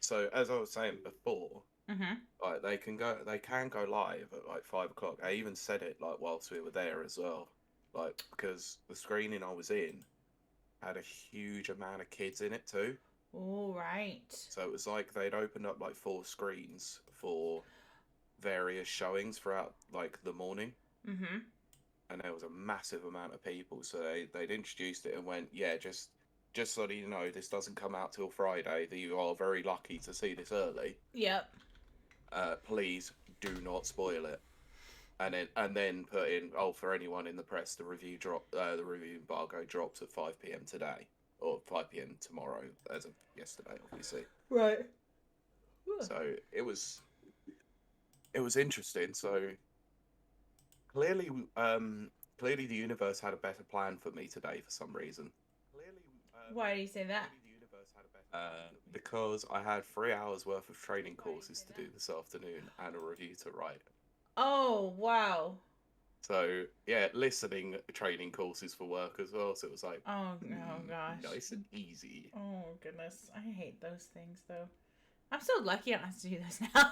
So as I was saying before, Mm-hmm. like they can go live at like 5 o'clock. I even said it like whilst we were there as well, like because the screening I was in had a huge amount of kids in it too. All right. So it was like they'd opened up like four screens for various showings throughout like the morning, Mm-hmm. and there was a massive amount of people. So they'd introduced it and went, yeah, just so that you know, this doesn't come out till Friday. That you are very lucky to see this early. Yep. Please do not spoil it. And then put in, oh, for anyone in the press, the review embargo drops at 5 p.m. today, or 5 p.m. tomorrow, as of yesterday, obviously. Right. So it was interesting. So clearly, clearly the universe had a better plan for me today for some reason. Why do you say that? Because I had 3 hours worth of training courses to do this afternoon and a review to write. Oh, wow. So yeah, listening training courses for work as well. So it was like, Oh gosh. nice and easy. Oh goodness. I hate those things though. I'm so lucky I don't have to do this now.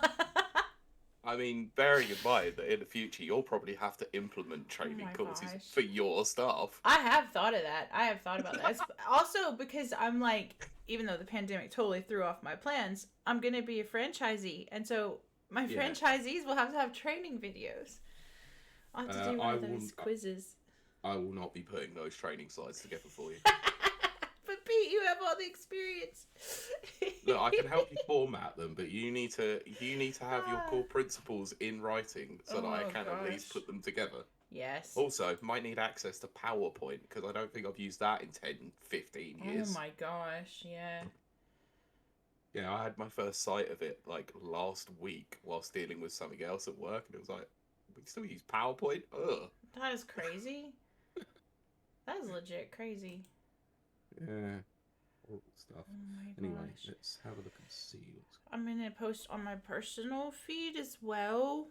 I mean, bearing in mind that in the future you'll probably have to implement Oh training my courses gosh. for your staff. I have thought of that. I have thought about that. It's also because I'm like, even though the pandemic totally threw off my plans, I'm going to be a franchisee. And so my Yeah, franchisees will have to have training videos. I'll have to do one I of will. those quizzes. I will not be putting those training slides together for you. But Pete, you have all the experience. Look, I can help you format them, but you need to have your core principles in writing so that I Oh can at least gosh. put them together. Yes. Also, might need access to PowerPoint because I don't think I've used that in 10, 15 Oh years. my gosh. Yeah. Yeah, I had my first sight of it like last week whilst dealing with something else at work, and it was like, we still use PowerPoint? Ugh. That is crazy. That is legit crazy. Yeah, all stuff. Oh my Anyway, gosh. let's have a look and see what's I'm gonna post on my personal feed as well.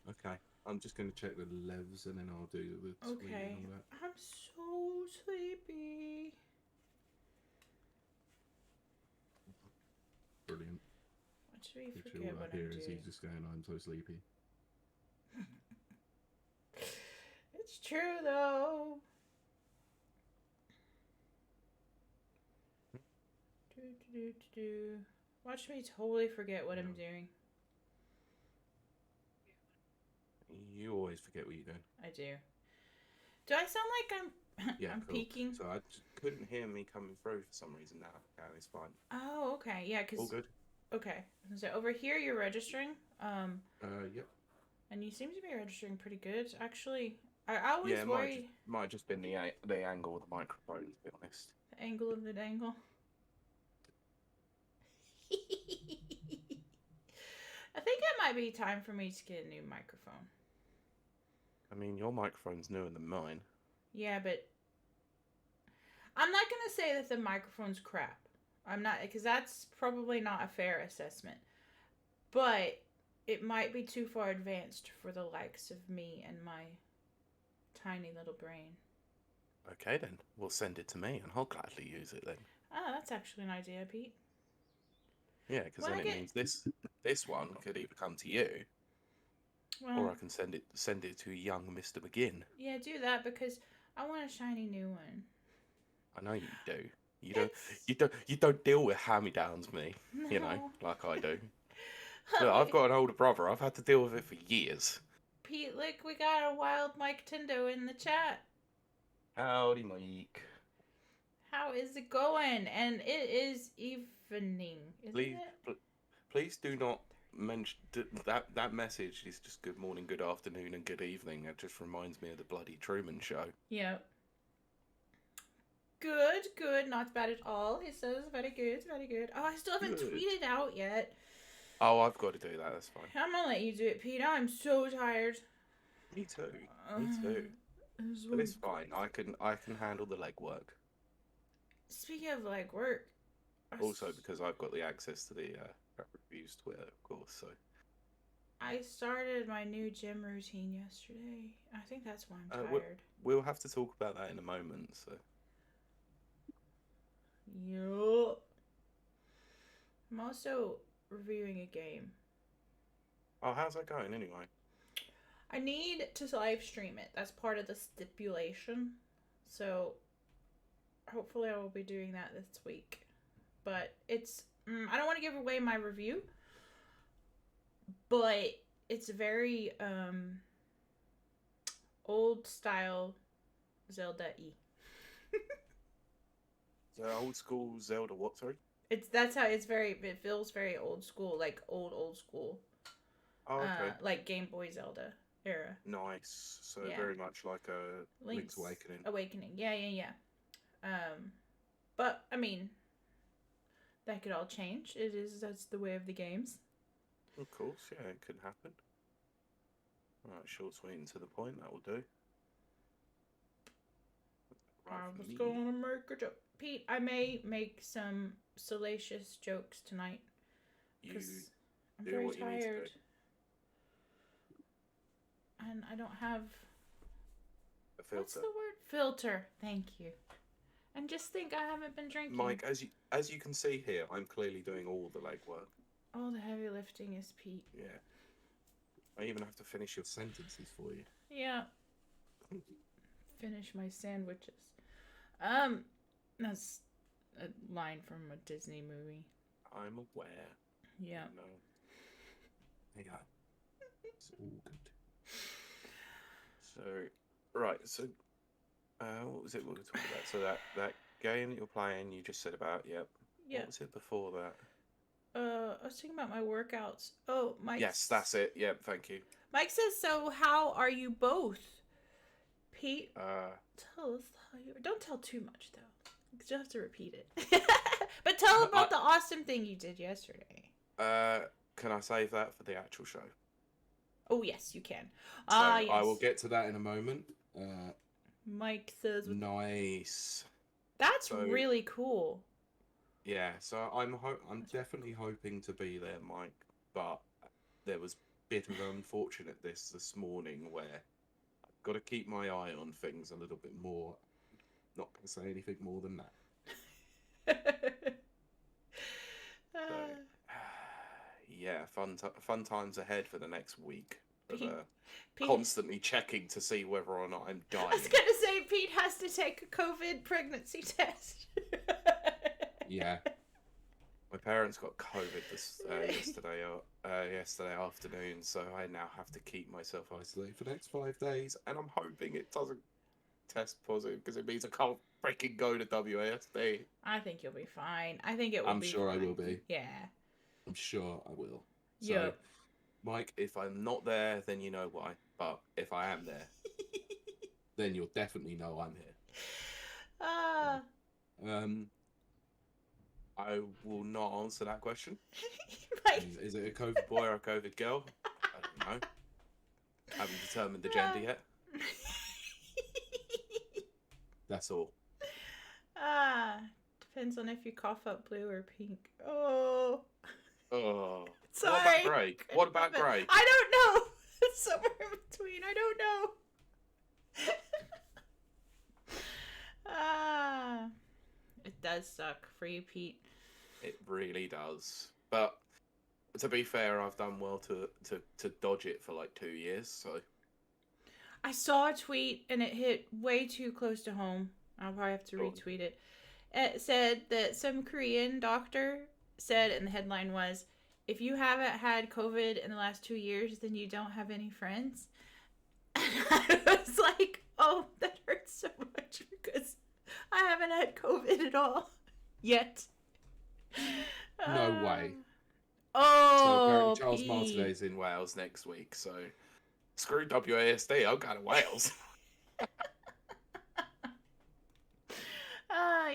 okay. I'm just going to check the levs and then I'll do the tweet and Okay. all that. I'm so sleepy. Brilliant. Literally Literally, forget all what I I'm hear is doing. he's just going, I'm so sleepy. It's true though. Do, do, do, do, do. Watch me totally forget what I'm Yeah. doing. You always forget what you're doing. I do. Do I sound like I'm Yeah, I'm cool. peeking? So I just couldn't hear me coming through for some reason now. Yeah, it's fine. Oh, okay. Yeah, All cause good. okay. So over here you're registering. Yep. And you seem to be registering pretty good actually. I Yeah, always it might just worry might just been the angle of the microphone, to be honest. the angle of the dangle. I think it might be time for me to get a new microphone. I mean, your microphone's newer than mine. Yeah, but I'm not gonna say that the microphone's crap. I'm not, because that's probably not a fair assessment. But it might be too far advanced for the likes of me and my tiny little brain. Okay then, we'll send it to me and I'll gladly use it then. Oh, that's actually an idea, Pete. Yeah, because When then I it get, means this one could either come to you, or well, I can send it to young Mr. McGinn. yeah, do that because I want a shiny new one. I know you do. You don't It's you don't you don't deal with hand-me-downs, me, no. like I do. Look, I've got an older brother. I've had to deal with it for years. Pete, look, we got a wild Mike Tindo in the chat. Howdy, Mike. How is it going? And it is evening, isn't Please, it? please do not mention that message is just good morning, good afternoon, and good evening. It just reminds me of the bloody Truman Show. Yep. Good, good, not bad at all. He says very good, very good. Oh, I still haven't Good. tweeted out yet. Oh, I've got to do that. That's fine. I'm gonna let you do it, Pete. I'm so tired. Me too. Me too. But So it's fine. I can handle the legwork. speaking of like work, Also because I've got the access to the reviews Twitter, of course. So I started my new gym routine yesterday. I think that's why I'm we'll, tired. we'll have to talk about that in a moment. So Yup. I'm also reviewing a game. Oh, how's that going anyway? I need to live stream it. That's part of the stipulation. So hopefully I will be doing that this week. But it's I don't want to give away my review, but it's very old style Zelda-y. So old school Zelda, what, sorry? That's how it feels very old school, like old school. Oh, okay. Like Game Boy Zelda era. Nice. So Yeah. very much like a Link's Awakening. Awakening. Yeah. But I mean, that could all change. That's the way of the games. Of course, yeah, it could happen. Alright, short, sweet, and to the point, that will do. I was gonna make a joke. Pete, I may make some salacious jokes tonight. Because I'm very tired. And I don't have... a filter. What's the word? Filter. Thank you. And just think I haven't been drinking. Mike, as you can see here, I'm clearly doing all the legwork. All the heavy lifting is Pete. Yeah. I even have to finish your sentences for you. Yeah. Finish my sandwiches. That's a line from a Disney movie. I'm aware. Yeah. No. Yeah. It's all good. So, right. So, what was it we were talking about? So that game that you're playing, you just said about. Yep. Yeah. What was it before that? I was thinking about my workouts. Oh, Mike. Yes, that's it. Yep. Thank you. Mike says, "So how are you both?" Pete, tell us how you. Don't tell too much though, because you have to repeat it. But tell about the awesome thing you did yesterday. Can I save that for the actual show? Oh yes, you can. So Yes. I will get to that in a moment. Mike says, Nice. That's really cool. Yeah, so I'm definitely hoping to be there, Mike. But there was a bit of unfortunate this morning where I've got to keep my eye on things a little bit more. Not going to say anything more than that. So, yeah, fun times ahead for the next week. Of, Pete, constantly checking to see whether or not I'm dying. I was gonna say Pete has to take a COVID pregnancy test. Yeah, my parents got COVID yesterday afternoon, so I now have to keep myself isolated for the next 5 days, and I'm hoping it doesn't test positive because it means I can't freaking go to WASD. I think you'll be fine. I think it will I'm be sure fine. I will be. Yeah. I'm sure I will. So, Yep. Mike, if I'm not there, then you know why. But if I am there, then you'll definitely know I'm here. I will not answer that question. Is it a COVID boy or a COVID girl? I don't know. Haven't determined the gender yet. That's all. Depends on if you cough up blue or pink. Oh. Sorry. What about grey? What about grey? I don't know. It's somewhere in between. I don't know. It does suck for you, Pete. It really does. But to be fair, I've done well to dodge it for like 2 years. So I saw a tweet and it hit way too close to home. I'll probably have to retweet it. It said that some Korean doctor said, and the headline was, "If you haven't had COVID in the last 2 years, then you don't have any friends." And I was like, oh, that hurts so much because I haven't had COVID at all yet. No way. Oh, so apparently Charles Pete. Martinet's in Wales next week, so screw WASD, I'll go to Wales.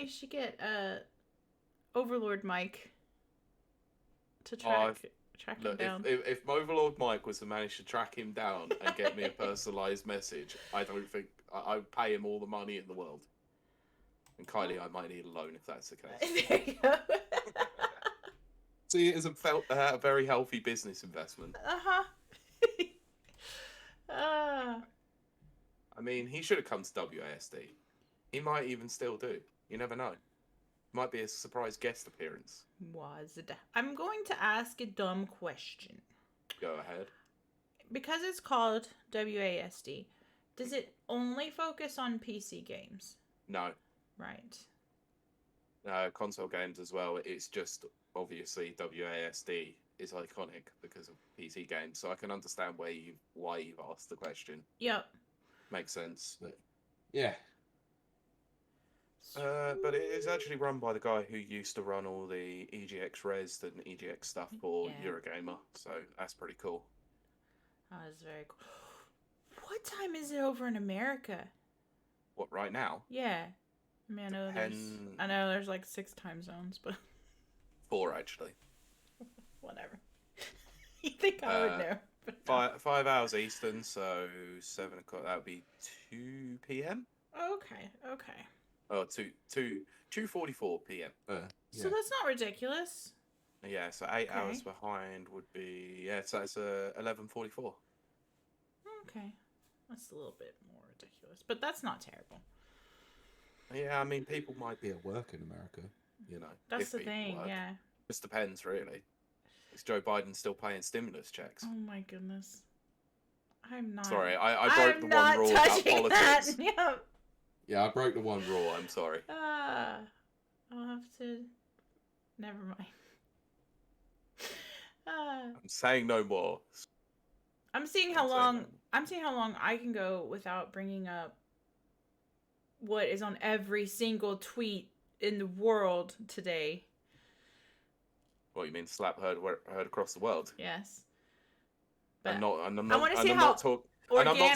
You should get Overlord Mike to track him down. If Overlord Mike was to manage to track him down and get me a personalised message, I don't think I'd pay him all the money in the world. And Kylie, I might need a loan if that's the case. There you go. See, it is a very healthy business investment. I mean, he should have come to WASD. He might even still do. You never know. Might be a surprise guest appearance. I'm going to ask a dumb question. Go ahead. Because it's called WASD, does it only focus on PC games? No. Right. Console games as well. It's just obviously WASD is iconic because of PC games, so I can understand why you've asked the question. Yep. Makes sense. Yeah. But it is actually run by the guy who used to run all the EGX Res and EGX stuff for Eurogamer, so that's pretty cool. Oh, that's very cool. What time is it over in America? What, right now? Yeah. I mean, I know there's like 6 time zones, but 4 actually. Whatever. You think I would know? But 5 hours Eastern, so 7 o'clock. That would be 2 p.m. Okay. Oh, 2:44 p.m. Yeah. So that's not ridiculous. Yeah, so 8 hours behind would be so it's 11:44. Okay, that's a little bit more ridiculous, but that's not terrible. Yeah, I mean, people might be. Be at work in America. You know, That's the thing. work. Yeah. Just depends, really. Is Joe Biden still paying stimulus checks? Oh my goodness. I'm not. Sorry, I broke the one rule about politics. Yeah. Yeah, I broke the one rule. I'm sorry. I'll have to. Never mind. I'm saying no more. I'm seeing how long I can go without bringing up what is on every single tweet in the world today. What, you mean slap heard across the world? Yes. But I'm not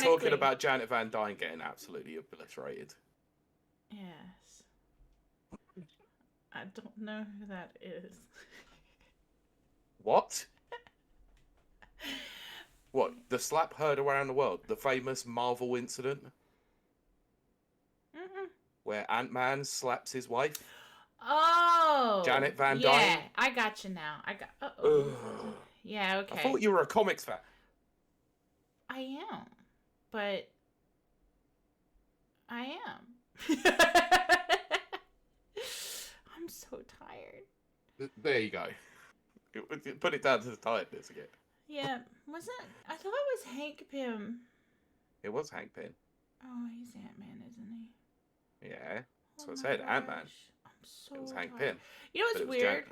talking about Janet Van Dyne getting absolutely obliterated. Yes. I don't know who that is. What? What? The slap heard around the world? The famous Marvel incident? Where Ant-Man slaps his wife? Oh! Janet Van Dyne? Yeah, I got you now. Yeah, okay. I thought you were a comics fan. I am. But... I am. I'm so tired. There you go. Put it down to the tiredness again. Yeah, I thought it was Hank Pym. It was Hank Pym. Oh, he's Ant-Man, isn't he? Yeah. That's what I said, Ant-Man. I'm so It was Hank tired. Pym. You know what's weird?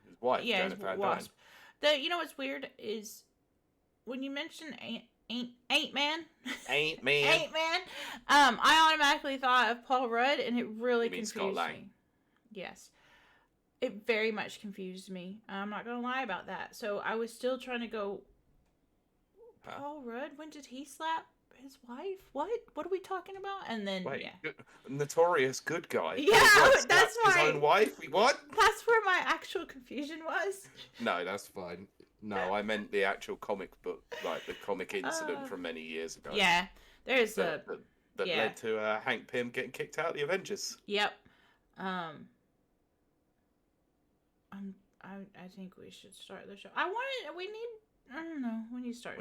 His wife, yeah, Janet Van Dyne. Wasp. You know what's weird is when you mention Ain't Man. I automatically thought of Paul Rudd, and it really confused me. Yes. It very much confused me. I'm not going to lie about that. So I was still trying to go, Paul Rudd, when did he slap his wife? What? What are we talking about? And then, Notorious good guy. Yeah, that's why. His own wife? What? That's where my actual confusion was. No, that's fine. No, I meant the actual comic book, like the comic incident from many years ago. Yeah, there's that led to Hank Pym getting kicked out of the Avengers. Yep. I think we should start the show. We need to start.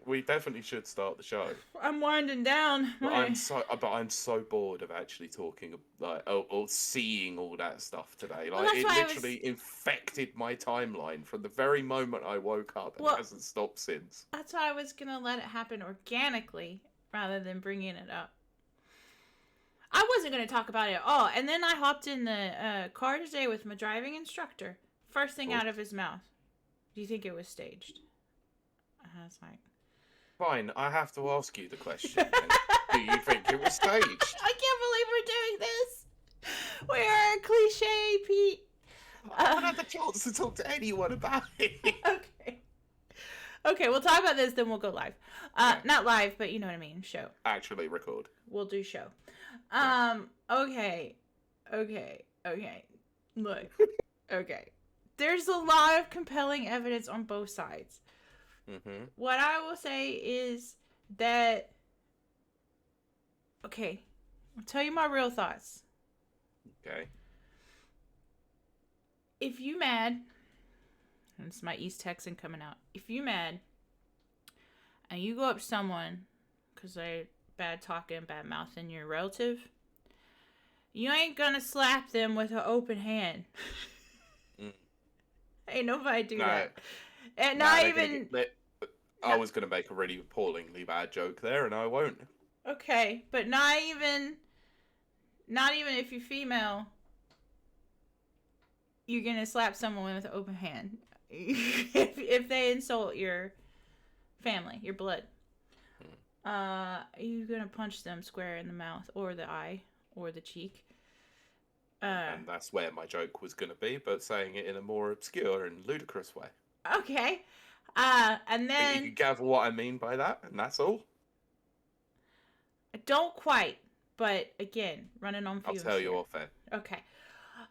We definitely should start the show. I'm winding down. But I'm so bored of actually talking or seeing all that stuff today. Like it literally infected my timeline from the very moment I woke up, and it hasn't stopped since. That's why I was gonna let it happen organically rather than bringing it up. I wasn't going to talk about it at all. And then I hopped in the car today with my driving instructor. First thing out of his mouth. Do you think it was staged? I was like... Fine, I have to ask you the question. Do you think it was staged? I can't believe we're doing this. We are a cliche, Pete. I haven't had the chance to talk to anyone about it. Okay, we'll talk about this, then we'll go live. Not live, but you know what I mean. Show. Actually record. We'll do show. Okay. Look. Okay. There's a lot of compelling evidence on both sides. Mm-hmm. What I will say is that... Okay. I'll tell you my real thoughts. Okay. If you mad... And it's my East Texan coming out. If you mad... And you go up to someone... Because they bad talking, bad mouthing your relative... You ain't gonna slap them with an open hand. Mm. Ain't nobody do No. that. And Nah, not they're gonna even... I was gonna make a really appallingly bad joke there, and I won't. Okay, but not even if you're female, you're gonna slap someone with an open hand. if they insult your family, your blood. You're gonna punch them square in the mouth, or the eye, or the cheek. And that's where my joke was gonna be, but saying it in a more obscure and ludicrous way. Okay. And You then... can gather what I mean by that, and that's all. I don't quite, but again, running on fumes. I'll tell you here. off air. Okay.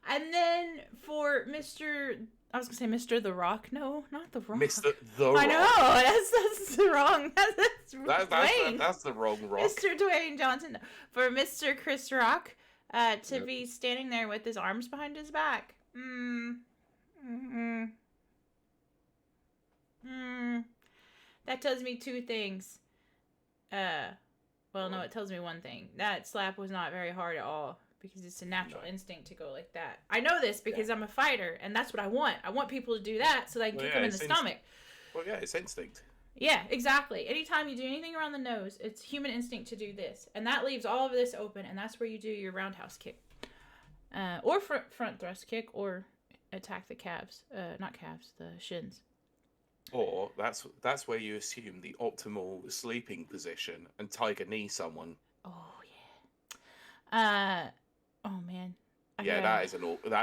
And then for Mr. I was gonna say Mr. The Rock. No, not The Rock. Mr. The Rock. I know, that's wrong. That's the wrong Rock. Mr. Dwayne Johnson. For Mr. Chris Rock to be standing there with his arms behind his back. That tells me two things. Well, no, it tells me one thing. That slap was not very hard at all. Because it's a natural instinct to go like that. I know this because I'm a fighter, and that's what I want. I want people to do that so they can kick them in the stomach. Well, yeah, it's instinct. Yeah, exactly. Anytime you do anything around the nose, it's human instinct to do this. And that leaves all of this open, and that's where you do your roundhouse kick. Or front thrust kick, or attack the calves. Not calves, the shins. Or that's where you assume the optimal sleeping position and tiger knee someone. Oh, yeah. Oh man. Yeah, that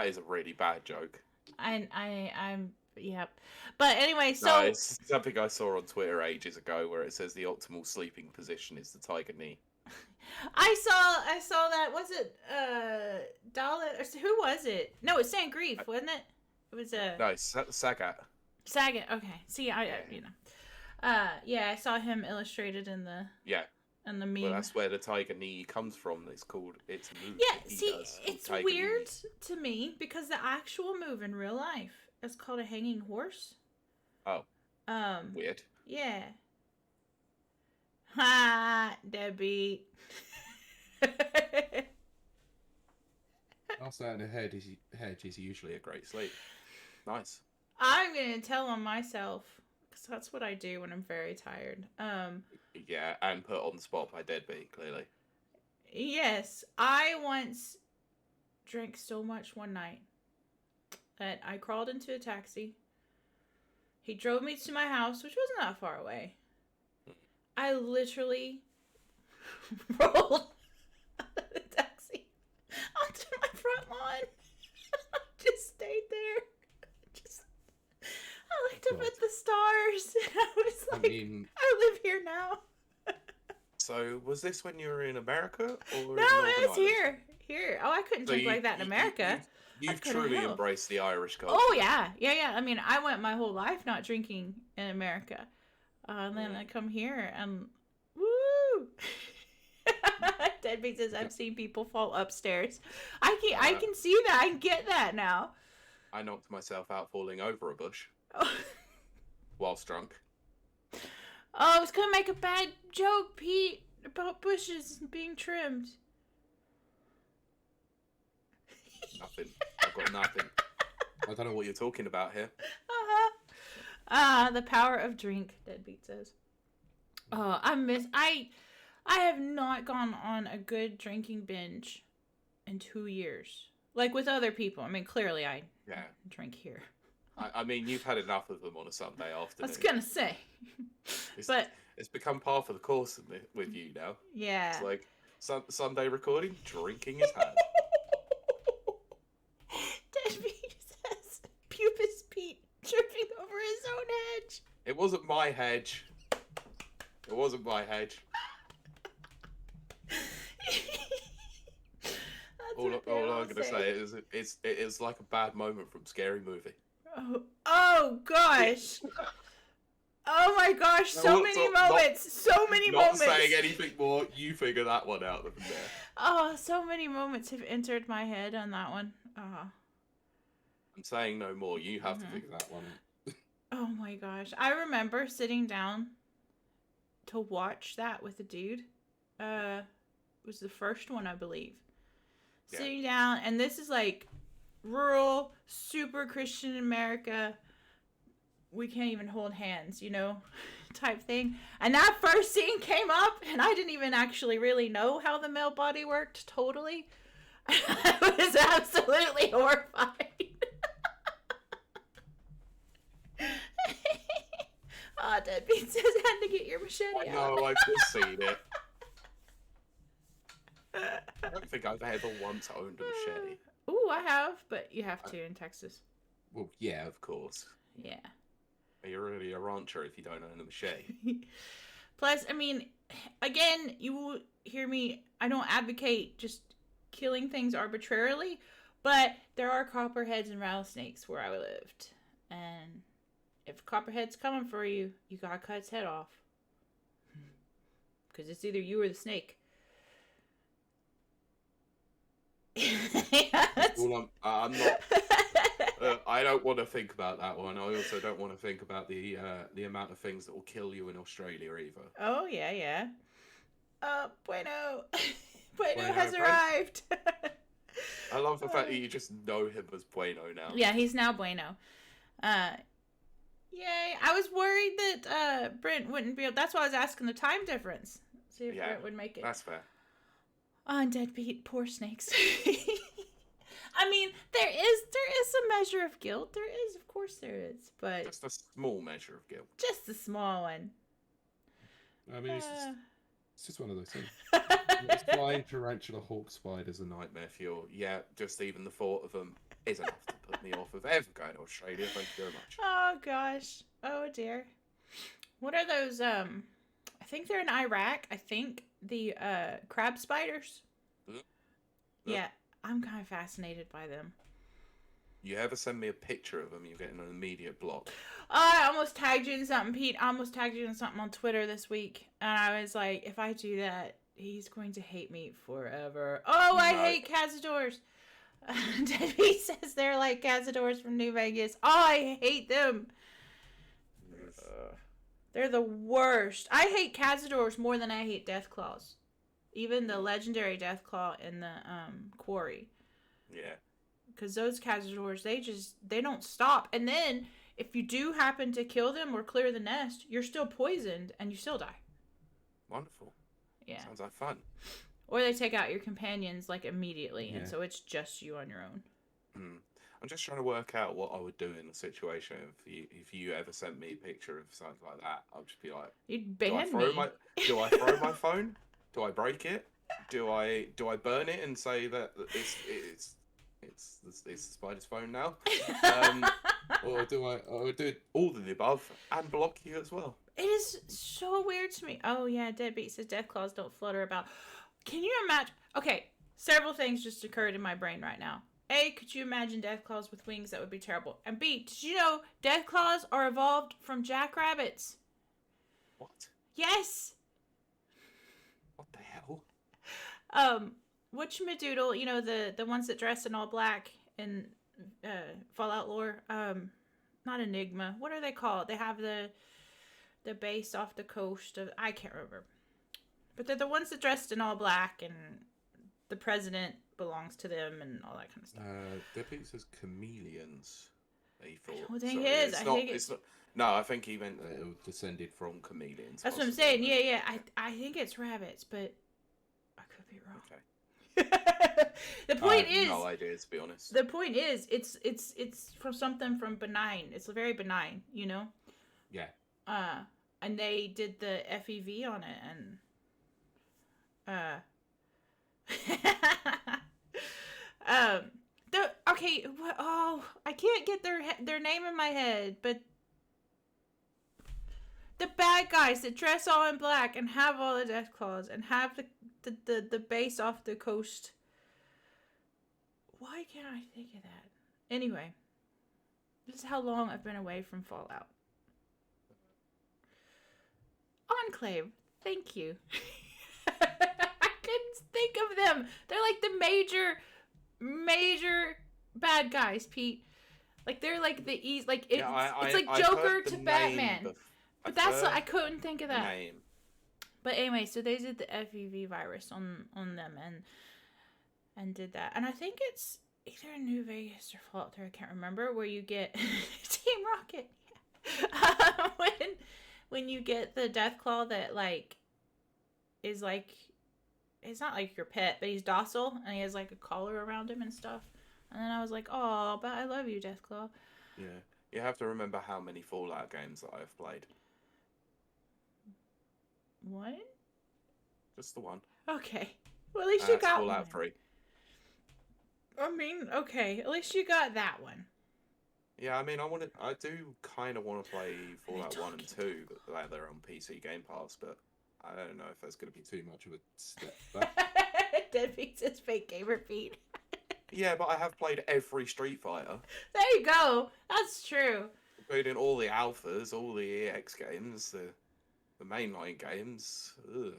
is a really bad joke. I'm yep. But anyway, so no, it's something I saw on Twitter ages ago where it says the optimal sleeping position is the tiger knee. I saw that. Was it Dalit? Who was it? No, it's Sangreef, wasn't it? It was no, Saga. Saga. Okay. See, I yeah, I saw him illustrated in the and the meme. Well, that's where the tiger knee comes from. It's a move. Yeah, see, it's weird to me because the actual move in real life is called a hanging horse. Oh. Weird. Yeah. Ha, Debbie. Also, the hedge is Usually a great sleep. Nice. I'm gonna tell on myself. That's what I do when I'm very tired. Yeah, and put on the spot by Deadbeat, clearly. Yes, I once drank so much one night that I crawled into a taxi. He drove me to my house, which wasn't that far away. I literally rolled out of the taxi onto my front lawn. I just stayed there. I looked up at the stars and I was like, I live here now. So, was this when you were in America? Or no, it was here. Here. Oh, I couldn't drink like that in America. You've truly embraced the Irish culture. Oh, yeah. Yeah. I mean, I went my whole life not drinking in America. And then I come here and woo! Deadbeat says, I've seen people fall upstairs. I can see that. I can get that now. I knocked myself out falling over a bush. Oh. Whilst drunk. Oh, I was gonna make a bad joke, Pete, about bushes being trimmed. Nothing. I've got nothing. I don't know what you're talking about here. The power of drink, Deadbeat says. Oh, I have not gone on a good drinking binge in 2 years. Like with other people. I mean, clearly I drink here. I mean, you've had enough of them on a Sunday afternoon. I was gonna say. But it's become par for the course with you now. Yeah. It's like Sunday recording, drinking is had. Deadbeat says, Pupus Pete tripping over his own hedge. It wasn't my hedge. It wasn't my hedge. all I'm gonna say is it is like a bad moment from Scary Movie. Oh gosh. Oh my gosh, so many moments. Not saying anything more, you figure that one out from there. Oh, so many moments have entered my head on that one. I'm saying no more, you have to figure that one out. Oh my gosh. I remember sitting down to watch that with a dude. It was the first one, I believe. sitting down, and this is like rural, super Christian America. We can't even hold hands, type thing. And that first scene came up, and I didn't even actually really know how the male body worked totally. I was absolutely horrified. Oh, Deadbeat says had to get your machete out. No, I've just seen it. I don't think I've ever once owned a machete. Ooh, I have, but you have to in Texas. Well, yeah. Of course. Yeah. You're really a rancher if you don't own a machete. Plus, I mean, again, you will hear me, I don't advocate just killing things arbitrarily, but there are copperheads and rattlesnakes where I lived. And if a copperhead's coming for you, you gotta cut its head off. Because it's either you or the snake. I'm not. I don't want to think about that one. I also don't want to think about the amount of things that will kill you in Australia either. Oh yeah. Bueno. Bueno has Brent. arrived. I love the fact that you just know him as Bueno now. Yeah, he's now Bueno. Yay. I was worried that Brent wouldn't be able. That's why I was asking the time difference. See if Brent would make it. That's fair. On Deadbeat, poor snakes. I mean, there is a measure of guilt. There is, of course there is, but Just a small measure of guilt. just a small one. I mean, it's just one of those things. It's flying tarantula, hawk spiders, and Nightmare fuel. Yeah, just even the thought of them is enough to put me off of ever going to Australia. Thank you very much. Oh gosh. Oh dear. What are those? I think they're in Iraq. I think the crab spiders. Mm. Yeah, I'm kind of fascinated by them. You ever send me a picture of them, you're getting an immediate block. I almost tagged you in something, Pete. I almost tagged you in something on Twitter this week, and I was like, if I do that, he's going to hate me forever. Oh, I hate cazadors. Debbie says they're like cazadors from New Vegas. Oh, I hate them. They're the worst. I hate cazadors more than I hate deathclaws. Even the legendary deathclaw in the quarry. Yeah. Because those cazadors, they don't stop. And then, if you do happen to kill them or clear the nest, you're still poisoned and you still die. Wonderful. Yeah. Sounds like fun. Or they take out your companions, like, immediately. Yeah. And so it's just you on your own. I'm just trying to work out what I would do in a situation if you ever sent me a picture of something like that. I'd just be like, You'd do I ban throw me. do I throw my phone? Do I break it? Do I burn it and say that it's the spider's phone now? or do I do All of the above and block you as well. It is so weird to me. Oh, yeah, Deadbeat says deathclaws don't flutter about. Can you imagine? Okay, several things just occurred in my brain right now. A, could you imagine deathclaws with wings? That would be terrible. And B, did you know deathclaws are evolved from jackrabbits? What? Yes! What the hell? Whatchamadoodle, you know, the ones that dress in all black in Fallout lore. Not Enigma. What are they called? They have the base off the coast of... I can't remember. But they're the ones that dressed in all black, and the president belongs to them and all that kind of stuff. Debbie says chameleons. He thought. I think Sorry, it is. it's I not, think it's not. No, I think he meant that It was descended from. from chameleons. That's what I'm possibly. saying. Yeah. I think it's rabbits, but I could be wrong. Okay. The point I have is, no idea, to be honest. the point is, it's from something from benign. It's very benign, you know. Yeah. And they did the FEV on it, and I can't get their name in my head, but the bad guys that dress all in black and have all the death claws and have the base off the coast. Why can't I think of that? Anyway, this is how long I've been away from Fallout. Enclave, thank you. I couldn't think of them. They're like the major bad guys, Pete. Like they're like the easy, like it's like I've Joker heard the to name Batman. But that's heard I couldn't think of the that. name. But anyway, so they did the FEV virus on them, and did that. And I think it's either New Vegas or Fallout 3, I can't remember, where you get Team Rocket. When you get the Deathclaw that like is like, it's not like your pet, but he's docile and he has like a collar around him and stuff. And then I was like, oh, but I love you, Deathclaw. Yeah. You have to remember how many Fallout games that I've played. What? Just the one. Okay. Well, at least you got Fallout one. 3. I mean, okay. At least you got that one. Yeah, I mean, I do kind of want to play Fallout 1 and 2, but they're on PC Game Pass, but I don't know if that's going to be Too much of a step back. Deadbeats his fake gamer feed. Yeah, but I have played every Street Fighter. There you go. That's true. Including all the alphas, all the EX games, the mainline games. Ugh.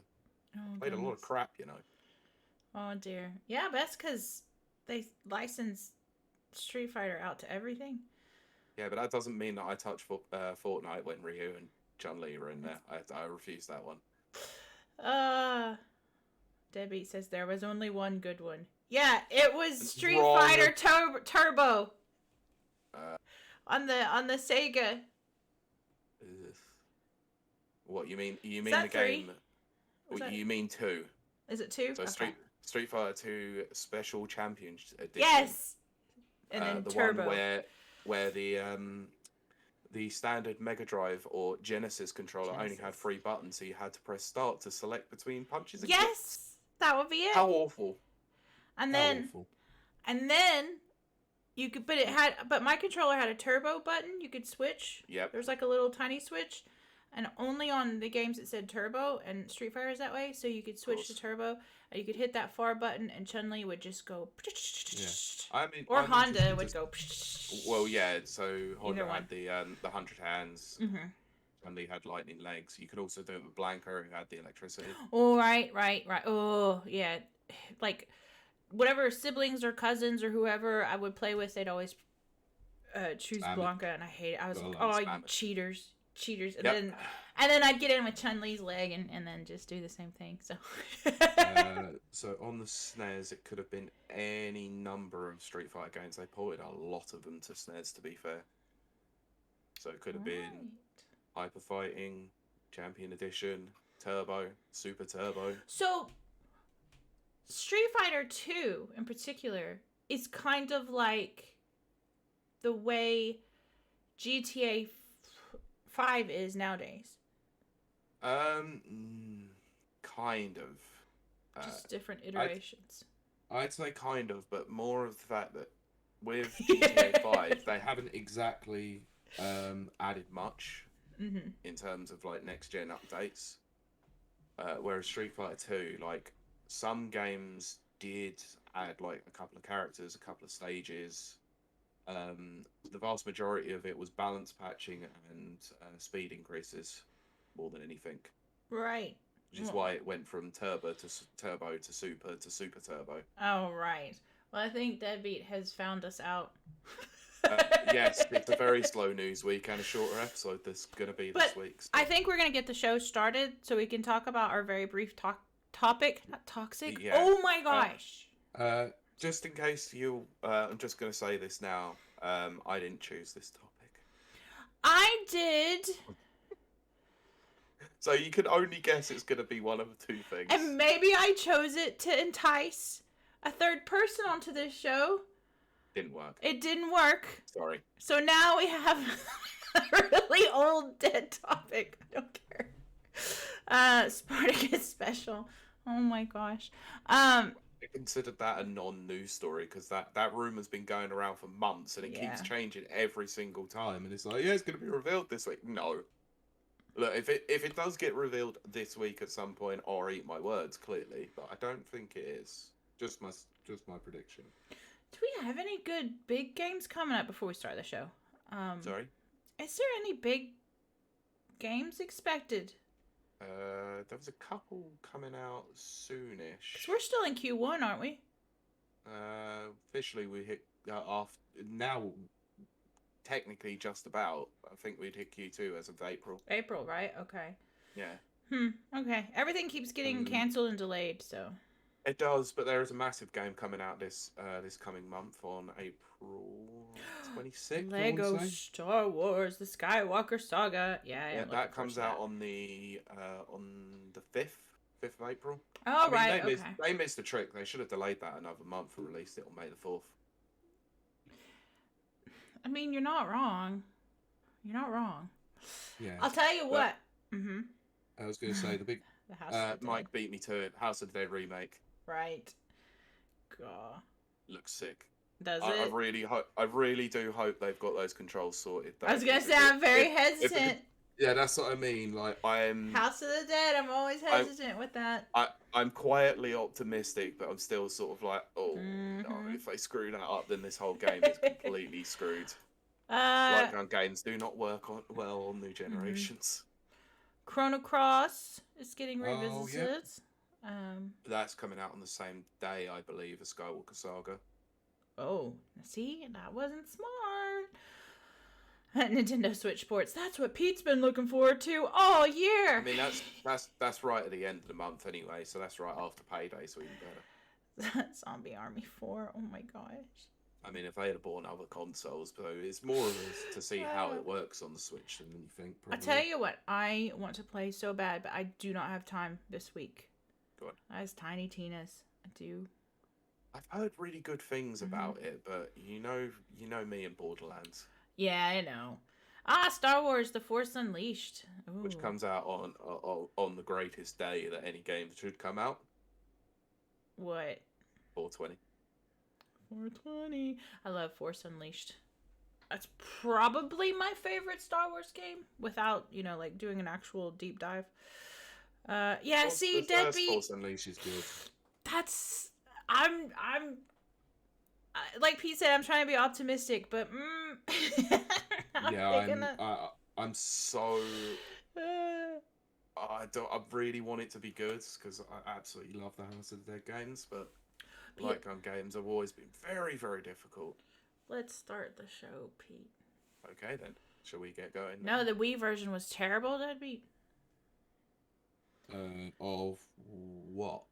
Oh, Played a lot of crap, you know. Oh, dear. Yeah, but that's because they license Street Fighter out to everything. Yeah, but that doesn't mean that I touch Fortnite when Ryu and Chun-Li are in there. I refuse that one. Debbie says there was only one good one. Yeah, it was Street Wrong. Fighter Turbo. On the Sega. Ugh. What you mean? You mean that the 3? game? What, you mean 2? Is it 2? So Okay. Street Fighter 2 Special Champion Edition. Yes. And then the Turbo. one where the standard Mega Drive or Genesis controller only had 3 buttons, so you had to press start to select between punches and kicks. Yes, that would be it. How awful! And then you could, but my controller had a turbo button. You could switch. Yep. There's like a little tiny switch, and only on the games it said turbo, and Street Fighter is that way. So you could switch to turbo, and you could hit that far button, and Chun-Li would just go. Yeah. Or Honda would go. Well, yeah. So Honda Either had the 100 hands. Mm-hmm. And they had lightning legs. You could also do it with Blanca, who had the electricity. Oh, right. Oh, yeah. Like, whatever siblings or cousins or whoever I would play with, they'd always choose Blanca, and I hate it. I was like, oh, you cheaters. And then I'd get in with Chun-Li's leg and then just do the same thing. So so on the SNES, it could have been any number of Street Fighter games. They ported a lot of them to SNES, to be fair. So it could have been Hyper Fighting, Champion Edition, Turbo, Super Turbo. So Street Fighter 2 in particular is kind of like the way GTA 5 is nowadays. Kind of. Just different iterations. I'd say kind of, but more of the fact that with GTA 5, they haven't exactly added much in terms of like next gen updates. Whereas Street Fighter 2, like some games did add like a couple of characters, a couple of stages. The vast majority of it was balance patching and speed increases more than anything. Right. Which is why it went from turbo to super to super turbo. Oh, right. Well, I think Deadbeat has found us out. Yes, it's a very slow news week and a shorter episode that's going to be this week. So. I think we're going to get the show started so we can talk about our very brief topic. Not toxic. Yeah. Oh my gosh. Just in case you... I'm just going to say this now. I didn't choose this topic. I did. So you can only guess it's going to be one of the two things. And maybe I chose it to entice a third person onto this show. Didn't work. It didn't work. Sorry. So now we have a really old dead topic. I don't care. Spartacus special. Oh my gosh. I considered that a non-news story because that rumor's been going around for months and it keeps changing every single time. And it's like, yeah, it's going to be revealed this week. No. Look, if it does get revealed this week at some point, I'll eat my words, clearly. But I don't think it is. Just my prediction. Do we have any good big games coming up before we start the show? Sorry? Is there any big games expected? There was a couple coming out soonish. Because we're still in Q1, aren't we? Officially, we hit now. Technically, just about. I think we'd hit Q2 as of April. April, right? Okay. Yeah. Okay. Everything keeps getting cancelled and delayed, so. It does, but there is a massive game coming out this coming month on April 26th. I Lego want to say. Star Wars: The Skywalker Saga. Yeah, I am looking that forward comes to out that. on the 5th of April. Oh, I mean, right, they missed the trick. They should have delayed that another month and released it on May the 4th. I mean, you're not wrong. You're not wrong. Yeah. I'll tell you what. Mm-hmm. I was going to say the big. The House of the Mike Dead. beat me to it. House of the Dead remake Right. God. looks sick. Does I it? really do hope they've got those controls sorted. I was gonna say I'm very hesitant. Yeah, that's what I mean. Like I'm. House of the Dead. I'm always hesitant with that. I'm quietly optimistic, but I'm still sort of like, oh no, Mhm. if they screw that up, then this whole game is completely screwed. Uh, Like games do not work well on new generations. Chrono Cross is getting Oh, revisited. That's coming out on the same day, I believe, as Skywalker Saga. Oh, see, that wasn't smart. Nintendo Switch Sports. That's what Pete's been looking forward to all year. I mean, that's right at the end of the month anyway, so that's right after payday, so even better. Zombie Army 4. Oh my gosh. I mean, if they had bought other consoles, but it's more of a, to see how it works on the Switch than you think. I tell you what, I want to play so bad, but I do not have time this week. Go on. As Tiny Tina's. I do. I've heard really good things about it, but you know me in Borderlands. Yeah, I know. Star Wars: The Force Unleashed, Which comes out on the greatest day that any game should come out. What? 420. 420. I love Force Unleashed. That's probably my favorite Star Wars game, without like doing an actual deep dive. Yeah. See, Deadbeat. Force Unleashed is good. That's like Pete said, I'm trying to be optimistic, but I'm so. I really want it to be good because I absolutely love the House of the Dead games, but light gun games have always been very, very difficult. Let's start the show, Pete. Okay then, shall we get going? No, the Wii version was terrible. Deadbeat. Of what?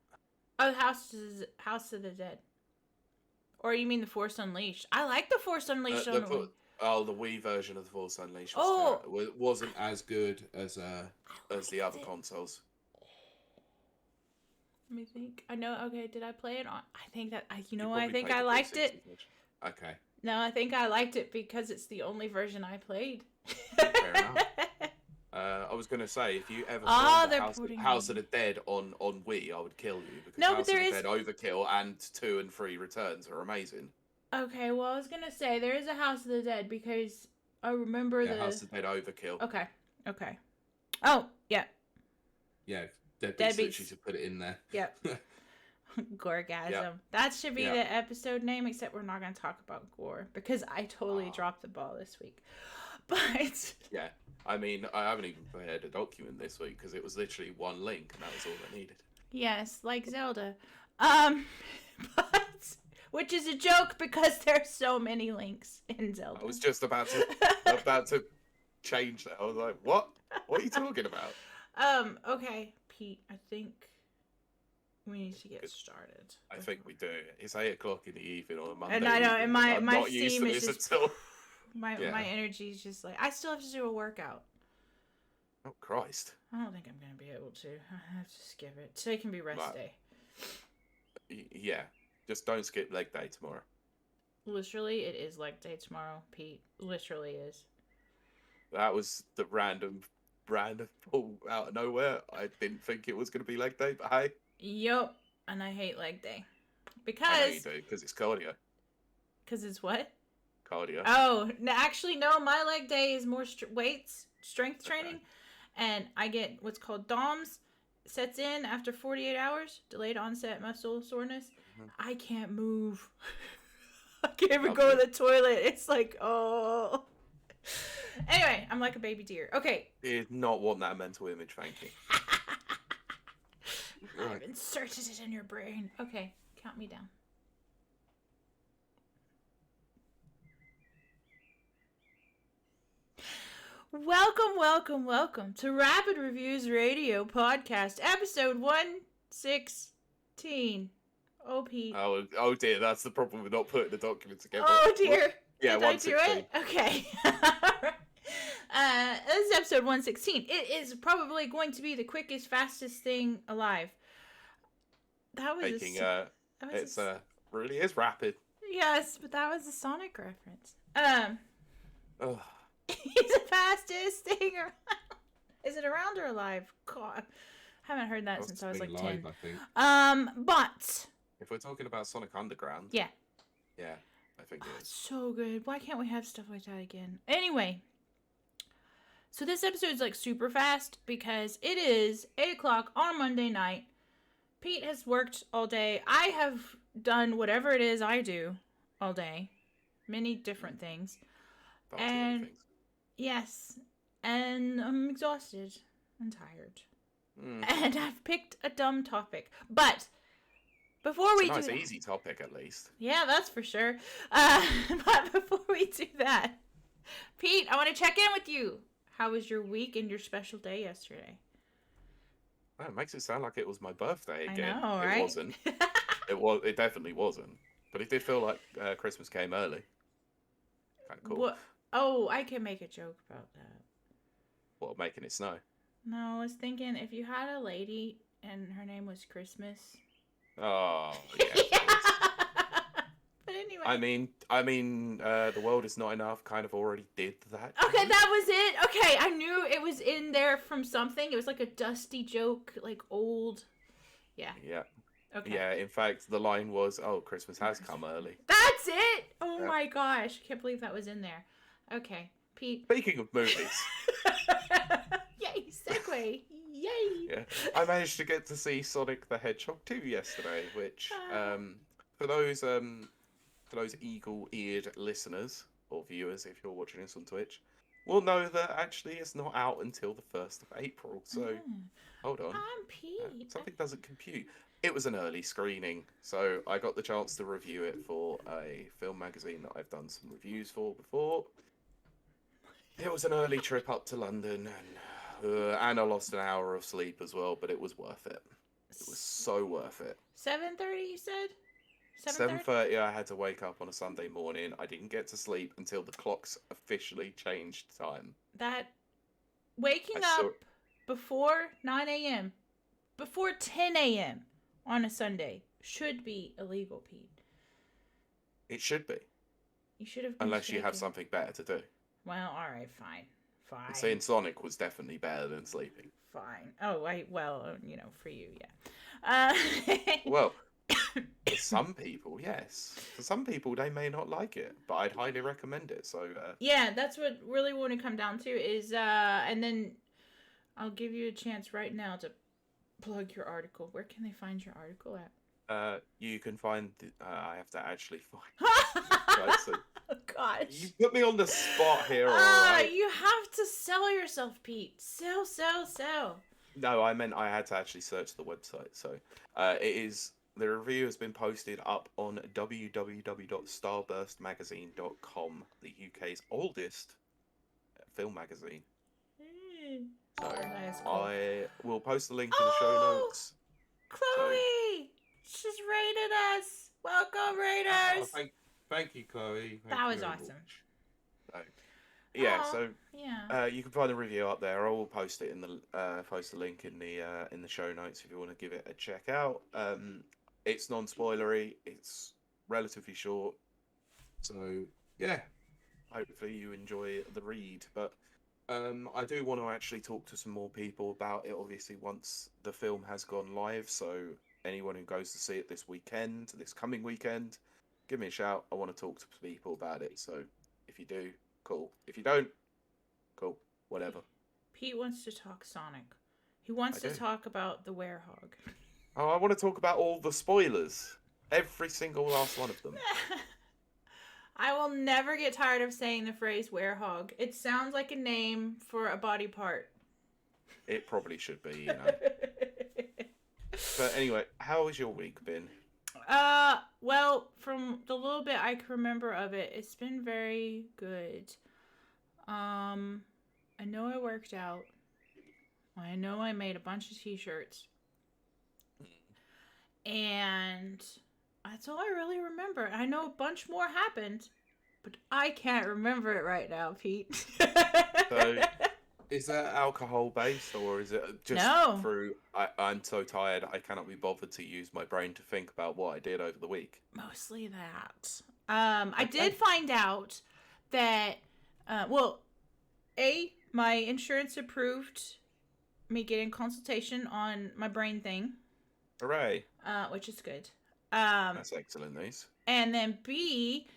Oh, House of the Dead. Or you mean the Force Unleashed? I like the Force Unleashed on the Wii. Oh, the Wii version of the Force Unleashed wasn't as good as the other consoles. Let me think. I know. Okay, did I play it on? I think that I probably think played I the liked 360 it. version. Okay. No, I think I liked it because it's the only version I played. Fair enough. I was going to say, if you ever found House of the Dead on Wii, I would kill you because House of the Dead Overkill and 2 and 3 Returns are amazing. Okay, well, I was going to say, there is a House of the Dead because I remember the... House of the Dead Overkill. Okay. Oh, yeah. Yeah, Deadbeats literally should put it in there. Yep. Gorgasm. Yep. That should be the episode name, except we're not going to talk about gore because I totally dropped the ball this week. But... Yeah. I mean, I haven't even prepared a document this week because it was literally one link and that was all I needed. Yes, like Zelda. But which is a joke because there's so many links in Zelda. I was just about to change that. I was like, what? What are you talking about? Okay, Pete, I think we need to get started. I think we do. It's 8:00 in the evening on a Monday. And I know, and my not Steam used to is this just... until... My energy is just like, I still have to do a workout. Oh, Christ. I don't think I'm going to be able to. I have to skip it. Today can be rest day. Yeah. Just don't skip leg day tomorrow. Literally, it is leg day tomorrow, Pete. Literally is. That was the random pull out of nowhere. I didn't think it was going to be leg day, but hey. Yup. And I hate leg day. Because... I know you do, because it's cardio. Because it's what? Cardio. Oh, actually, no. My leg day is more weights, strength training. And I get what's called DOMS. Sets in after 48 hours. Delayed onset muscle soreness. I can't move. I can't even go to the toilet. It's like, oh. Anyway, I'm like a baby deer. Okay. You did not want that mental image, thank you. I've inserted it in your brain. Okay, count me down. Welcome to Rapid Reviews Radio Podcast, episode 116. Oh, Pete. Oh dear, that's the problem with not putting the document together. Oh, dear. Yeah, Did I do 116. it? Okay. This is episode 116. It is probably going to be the quickest, fastest thing alive. That was Really is rapid. Yes, but that was a Sonic reference. Ugh. He's the fastest thing around. Is it around or alive? God, I haven't heard that since I was like live, 10. I think. But If we're talking about Sonic Underground. yeah, I think it is. so good. Why can't we have stuff like that again? Anyway, so this episode's like super fast because it is 8 o'clock on Monday night. Pete has worked all day. I have done whatever it is I do all day. Many different things. Far too many things. Yes, and I'm exhausted and tired. Mm. And I've picked a dumb topic. But before we do It's a that, nice, easy topic at least. yeah, that's for sure. But before we do that, Pete, I want to check in with you. How was your week and your special day yesterday? Oh, it makes it sound like it was my birthday again. I know, right? It wasn't. It definitely wasn't. But it did feel like Christmas came early. Kind of cool. What? Oh, I can make a joke about that. What, making it snow? No, I was thinking if you had a lady and her name was Christmas. Oh, yeah. Of course. But anyway. I mean, the world is not enough. Kind of already did that. Okay, that was it. Okay, I knew it was in there from something. It was like a dusty joke, like old. Yeah. Yeah. Okay. Yeah. In fact, the line was, "Oh, Christmas has come early." That's it. Oh Yeah. my gosh, I can't believe that was in there. Okay, Pete. Speaking of movies, Yay, segue. Yay. yeah, I managed to get to see Sonic the Hedgehog 2 yesterday, which, for those eagle-eared listeners or viewers, if you're watching this on Twitch, will know that actually it's not out until the 1st of April. So, hold on. I'm Pete. Something doesn't compute. It was an early screening, so I got the chance to review it for a film magazine that I've done some reviews for before. It was an early trip up to London, and I lost an hour of sleep as well, but it was worth it. It was so worth it. 7:30, you said? 7:30, I had to wake up on a Sunday morning. I didn't get to sleep until the clocks officially changed time. That waking up before 9 a.m., before 10 a.m. on a Sunday should be illegal, Pete. It should be. You should have been Unless you have shaking. something better to do. Well, all right, fine. And seeing Sonic was definitely better than sleeping. Fine. Oh, for you, yeah. Well, for some people, yes. For some people, they may not like it, but I'd highly recommend it. So yeah, that's what really want to come down to is, and then I'll give you a chance right now to plug your article. Where can they find your article at? You can find. I have to actually find. So, Oh, gosh. you put me on the spot here, alright? You have to sell yourself, Pete. Sell. No, I meant I had to actually search the website. So, it is. The review has been posted up on www.starburstmagazine.com, the UK's oldest film magazine. So, That is cool. I will post the link in the show notes. Chloe! She's rated us! Welcome, Raiders! Thank you, Chloe. That was awesome. So, yeah, Aw, so yeah. you can find the review up there. I will post it in the post the link in the show notes if you want to give it a check out. It's non-spoilery. It's relatively short, so yeah. Hopefully you enjoy the read. But I do want to actually talk to some more people about it. Obviously, once the film has gone live, so anyone who goes to see it this coming weekend, give me a shout. I want to talk to people about it. So if you do, cool. If you don't, cool. Whatever. Pete wants to talk Sonic. He wants to talk about the werehog. Oh, I want to talk about all the spoilers. Every single last one of them. I will never get tired of saying the phrase werehog. It sounds like a name for a body part. It probably should be, you know. But anyway, how has your week been? Well, from the little bit I can remember of it, it's been very good. I know I worked out. I know I made a bunch of t-shirts. And That's all I really remember. I know a bunch more happened, but I can't remember it right now, Pete. So, is that alcohol based, or is it just No. through? I'm so tired, I cannot be bothered to use my brain to think about what I did over the week. Mostly that. I Okay. did find out that, my insurance approved me getting consultation on my brain thing, Hooray! which is good. That's excellent news. And then B,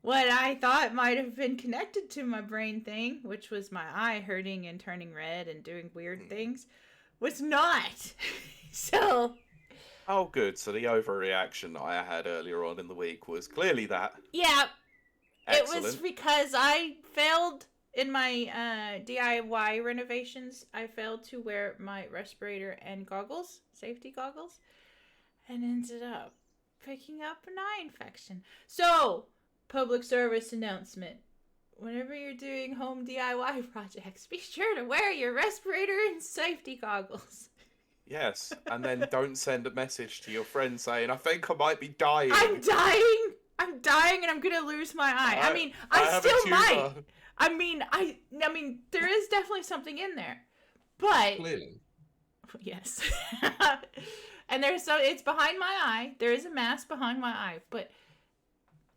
what I thought might have been connected to my brain thing, which was my eye hurting and turning red and doing weird things, was not. So. Oh, good. So the overreaction that I had earlier on in the week was clearly that. Yeah. Excellent. It was because I failed in my DIY renovations. I failed to wear my respirator and goggles, safety goggles, and ended up picking up an eye infection. So, public service announcement. Whenever you're doing home DIY projects, be sure to wear your respirator and safety goggles. Yes, and then don't send a message to your friend saying, I think I might be dying. I'm dying and I'm going to lose my eye. I mean, I still might. I mean, there is definitely something in there. But Clearly. Yes. And it's behind my eye. There is a mass behind my eye, but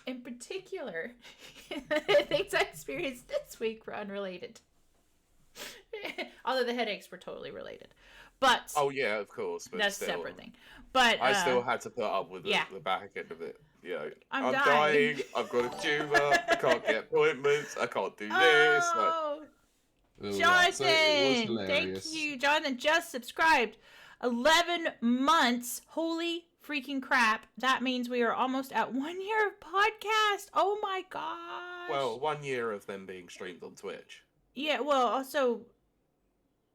in particular, the things I experienced this week were unrelated. Although the headaches were totally related. But oh yeah, of course. But that's still, a separate thing. But I still had to put up with the back end of it. You know, I'm dying. I've got a tumor. I can't get appointments. I can't do this. Oh, Jonathan! Thank you, Jonathan. Just subscribed. 11 months. Holy freaking crap! That means we are almost at 1 year of podcast. Oh my gosh! Well, 1 year of them being streamed on Twitch. Yeah. Well, also.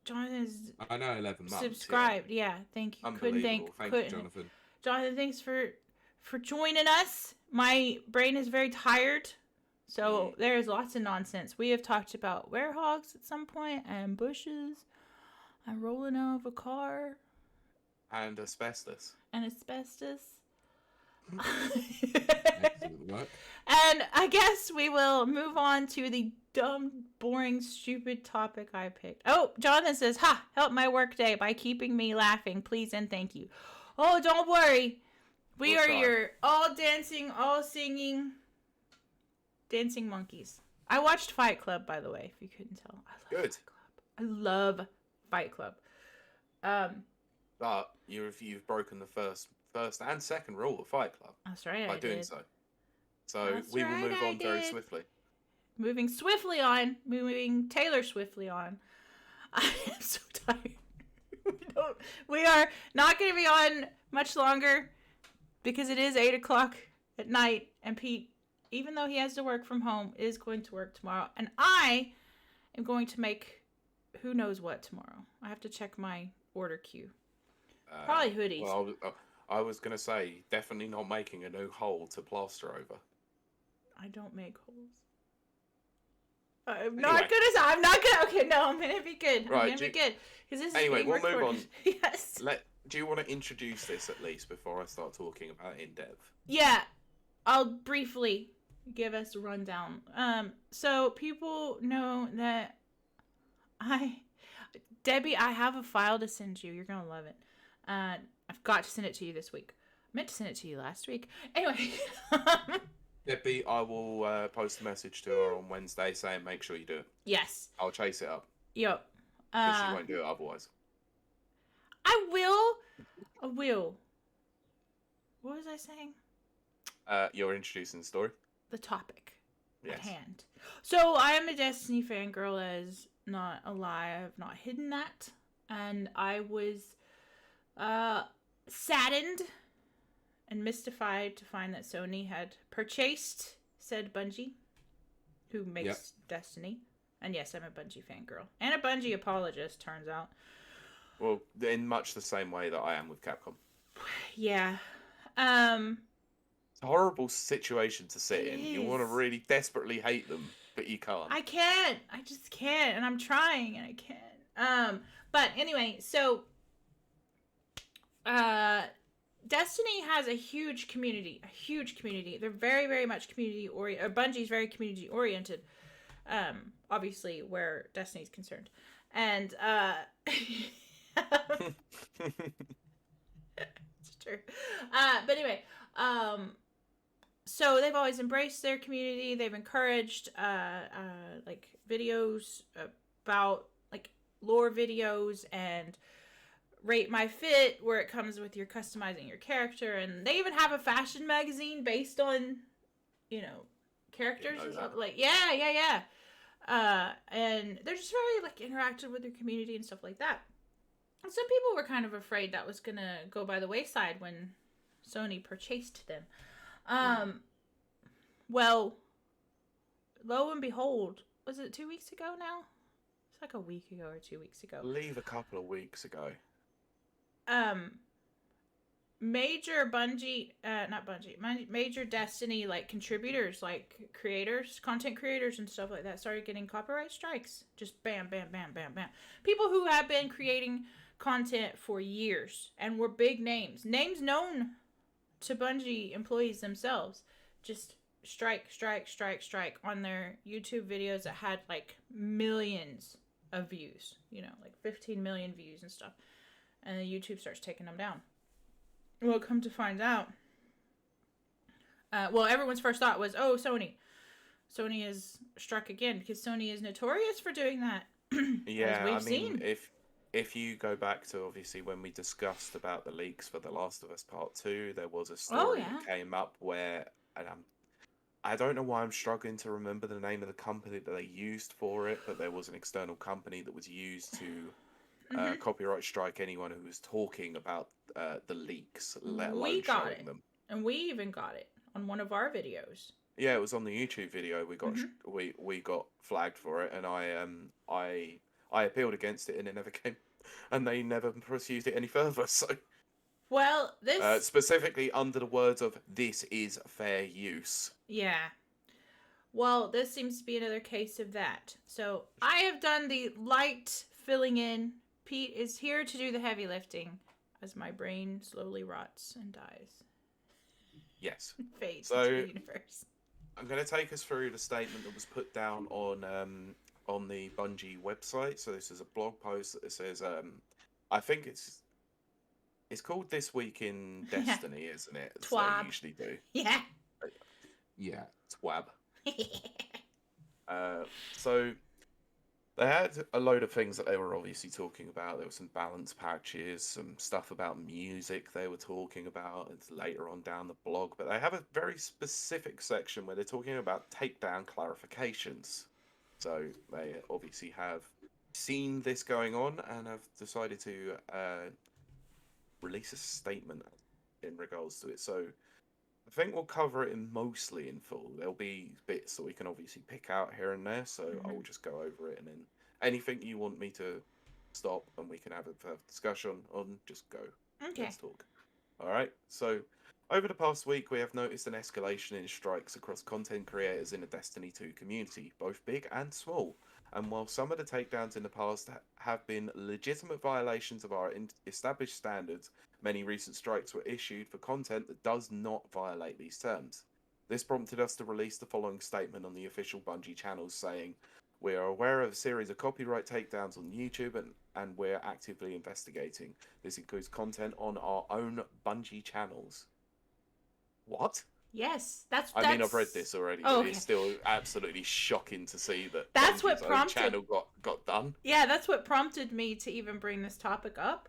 Jonathan's I know 11 months. Subscribed, yeah. Thank you. Unbelievable. Thank you, Jonathan. Jonathan, thanks for joining us. My brain is very tired, so there's lots of nonsense. We have talked about werewolves at some point, and bushes, and rolling out of a car. And asbestos. Excellent work. And I guess we will move on to the dumb, boring, stupid topic I picked. Oh, Jonathan says, help my workday by keeping me laughing, please and thank you. Oh, don't worry. We'll try. Your all dancing, all singing, dancing monkeys. I watched Fight Club, by the way, if you couldn't tell. I love Fight Club. But you've broken the first and second rule of Fight Club. That's right, by doing so. So we will move on very swiftly. Moving Taylor swiftly on. I am so tired. We are not going to be on much longer because it is 8 o'clock at night, and Pete, even though he has to work from home, is going to work tomorrow, and I am going to make who knows what tomorrow. I have to check my order queue. Probably hoodies. Well, I was going to say, definitely not making a new hole to plaster over. I don't make holes. I'm not gonna. Okay, no, I'm gonna be good. Right, I'm gonna be good because this is anyway. We'll recorded. Move on. Yes. Do you want to introduce this at least before I start talking about it in depth? Yeah, I'll briefly give us a rundown. So people know that Debbie, I have a file to send you. You're gonna love it. I've got to send it to you this week. I meant to send it to you last week. Anyway. Debbie, I will post a message to her on Wednesday saying make sure you do it. Yes. I'll chase it up. Yep. Because she won't do it otherwise. I will. What was I saying? You're introducing the story. The topic at hand. So I am a Destiny fangirl, as not a lie. I have not hidden that. And I was saddened and mystified to find that Sony had purchased said Bungie, who makes Destiny. And yes, I'm a Bungie fangirl. And a Bungie apologist, turns out. Well, in much the same way that I am with Capcom. Yeah. It's a horrible situation to sit in. You want to really desperately hate them, but you can't. I can't. I just can't. And I'm trying, and I can't. But anyway, so Destiny has a huge community. They're very, very much community oriented. Bungie's very community oriented. Obviously, where Destiny's concerned, and it's true. But anyway, so they've always embraced their community. They've encouraged like videos about like lore videos and Rate My Fit, where it comes with your customizing your character, and they even have a fashion magazine based on, you know, characters and stuff. Like yeah. And they're just very like interactive with their community and stuff like that. And some people were kind of afraid that was gonna go by the wayside when Sony purchased them. Well, lo and behold, was it 2 weeks ago now? It's like a week ago or 2 weeks ago. Leave a couple of weeks ago. Major major Destiny like contributors, like creators, content creators and stuff like that started getting copyright strikes. Just bam, bam, bam, bam, bam. People who have been creating content for years and were big names known to Bungie employees themselves, just strike on their YouTube videos that had like millions of views, you know, like 15 million views and stuff. And then YouTube starts taking them down. Well, come to find out, everyone's first thought was, oh, Sony is struck again, because Sony is notorious for doing that. Yeah, I mean, if you go back to obviously when we discussed about the leaks for The Last of Us Part 2, there was a story that came up where, and I don't know why I'm struggling to remember the name of the company that they used for it, but there was an external company that was used to copyright strike anyone who was talking about the leaks, let alone showing them. And we even got it on one of our videos. Yeah, it was on the YouTube video. We got we got flagged for it, and I appealed against it, and it never came, and they never pursued it any further. So, well, this specifically under the words of "this is fair use." Yeah. Well, this seems to be another case of that. So I have done the light filling in. Pete is here to do the heavy lifting as my brain slowly rots and dies. Yes. Fades into the universe. I'm going to take us through the statement that was put down on the Bungie website. So this is a blog post that says, I think it's called This Week in Destiny, isn't it? As Twab. They usually do. Yeah. Yeah, Twab. So they had a load of things that they were obviously talking about. There were some balance patches, some stuff about music they were talking about. It's later on down the blog, but they have a very specific section where they're talking about takedown clarifications. So they obviously have seen this going on and have decided to release a statement in regards to it. So I think we'll cover it mostly in full. There'll be bits that we can obviously pick out here and there, so I'll just go over it, and then anything you want me to stop and we can have a further discussion on, just go. Okay. Let's talk. All right. So over the past week, we have noticed an escalation in strikes across content creators in the Destiny 2 community, both big and small. And while some of the takedowns in the past have been legitimate violations of our established standards, many recent strikes were issued for content that does not violate these terms. This prompted us to release the following statement on the official Bungie channels saying, "We are aware of a series of copyright takedowns on YouTube and we're actively investigating. This includes content on our own Bungie channels." What? Yes, that's. I mean, I've read this already, but it's still absolutely shocking to see that that's Bungie's what prompted own channel got done. Yeah, that's what prompted me to even bring this topic up.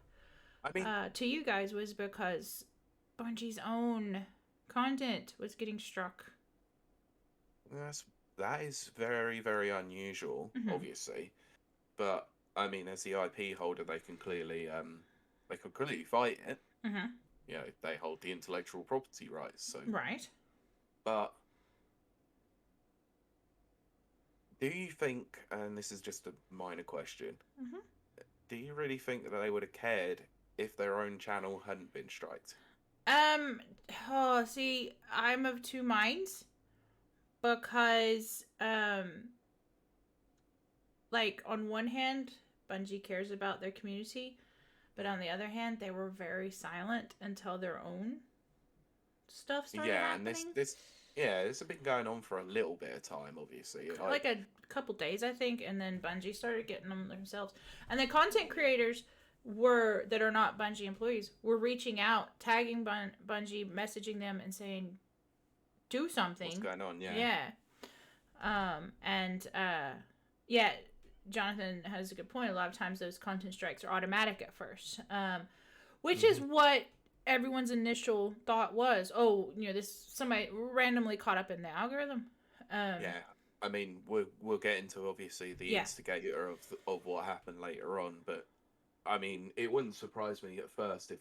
I mean, to you guys was because Bungie's own content was getting struck. That is very, very unusual, obviously. But I mean, as the IP holder, they can clearly fight it. You know, they hold the intellectual property rights. So right. But do you think, and this is just a minor question, do you really think that they would have cared if their own channel hadn't been striked? See, I'm of two minds, because like on one hand, Bungie cares about their community, But on the other hand, they were very silent until their own stuff started happening. And this has been going on for a little bit of time, obviously. Like a couple days, I think, and then Bungie started getting them themselves. And the content creators that are not Bungie employees were reaching out, tagging Bungie, messaging them, and saying, "Do something." What's going on? Yeah. Yeah. Jonathan has a good point. A lot of times those content strikes are automatic at first, which is what everyone's initial thought was. Oh, somebody randomly caught up in the algorithm. I mean, we'll get into obviously the instigator of what happened later on, but I mean, it wouldn't surprise me at first if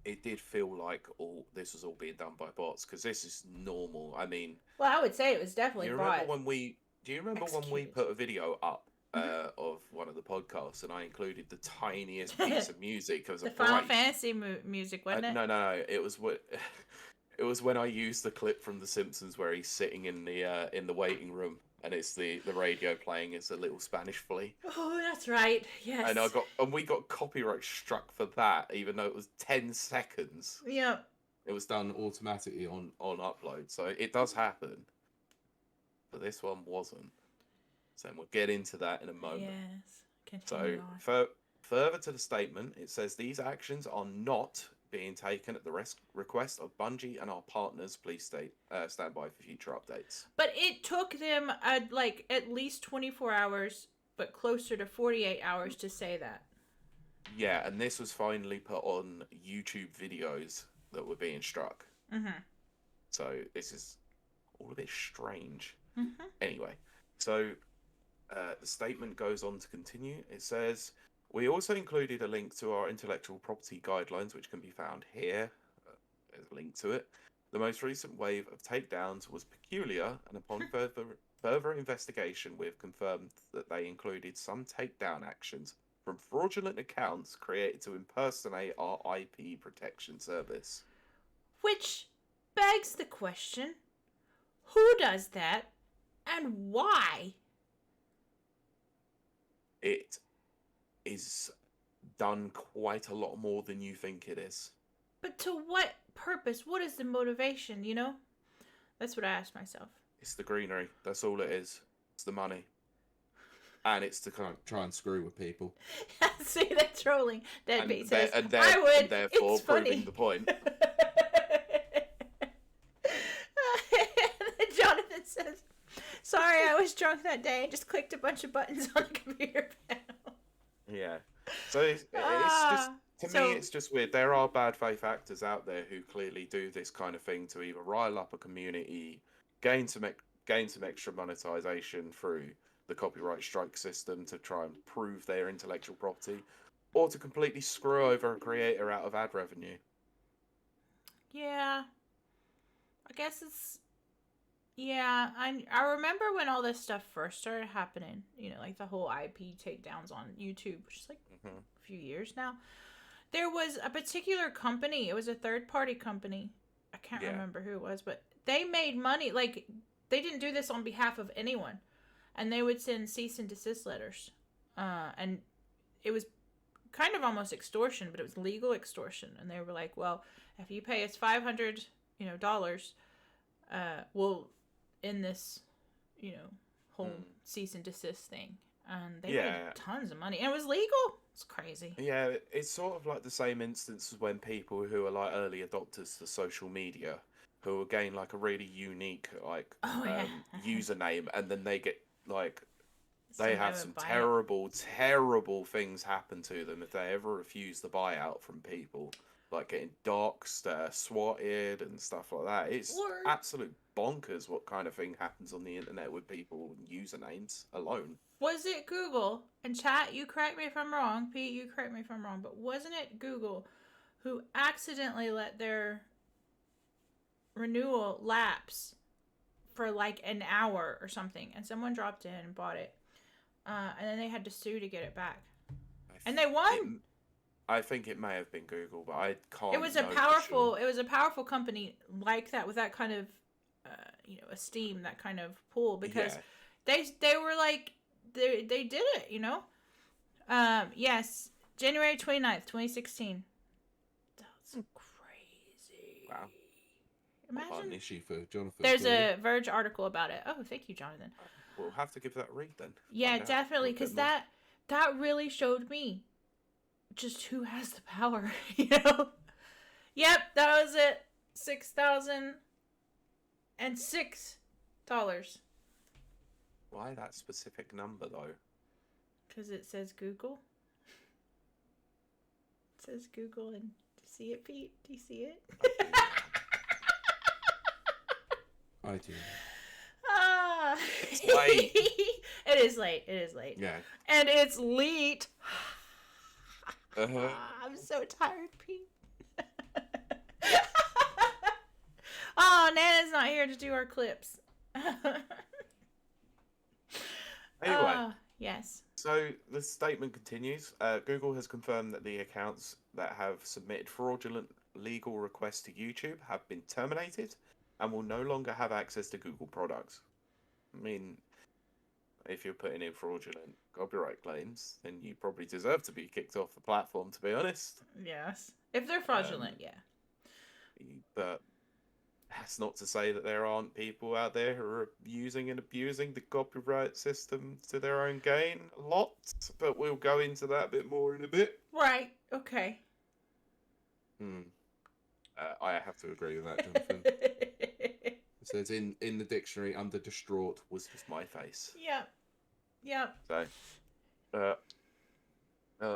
it did feel like this was all being done by bots, because this is normal. I mean, well, I would say it was definitely do you remember when we put a video up of one of the podcasts and I included the tiniest piece of music as the Final Fantasy music, wasn't it? No, it was when I used the clip from The Simpsons where he's sitting in the waiting room and it's the radio playing as a little Spanish flea. Oh, that's right. Yes. And we got copyright struck for that, even though it was 10 seconds. Yeah. It was done automatically on upload, so it does happen. But this one wasn't. So we'll get into that in a moment. Yes. Continue so further to the statement, it says these actions are not being taken at the request of Bungie and our partners. Please stand by for future updates. But it took them at least 24 hours, but closer to 48 hours to say that. Yeah, and this was finally put on YouTube videos that were being struck. Mm-hmm. So this is all a bit strange. Mm-hmm. Anyway, so the statement goes on to continue. It says, we also included a link to our intellectual property guidelines, which can be found here. There's a link to it. The most recent wave of takedowns was peculiar, and upon further investigation, we have confirmed that they included some takedown actions from fraudulent accounts created to impersonate our IP protection service. Which begs the question, who does that and why? It is done quite a lot more than you think it is. But to what purpose? What is the motivation, That's what I asked myself. It's the greenery. That's all it is. It's the money. And it's to try and screw with people. See, they're trolling. Deadbeat says, and I would. Therefore it's proving funny. the point. Jonathan says, sorry, I was drunk that day and just clicked a bunch of buttons on the computer panel. Yeah. So it's just, to me, it's just weird. There are bad faith actors out there who clearly do this kind of thing to either rile up a community, gain some extra monetization through the copyright strike system to try and prove their intellectual property, or to completely screw over a creator out of ad revenue. Yeah. I guess it's... Yeah, I remember when all this stuff first started happening, like the whole IP takedowns on YouTube, which is like a few years now. There was a particular company, it was a third-party company, I can't remember who it was, but they made money, like, they didn't do this on behalf of anyone, and they would send cease and desist letters, and it was kind of almost extortion, but it was legal extortion, and they were like, well, if you pay us $500, we'll in this, whole cease and desist thing. And they made tons of money. And it was legal. It's crazy. Yeah, it's sort of like the same instance as when people who are like early adopters to social media, who will gain like a really unique username, and then they get like, they have some terrible things happen to them if they ever refuse the buyout from people. Like getting doxxed, swatted, and stuff like that. It's absolute bonkers what kind of thing happens on the internet with people and usernames alone. Was it Google? And chat, you correct me if I'm wrong. Pete, you correct me if I'm wrong. But wasn't it Google who accidentally let their renewal lapse for like an hour or something? And someone dropped in and bought it. And then they had to sue to get it back. And they won. I think it may have been Google, but I can't. It was a powerful company like that, with that kind of, esteem, that kind of pull, because they were like they did it, Yes, January 29th, 2016. That's crazy. Wow. An Imagine. issue for Jonathan. There's clearly. a Verge article about it. Oh, thank you, Jonathan. We'll have to give that a read then. Yeah, Find out definitely, a bit because more. that really showed me just who has the power, you know? Yep, that was it. $6,006. Why that specific number though? Because it says Google. It says Google, and do you see it, Pete? Do you see it? I do. Ah. It's late. It is late. It is late. Yeah. And it's late. Uh-huh. I'm so tired, Pete. Oh, Nana's not here to do our clips. Anyway. Yes. So the statement continues. Google has confirmed that the accounts that have submitted fraudulent legal requests to YouTube have been terminated and will no longer have access to Google products. I mean, if you're putting in fraudulent copyright claims, then you probably deserve to be kicked off the platform, to be honest. Yes. If they're fraudulent, yeah. But that's not to say that there aren't people out there who are using and abusing the copyright system to their own gain a lot. But we'll go into that a bit more in a bit. Right. Okay. I have to agree with that, Jonathan. It says in the dictionary, under distraught was just my face. Yep. Yep. So,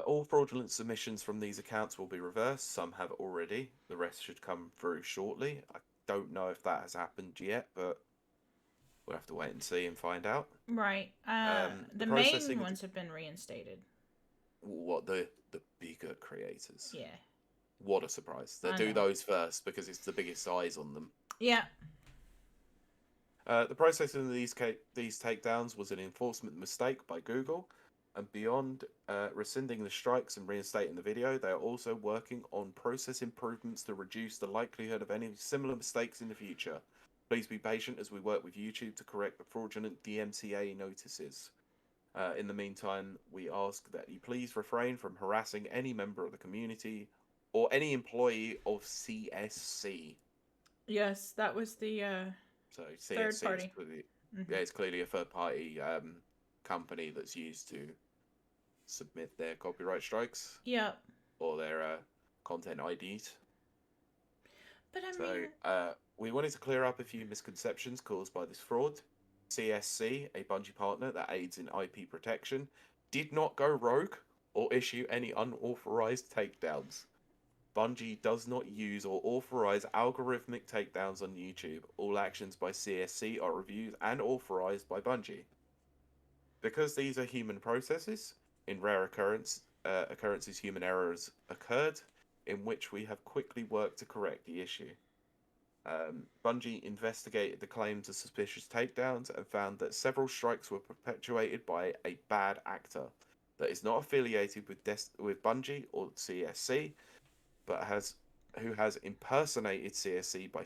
all fraudulent submissions from these accounts will be reversed. Some have already. The rest should come through shortly. I don't know if that has happened yet, but we'll have to wait and see and find out. Right. The main ones have been reinstated. What, the bigger creators? Yeah. What a surprise. They'll do those first because it's the biggest eyes on them. Yeah. The processing of these takedowns was an enforcement mistake by Google, and beyond rescinding the strikes and reinstating the video, they are also working on process improvements to reduce the likelihood of any similar mistakes in the future. Please be patient as we work with YouTube to correct the fraudulent DMCA notices. In the meantime, we ask that you please refrain from harassing any member of the community or any employee of CSC. Yes, that was the So CSC third party. Yeah, it's clearly a third party company that's used to submit their copyright strikes. Yep. Or their content IDs. But I mean, we wanted to clear up a few misconceptions caused by this fraud. CSC, a Bungie partner that aids in IP protection, did not go rogue or issue any unauthorized takedowns. Bungie does not use or authorize algorithmic takedowns on YouTube. All actions by CSC are reviewed and authorized by Bungie. Because these are human processes, in rare occurrences human errors occurred, in which we have quickly worked to correct the issue. Bungie investigated the claims of suspicious takedowns and found that several strikes were perpetuated by a bad actor that is not affiliated with Bungie or CSC, but who has impersonated CSC by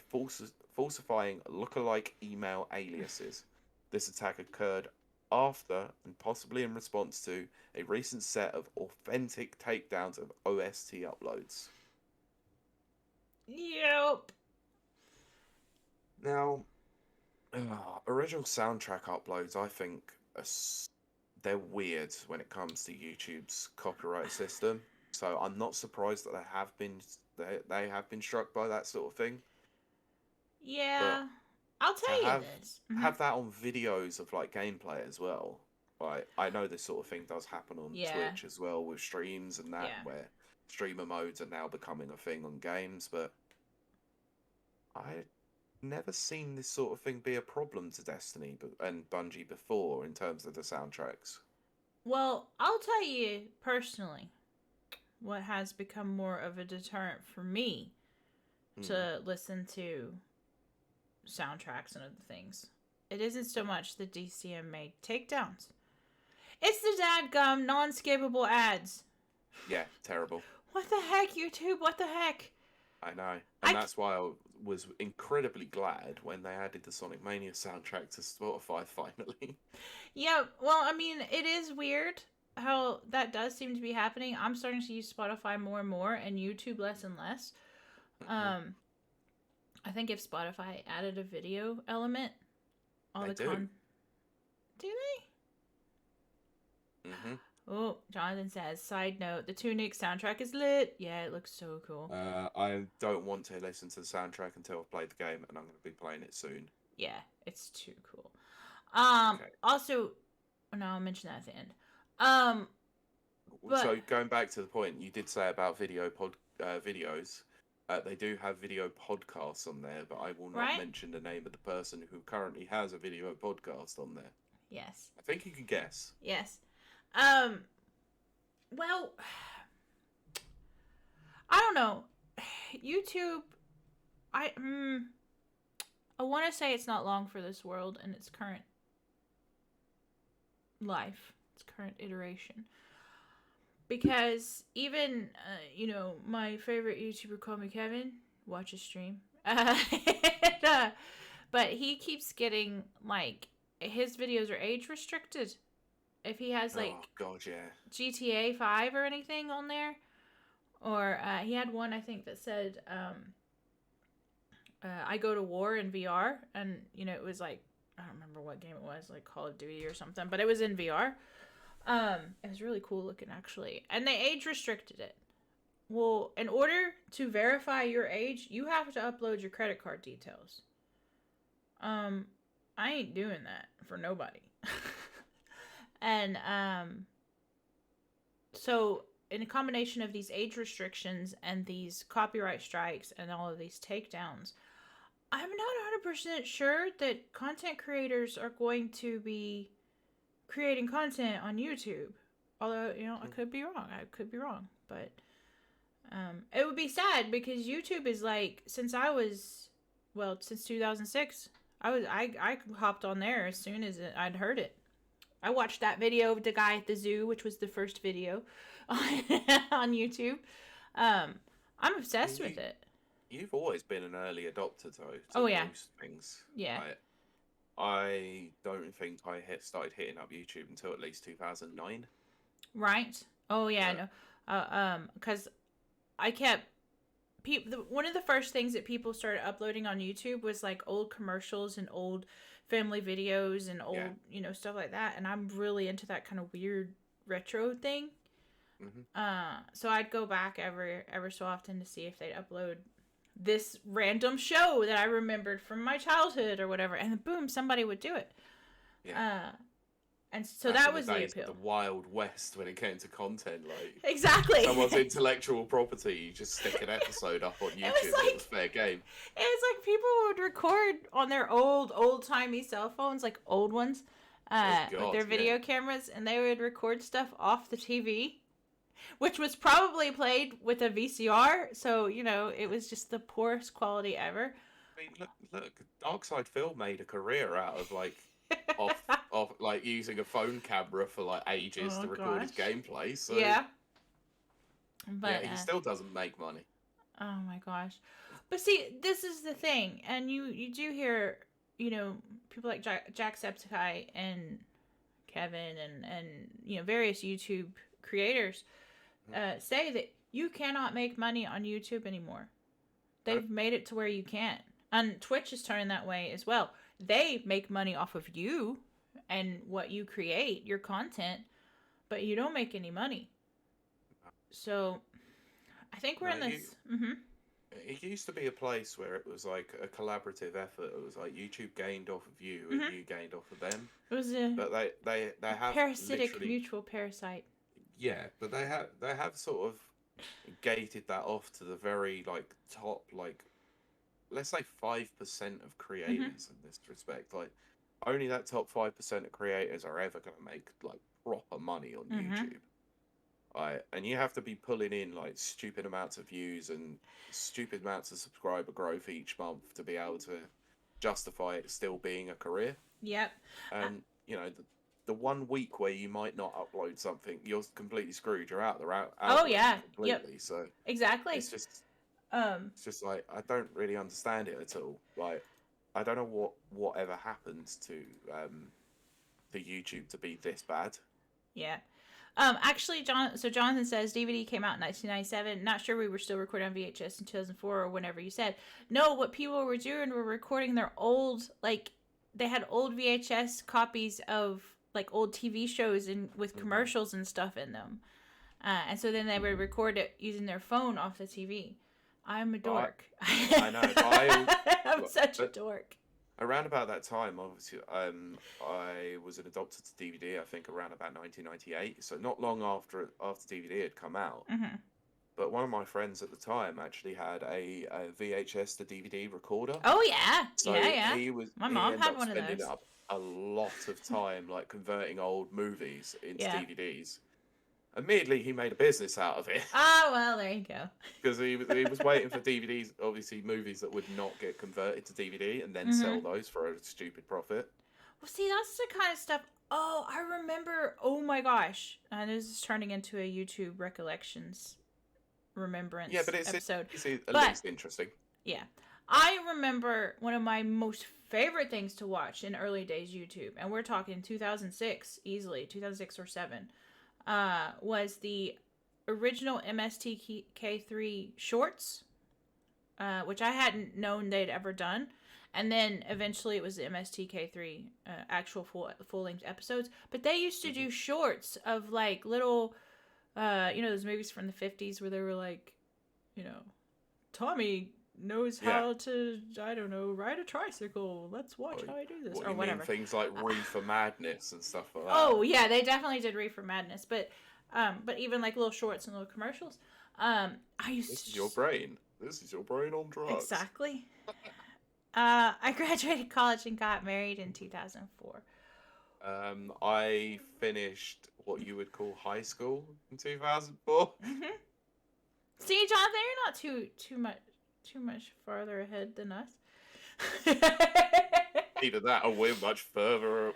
falsifying lookalike email aliases. This attack occurred after and possibly in response to a recent set of authentic takedowns of OST uploads. Yep. Now, original soundtrack uploads, I think, they're weird when it comes to YouTube's copyright system. So I'm not surprised that they have been struck by that sort of thing. Yeah. I'll tell you this. Have that on videos of like gameplay as well. Like, I know this sort of thing does happen on Twitch as well with streams and that, where streamer modes are now becoming a thing on games, but I've never seen this sort of thing be a problem to Destiny and Bungie before in terms of the soundtracks. Well, I'll tell you personally what has become more of a deterrent for me to listen to soundtracks and other things. It isn't so much the DCM made takedowns. It's the dadgum non-skippable ads. Yeah, terrible. What the heck, YouTube? What the heck? I know. And that's why I was incredibly glad when they added the Sonic Mania soundtrack to Spotify finally. Yeah, well, I mean, it is weird. how that does seem to be happening. I'm starting to use Spotify more and more, and YouTube less and less. I think if Spotify added a video element, all They the do. Do they? Mm-hmm. Oh, Jonathan says, side note, the Tunic soundtrack is lit. Yeah, it looks so cool. I don't want to listen to the soundtrack until I've played the game, and I'm going to be playing it soon. Yeah, it's too cool. Okay. Also, no, I'll mention that at the end. But, so going back to the point you did say about videos, they do have video podcasts on there, but I will not mention the name of the person who currently has a video podcast on there. Yes. I think you can guess. Yes. Well, I don't know. YouTube, I want to say it's not long for this world in its current life, its current iteration. Because even, my favorite YouTuber, Call Me Kevin, watch his stream. But he keeps getting, like, his videos are age restricted. If he has, like, oh god, yeah, GTA 5 or anything on there, or he had one, I think, that said, I go to war in VR, and, it was, like, I don't remember what game it was, like Call of Duty or something, but it was in VR. It was really cool looking, actually, and they age restricted it. Well, in order to verify your age, you have to upload your credit card details. I ain't doing that for nobody. And, so in a combination of these age restrictions and these copyright strikes and all of these takedowns, I'm not 100% sure that content creators are going to be creating content on YouTube. Although, I could be wrong. But, it would be sad because YouTube is like, since 2006, I hopped on there as soon as I'd heard it. I watched that video of the guy at the zoo, which was the first video on YouTube. I'm obsessed with it. You've always been an early adopter, though. Most things. Yeah. I don't think I started hitting up YouTube until at least 2009. Right. Oh yeah. No. Because I kept one of the first things that people started uploading on YouTube was like old commercials and old family videos and old, stuff like that. And I'm really into that kind of weird retro thing. Mm-hmm. So I'd go back ever so often to see if they'd upload this random show that I remembered from my childhood or whatever. And then boom, somebody would do it. Yeah. And so that was the appeal. The Wild West when it came to content, like exactly someone's intellectual property, you just stick an episode up on YouTube. It was fair game. It was like people would record on their old-timey cell phones, like old ones, with their video cameras, and they would record stuff off the TV, which was probably played with a VCR. So it was just the poorest quality ever. I mean, look, Darkside Phil made a career out of like. off like using a phone camera for like ages to record his gameplay. So but he still doesn't make money. Oh my gosh! But see, this is the thing, and you do hear people like Jacksepticeye and Kevin and various YouTube creators say that you cannot make money on YouTube anymore. They've made it to where you can't, and Twitch is turning that way as well. They make money off of you and what you create, your content, but you don't make any money. So, I think we're in this. It used to be a place where it was like a collaborative effort. It was like YouTube gained off of you and you gained off of them. It was but they have parasitic mutual parasite. Yeah, but they have sort of gated that off to the very like top, like let's say 5% of creators in this respect. Like only that top 5% of creators are ever going to make like proper money on YouTube. And you have to be pulling in like stupid amounts of views and stupid amounts of subscriber growth each month to be able to justify it still being a career. Yep. And the 1 week where you might not upload something, you're completely screwed. You're out. They're out. Oh yeah. Completely. Yep. So exactly. It's just like I don't really understand it at all. Like I don't know whatever happens to YouTube to be this bad. Yeah. Actually, Jonathan says DVD came out in 1997. Not sure we were still recording on VHS in 2004 or whenever you said. No, what people were doing were recording their old, like, they had old VHS copies of, like, old TV shows and with commercials and stuff in them. And so then they would record it using their phone off the TV. I'm a dork. I know. But I'm such a dork. Around about that time, obviously, I was adopted to DVD. I think around about 1998, so not long after DVD had come out. Mm-hmm. But one of my friends at the time actually had a VHS to DVD recorder. Oh yeah, so yeah. My mom ended had up one of spending those. a lot of time like converting old movies into Yeah. DVDs. Admittedly, he made a business out of it Ah, well, there you go. because he was waiting for DVDs, obviously movies that would not get converted to DVD, and then sell those for a stupid profit. Well, see, that's the kind of stuff. Oh, I remember. Oh my gosh, this is turning into a YouTube recollections remembrance episode. It's at least interesting. Yeah, I remember one of my most favorite things to watch in early days YouTube, and we're talking 2006, easily 2006 or 7. Was the original Mst K3 shorts, which I hadn't known they'd ever done, and then eventually it was the Mst K3 actual full length episodes. But they used to do shorts of like little, those movies from the 50s where they were like, Tommy knows how to, I don't know, ride a tricycle. Let's watch how I do this, or whatever. Things like Reefer Madness and stuff like that. Oh yeah, they definitely did Reefer Madness, but even like little shorts and little commercials. I used. This is your brain. This is your brain on drugs. Exactly. I graduated college and got married in 2004. I finished what you would call high school in 2004. See, Jonathan, you're not too much farther ahead than us. Either that or we're much further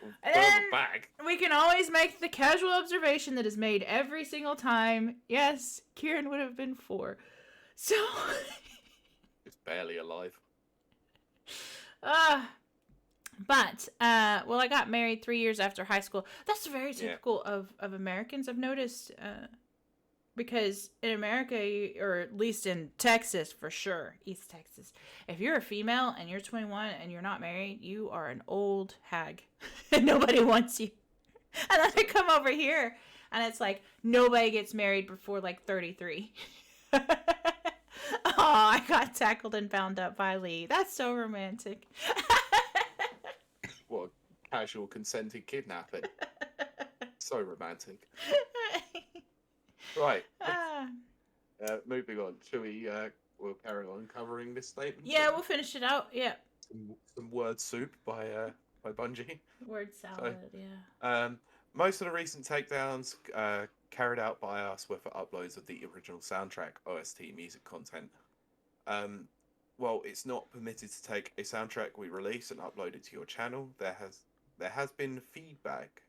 back. We can always make the casual observation that is made every single time. Yes, Kieran would have been 4. So... It's barely alive. But I got married 3 years after high school. That's very typical of Americans, I've noticed. Because in America, or at least in Texas for sure, East Texas, if you're a female and you're 21 and you're not married, you are an old hag. And nobody wants you. And then I come over here and it's like nobody gets married before like 33. Oh, I got tackled and bound up by Lee. That's so romantic. What a casual consented kidnapping. So romantic. Right. Moving on. Shall we? We'll carry on covering this statement. Yeah, we'll finish it out. Yeah. Some word soup by Bungie. Word salad. So, yeah. Most of the recent takedowns carried out by us were for uploads of the original soundtrack OST music content. Well, it's not permitted to take a soundtrack we release and upload it to your channel. There has been feedback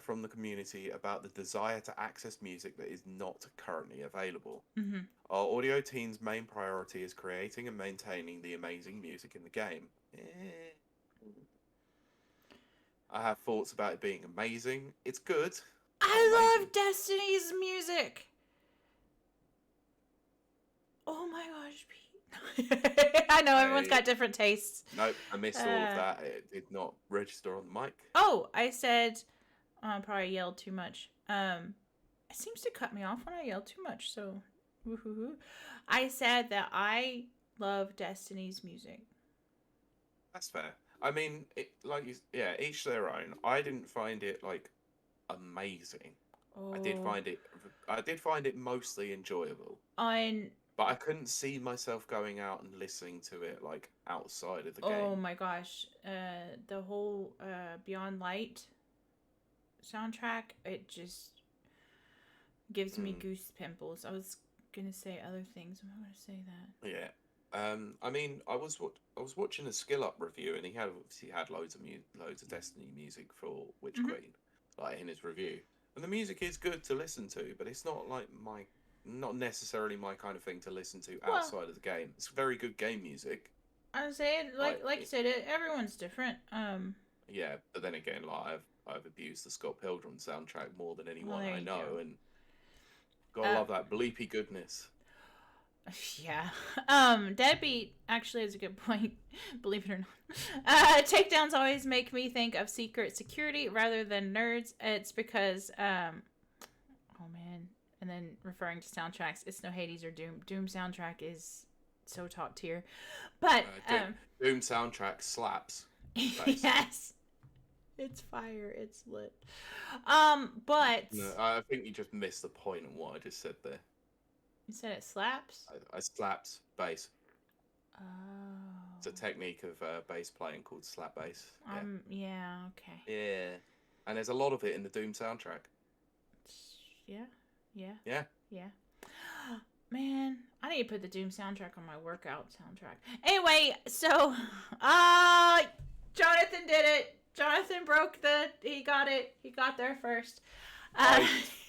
from the community about the desire to access music that is not currently available. Mm-hmm. Our audio team's main priority is creating and maintaining the amazing music in the game. I have thoughts about it being amazing. It's good. I love Destiny's music. Oh my gosh, Pete. I know everyone's got different tastes. Nope, I missed all of that. It did not register on the mic. Oh, I said... I probably yelled too much. It seems to cut me off when I yell too much, so woohoo. I said that I love Destiny's music. That's fair. I mean, each their own. I didn't find it like amazing. Oh. I did find it mostly enjoyable. But I couldn't see myself going out and listening to it like outside of the game. Oh my gosh. The whole Beyond Light soundtrack, it just gives me goose pimples. I was gonna say other things. I'm not gonna say that. Yeah. I mean, I was watching a Skill Up review, and he had loads of Destiny music for Witch Queen, like in his review. And the music is good to listen to, but it's not like not necessarily my kind of thing to listen to outside of the game. It's very good game music. I was saying, like you said, everyone's different. Yeah, but then again, like I've abused the Scott Pilgrim soundtrack more than anyone there I you know, go. and gotta love that bleepy goodness. Yeah. Deadbeat actually has a good point, believe it or not. Takedowns always make me think of secret security rather than nerds. It's because, oh man. And then referring to soundtracks, it's no Hades or Doom. Doom soundtrack is so top tier. But, Doom soundtrack slaps. yes. It's fire. It's lit. But. No, I think you just missed the point on what I just said there. You said it slaps? I slaps bass. Oh. It's a technique of bass playing called slap bass. Yeah, okay. Yeah. And there's a lot of it in the Doom soundtrack. Yeah. Man, I need to put the Doom soundtrack on my workout soundtrack. Anyway, so, Jonathan did it. Jonathan he got it. He got there first.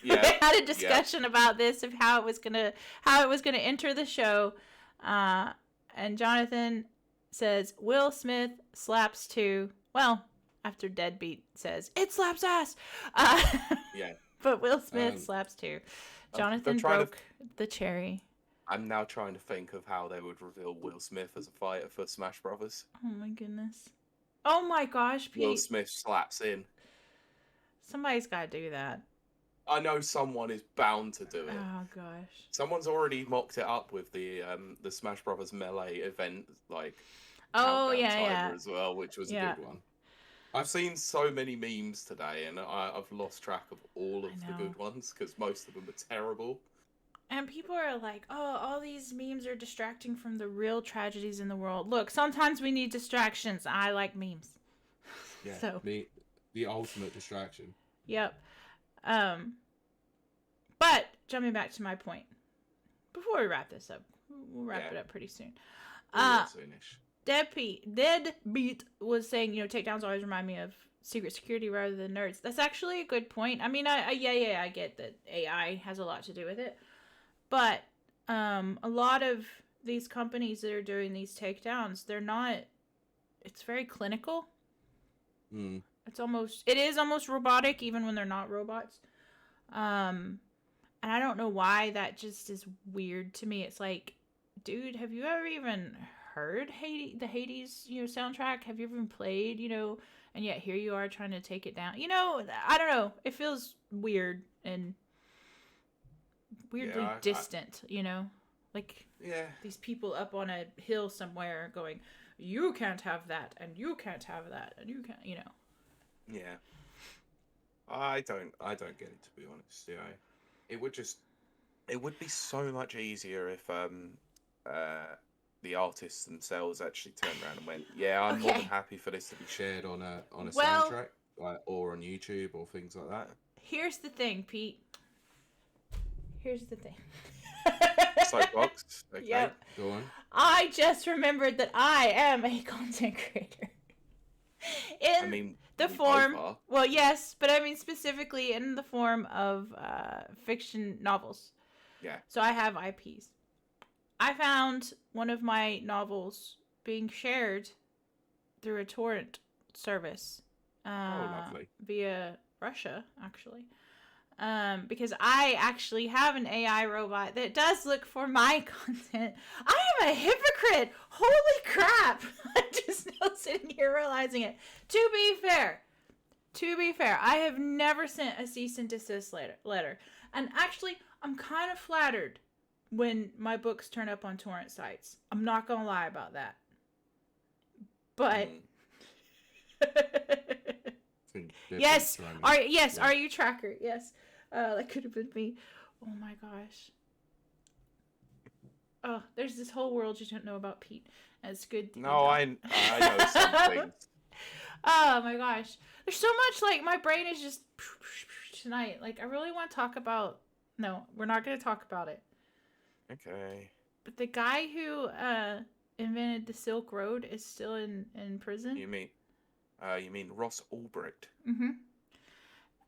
We had a discussion about this, of how it was gonna enter the show, and Jonathan says Will Smith slaps too. Well, after Deadbeat says it slaps ass. But Will Smith slaps too. Jonathan broke the cherry. I'm now trying to think of how they would reveal Will Smith as a fighter for Smash Brothers. Oh my goodness. Oh my gosh, Pete. Will Smith slaps in. Somebody's got to do that. I know someone is bound to do it. Oh gosh. Someone's already mocked it up with the Smash Brothers Melee event, like yeah, as well, which was a good one. I've seen so many memes today, and I've lost track of all of the good ones because most of them are terrible. And people are like, "Oh, all these memes are distracting from the real tragedies in the world." Look, sometimes we need distractions. I like memes. Yeah, so the ultimate distraction. Yep. But jumping back to my point, before we wrap this up, we'll wrap it up pretty soon. Soonish. Deadbeat was saying, takedowns always remind me of secret security rather than nerds. That's actually a good point. I mean, I get that AI has a lot to do with it, but a lot of these companies that are doing these takedowns, they're not. It's very clinical. Mm. It is almost robotic, even when they're not robots. And I don't know why that just is weird to me. It's like, dude, have you ever even heard the Hades, soundtrack? Have you ever even played, and yet here you are trying to take it down? I don't know. It feels weird and weirdly distant, like these people up on a hill somewhere going, you can't have that, and you can't have that, and you can't, Yeah. I don't get it, to be honest. It would be so much easier if the artists themselves actually turned around and went, I'm more than happy for this to be shared on a soundtrack, or on YouTube or things like that. Here's the thing, Pete. Here's the thing. Soapbox. Okay. Yep. Go on. I just remembered that I am a content creator. The form, well, yes, but I mean specifically in the form of fiction novels. Yeah. So I have IPs. I found one of my novels being shared through a torrent service. Lovely. Via Russia, actually. Because I actually have an AI robot that does look for my content. I am a hypocrite! Holy crap! I'm just now sitting here realizing it. To be fair, I have never sent a cease and desist letter. And actually, I'm kind of flattered when my books turn up on torrent sites. I'm not gonna lie about that. But... Yes, are you tracker? Yes. That could have been me. Oh my gosh. Oh, there's this whole world you don't know about, Pete. And it's good. No, I know some things. Oh my gosh. There's so much, like, my brain is just tonight. Like, I really want to talk about... No, we're not going to talk about it. Okay. But the guy who invented the Silk Road is still in prison. You mean Ross Ulbricht? Mm-hmm.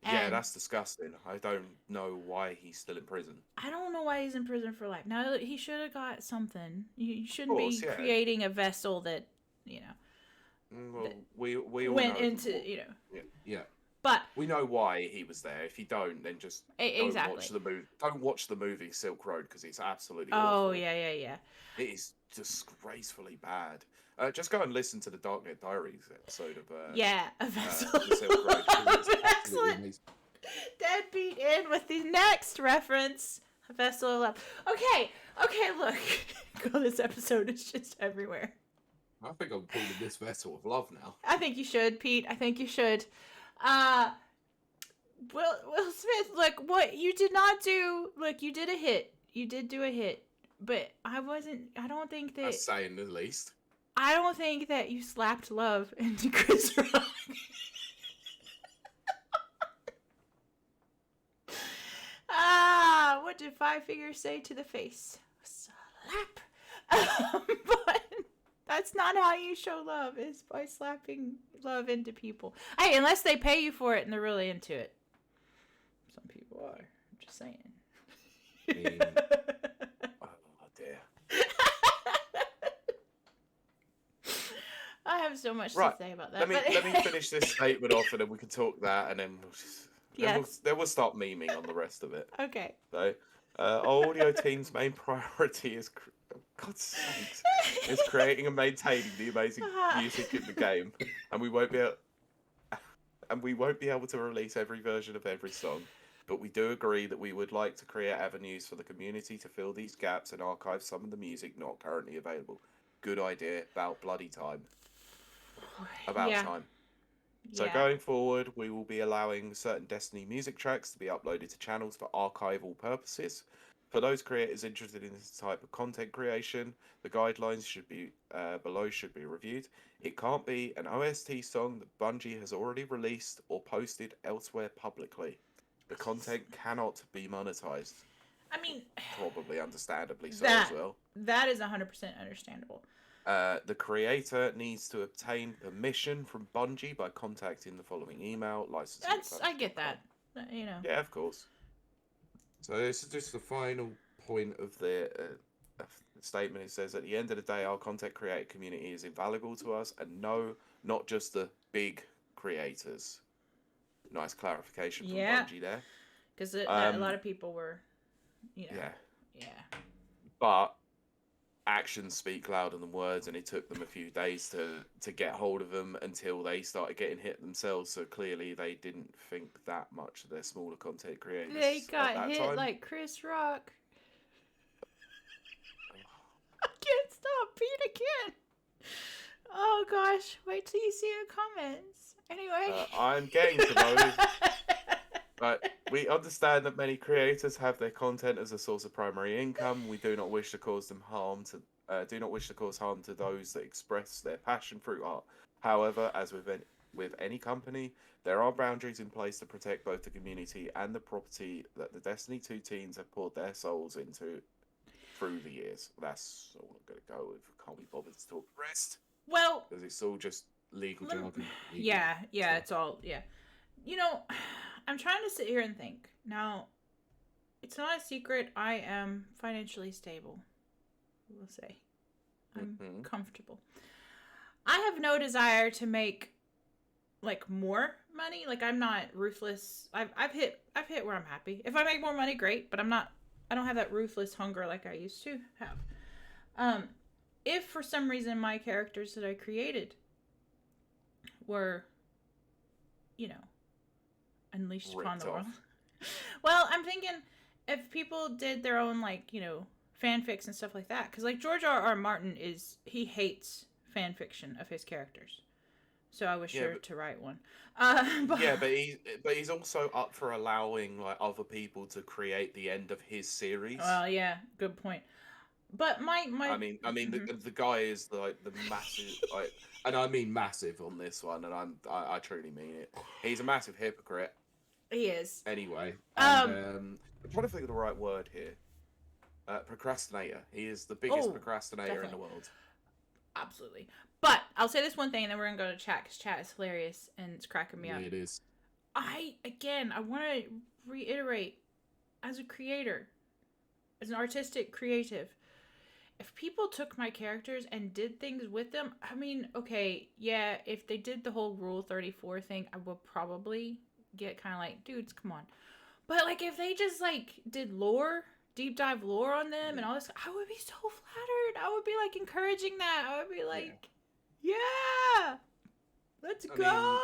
Yeah, that's disgusting. I don't know why he's still in prison. I don't know why he's in prison for life. Now, he should have got something. You shouldn't be creating a vessel that, Well, we all went know into, Yeah. But But we know why he was there. If you don't, then just exactly. watch the movie. Don't watch the movie Silk Road because it's absolutely Oh awful. yeah. It is disgracefully bad. Just go and listen to the Darknet Diaries episode of a vessel. the Silk Road. 'Cause it's Excellent. amazing. Deadbeat in with the next reference. A vessel of love. Okay, look. God, this episode is just everywhere. I think I'm calling this Vessel of Love now. I think you should, Pete. I think you should. Will Smith, look, what you did not do. Look, you did a hit. You did do a hit. But I don't think that. That's saying the least. I don't think that you slapped love into Chris Rock. What did Five Fingers say to the face? Slap. But that's not how you show love, is by slapping love into people. Hey, unless they pay you for it and they're really into it. Some people are. I'm just saying. Oh dear. I have so much to say about that. Let me finish this statement off, and then we can talk that, and then we'll just. Then we'll start memeing on the rest of it. Okay. So, our audio team's main priority is, God's sakes, is creating and maintaining the amazing music in the game, and we won't be able to release every version of every song. But we do agree that we would like to create avenues for the community to fill these gaps and archive some of the music not currently available. Good idea. About bloody time. About time. So going forward, we will be allowing certain Destiny music tracks to be uploaded to channels for archival purposes. For those creators interested in this type of content creation, the guidelines should be below should be reviewed. It can't be an OST song that Bungie has already released or posted elsewhere publicly. The content cannot be monetized. I mean, probably understandably so as well. That is 100% understandable. The creator needs to obtain permission from Bungie by contacting the following email, licensing. I get that. You know. Yeah, of course. So this is just the final point of the statement. It says, at the end of the day, our content creator community is invaluable to us, and no, not just the big creators. Nice clarification from Bungie there. Because a lot of people were, you know. Yeah. But actions speak louder than words, and it took them a few days to get hold of them until they started getting hit themselves. So clearly they didn't think that much of their smaller content creators. They got hit like Chris Rock. I can't stop. Pete again. Oh gosh, wait till you see the comments. Anyway, I'm getting to those. But we understand that many creators have their content as a source of primary income. We do not wish to cause them harm to cause harm to those that express their passion through art. However, as with any company, there are boundaries in place to protect both the community and the property that the Destiny 2 teams have poured their souls into through the years. That's all I'm going to go with. Can't be bothered to talk the rest. Well, because it's all just legal jargon. Yeah, it's all, You know, I'm trying to sit here and think. Now, it's not a secret. I am financially stable. We'll say. I'm comfortable. I have no desire to make like more money. Like, I'm not ruthless. I've hit where I'm happy. If I make more money, great. But I don't have that ruthless hunger like I used to have. If for some reason my characters that I created were, you know, unleashed upon the world. Well, I'm thinking if people did their own, like, you know, fanfics and stuff like that, because like George R.R. Martin he hates fan fiction of his characters, so I was sure to write one. But he's also up for allowing like other people to create the end of his series. Well, yeah, good point. But my I mean, the guy is like the massive, like, and I mean massive on this one, and I truly mean it. He's a massive hypocrite. He is. Anyway, I'm trying to think of the right word here. Procrastinator. He is the biggest procrastinator definitely in the world. Absolutely. But I'll say this one thing, and then we're gonna go to chat, because chat is hilarious and it's cracking me up. It is. I want to reiterate, as a creator, as an artistic creative, if people took my characters and did things with them, I mean, okay, yeah, if they did the whole Rule 34 thing, I would probably get kind of like, dudes, come on. But like, if they just like did deep dive lore on them and all this, I would be so flattered. I would be like encouraging that. I would be like, yeah, let's go.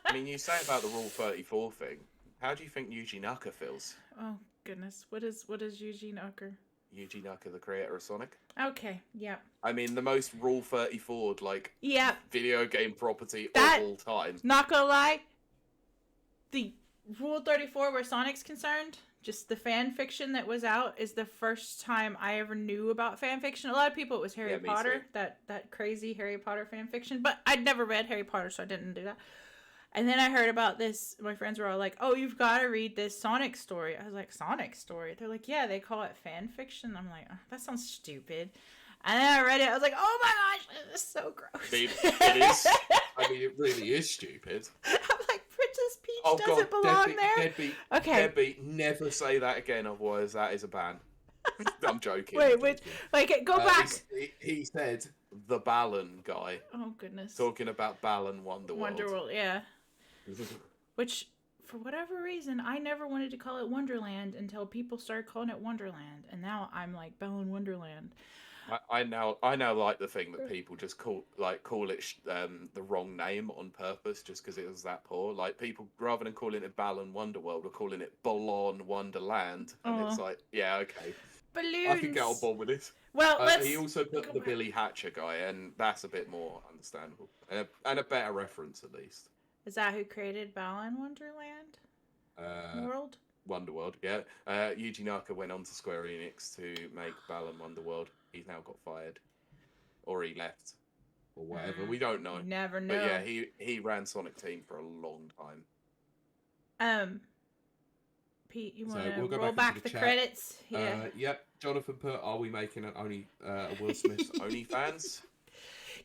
I mean, you say about the Rule 34 thing. How do you think Yuji Naka feels? Oh goodness, what is Yuji Naka? Yuji Naka, the creator of Sonic. Okay, yeah. I mean, the most Rule 34 like video game property of all time. Not gonna lie, the Rule 34 where Sonic's concerned, just the fan fiction that was out is the first time I ever knew about fan fiction. A lot of people, it was Harry Potter, that crazy Harry Potter fan fiction, but I'd never read Harry Potter, so I didn't do that. And then I heard about this. My friends were all like, "Oh, you've got to read this Sonic story." I was like, "Sonic story?" They're like, "Yeah, they call it fan fiction." I'm like, oh, "That sounds stupid." And then I read it. I was like, "Oh my gosh, this is so gross." It is. I mean, it really is stupid. I'm like, Princess Peach doesn't belong there. Deadbeat, never say that again, otherwise that is a ban. I'm joking. Wait, go back. He said the Balan guy. Oh goodness. Talking about Balan Wonderworld. Wonderworld, yeah. Which, for whatever reason, I never wanted to call it Wonderland until people started calling it Wonderland, and now I'm like Balan Wonderland. I now like the thing that people just call it the wrong name on purpose just because it was that poor. Like, people, rather than calling it Balan Wonderworld, are calling it Balon Wonderland, and it's like, yeah, okay, balloons. I can get on board with this. Well, he also put the Billy Hatcher guy, and that's a bit more understandable and a better reference at least. Is that who created Balan Wonderland? World? Wonderworld, yeah. Yuji Naka went on to Square Enix to make Balan Wonderworld. He's now got fired, or he left, or whatever. We don't know. Never know. But yeah, he ran Sonic Team for a long time. Pete, you want to roll back the credits? Yeah. Yep. Jonathan put, "Are we making a Will Smith OnlyFans?"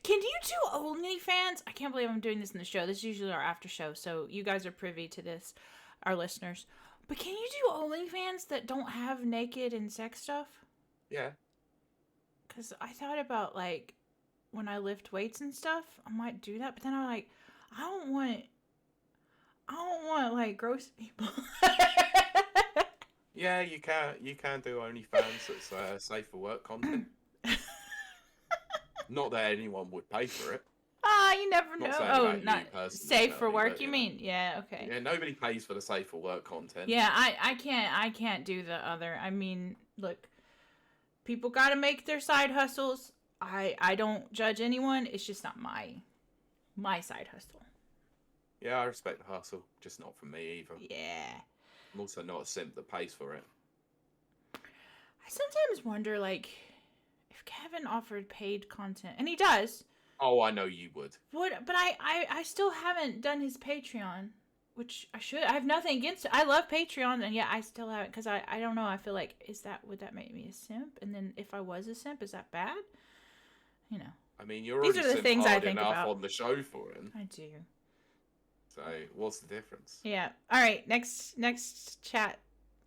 Can you do OnlyFans? I can't believe I'm doing this in the show. This is usually our after show, so you guys are privy to this, our listeners. But can you do OnlyFans that don't have naked and sex stuff? Yeah. Because I thought about, like, when I lift weights and stuff, I might do that. But then I'm like, I don't want like, gross people. Yeah, you can do OnlyFans that's safe for work content. Not that anyone would pay for it. You never know. Oh, not safe for work, you mean? Yeah, okay. Yeah, nobody pays for the safe for work content. Yeah, I can't do the other. I mean, look, people got to make their side hustles. I don't judge anyone. It's just not my side hustle. Yeah, I respect the hustle, just not for me either. Yeah. I'm also not a simp that pays for it. I sometimes wonder, like, if Kevin offered paid content, and he does. Oh, I know you would. But I still haven't done his Patreon, which I should. I have nothing against it. I love Patreon, and yeah, I still haven't, because I don't know. I feel like, would that make me a simp? And then if I was a simp, is that bad? You know. I mean, you're already simped hard enough on the show for him. I do. So, what's the difference? Yeah. All right. Next chat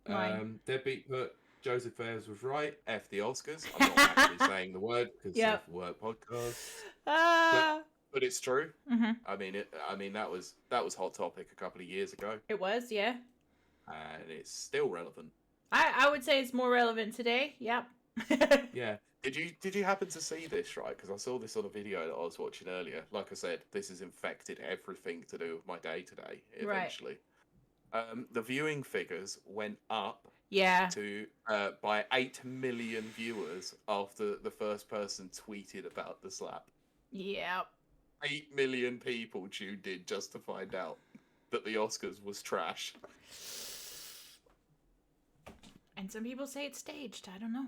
line. Deadbeat put, Joseph Fares was right. F the Oscars. I'm not actually saying the word because it's a work podcast. But it's true. Mm-hmm. I mean that was hot topic a couple of years ago. It was, yeah. And it's still relevant. I would say it's more relevant today. Yep. Yeah. Did you happen to see this, right? Because I saw this on a video that I was watching earlier. Like I said, this has infected everything to do with my day today. Eventually, the viewing figures went up. Yeah. To by 8 million viewers after the first person tweeted about the slap. Yep. 8 million people tuned in just to find out that the Oscars was trash. And some people say it's staged. I don't know.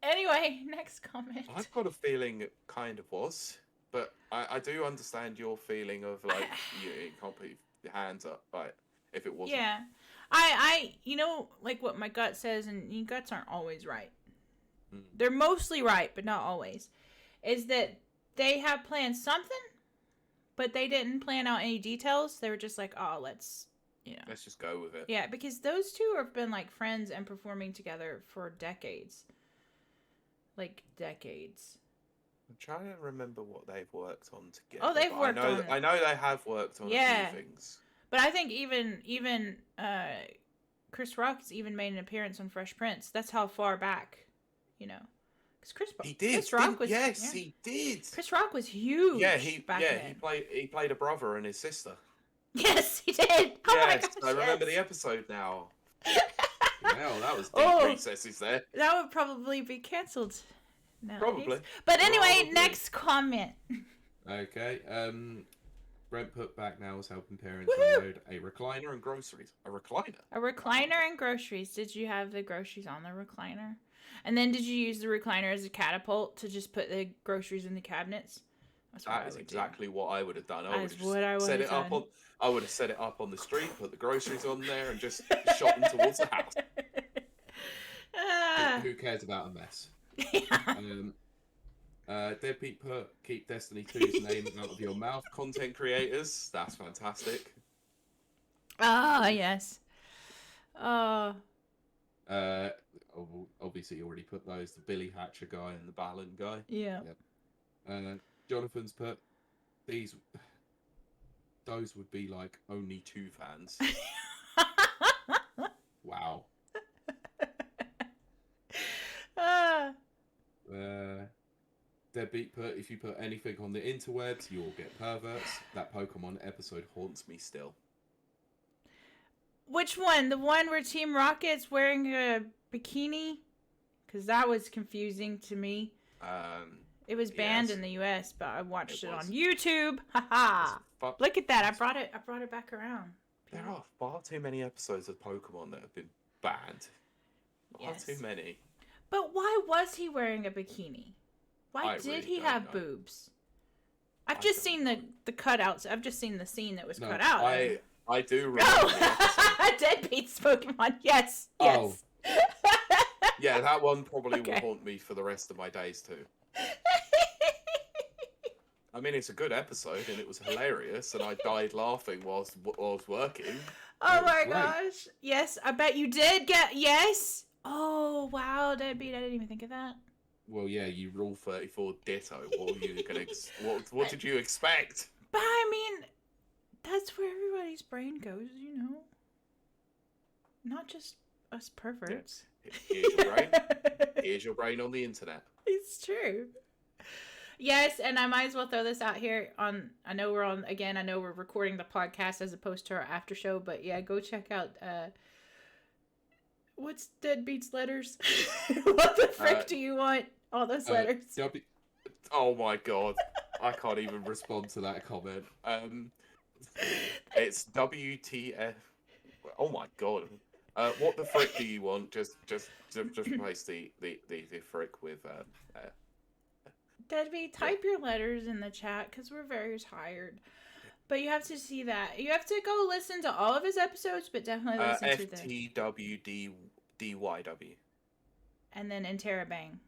Anyway, next comment. I've got a feeling it kind of was, but I do understand your feeling of like you can't put your hands up, like if it wasn't. Yeah, I like what my gut says, and your guts aren't always right. They're mostly right, but not always. Is that they have planned something, but they didn't plan out any details. They were just like, oh, let's just go with it. Yeah, because those two have been like friends and performing together for decades. Like decades. I'm trying to remember what they've worked on together. Oh, they've worked on. I know they have worked on a few things. But I think even Chris Rock's even made an appearance on Fresh Prince. That's how far back, because He did. Chris Rock was Yes, he did. Chris Rock was huge. Yeah, back then. he played a brother and his sister. Yes, he did. Oh my Yes, gosh, I remember the episode now. Well, that was deep recesses there. That would probably be cancelled. Probably. But anyway, next comment. Okay. Brent put back now is helping parents Woohoo! unload a recliner and groceries. A recliner? A recliner and groceries. Did you have the groceries on the recliner? And then did you use the recliner as a catapult to just put the groceries in the cabinets? That is exactly what I would have done. I would have set it up on. I would have set it up on the street, put the groceries on there, and just shot them towards the house. Who cares about a mess? Deadbeat put keep Destiny 2's name out of your mouth. Content creators, that's fantastic. Ah, yes. Obviously you already put those, the Billy Hatcher guy and the Ballon guy. Yeah. Yep. Jonathan's put those would be like only 2 fans. Wow. Deadbeat put if you put anything on the interwebs, you'll get perverts. That Pokemon episode haunts me still. Which one? The one where Team Rocket's wearing a bikini? Because that was confusing to me. It was banned in the US, but I watched it on YouTube. Haha! Look at that! I brought it back around. There are far too many episodes of Pokemon that have been banned. Far too many. But why was he wearing a bikini? Why did he have boobs? I've just seen the cutouts. I've just seen the scene that was cut out. I do remember the episode. Deadbeat's Pokemon. Yes. Oh. Yes. Yeah, that one probably will haunt me for the rest of my days too. I mean, it's a good episode and it was hilarious, and I died laughing whilst I was working. Oh my gosh! Yes, I bet you did get yes. Oh wow, Deadbeat! I didn't even think of that. Well, yeah, you Rule 34 ditto. What were you gonna? What did you expect? But I mean, that's where everybody's brain goes, Not just us perverts. Yeah. Here's your brain. Here's your brain on the internet. It's true. Yes, and I might as well throw this out here on. I know we're recording the podcast as opposed to our after show, but yeah, go check out. What's Deadbeat's letters? What the frick do you want? All those letters. Oh my god. I can't even respond to that comment. It's WTF. Oh my god. What the frick do you want? Just replace the frick with Deadbeat, type your letters in the chat because we're very tired. But you have to see that. You have to go listen to all of his episodes, but definitely listen to the FTWDYW. And then Interrobang.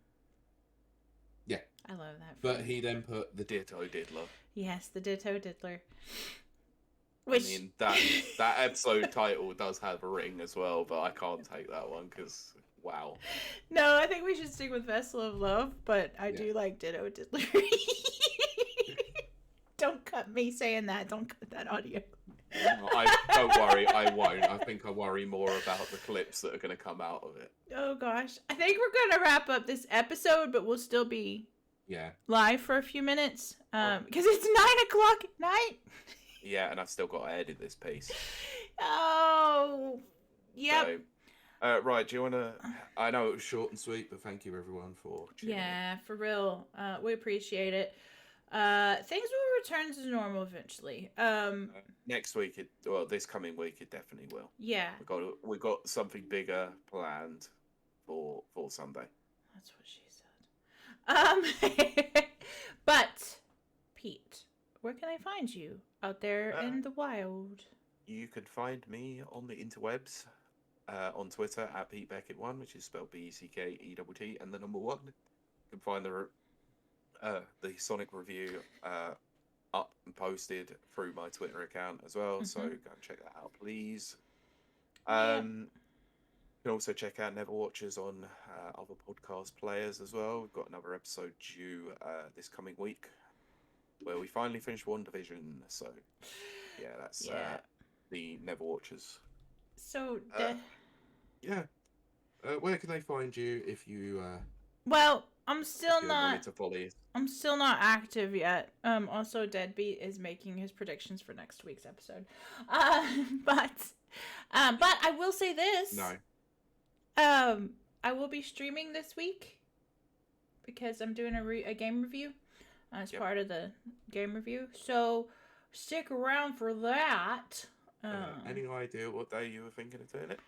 Yeah. I love that. But he then put the Ditto Diddler. Yes, the Ditto Diddler. Which... I mean, that episode title does have a ring as well, but I can't take that one because, wow. No, I think we should stick with Vessel of Love, but I do like Ditto Diddler. Don't cut me saying that. Don't cut that audio. Don't worry, I won't. I think I worry more about the clips that are going to come out of it. Oh gosh. I think we're going to wrap up this episode, but we'll still be live for a few minutes because it's 9:00 at night. Yeah, and I've still got to edit this piece. Oh, yep. So, right, do you want to... I know it was short and sweet, but thank you everyone for tuning in. For real. We appreciate it. Things will return to normal eventually. Next week, this coming week, it definitely will. Yeah. We got something bigger planned for Sunday. That's what she said. But Pete, where can I find you out there in the wild? You can find me on the interwebs, on Twitter at PeteBeckett1, which is spelled BECKETT and the number 1. You can find the Sonic review up and posted through my Twitter account as well, so go and check that out, please. You can also check out Never Watchers on other podcast players as well. We've got another episode due this coming week where we finally finished WandaVision, so yeah, that's the Never Watchers. So, Yeah. Where can they find you if you well, I'm still if you not. wanted to follow you? I'm still not active yet. Also, Deadbeat is making his predictions for next week's episode. But I will say this. No. I will be streaming this week because I'm doing a game review as part of the game review. So stick around for that. Any idea what day you were thinking of doing it?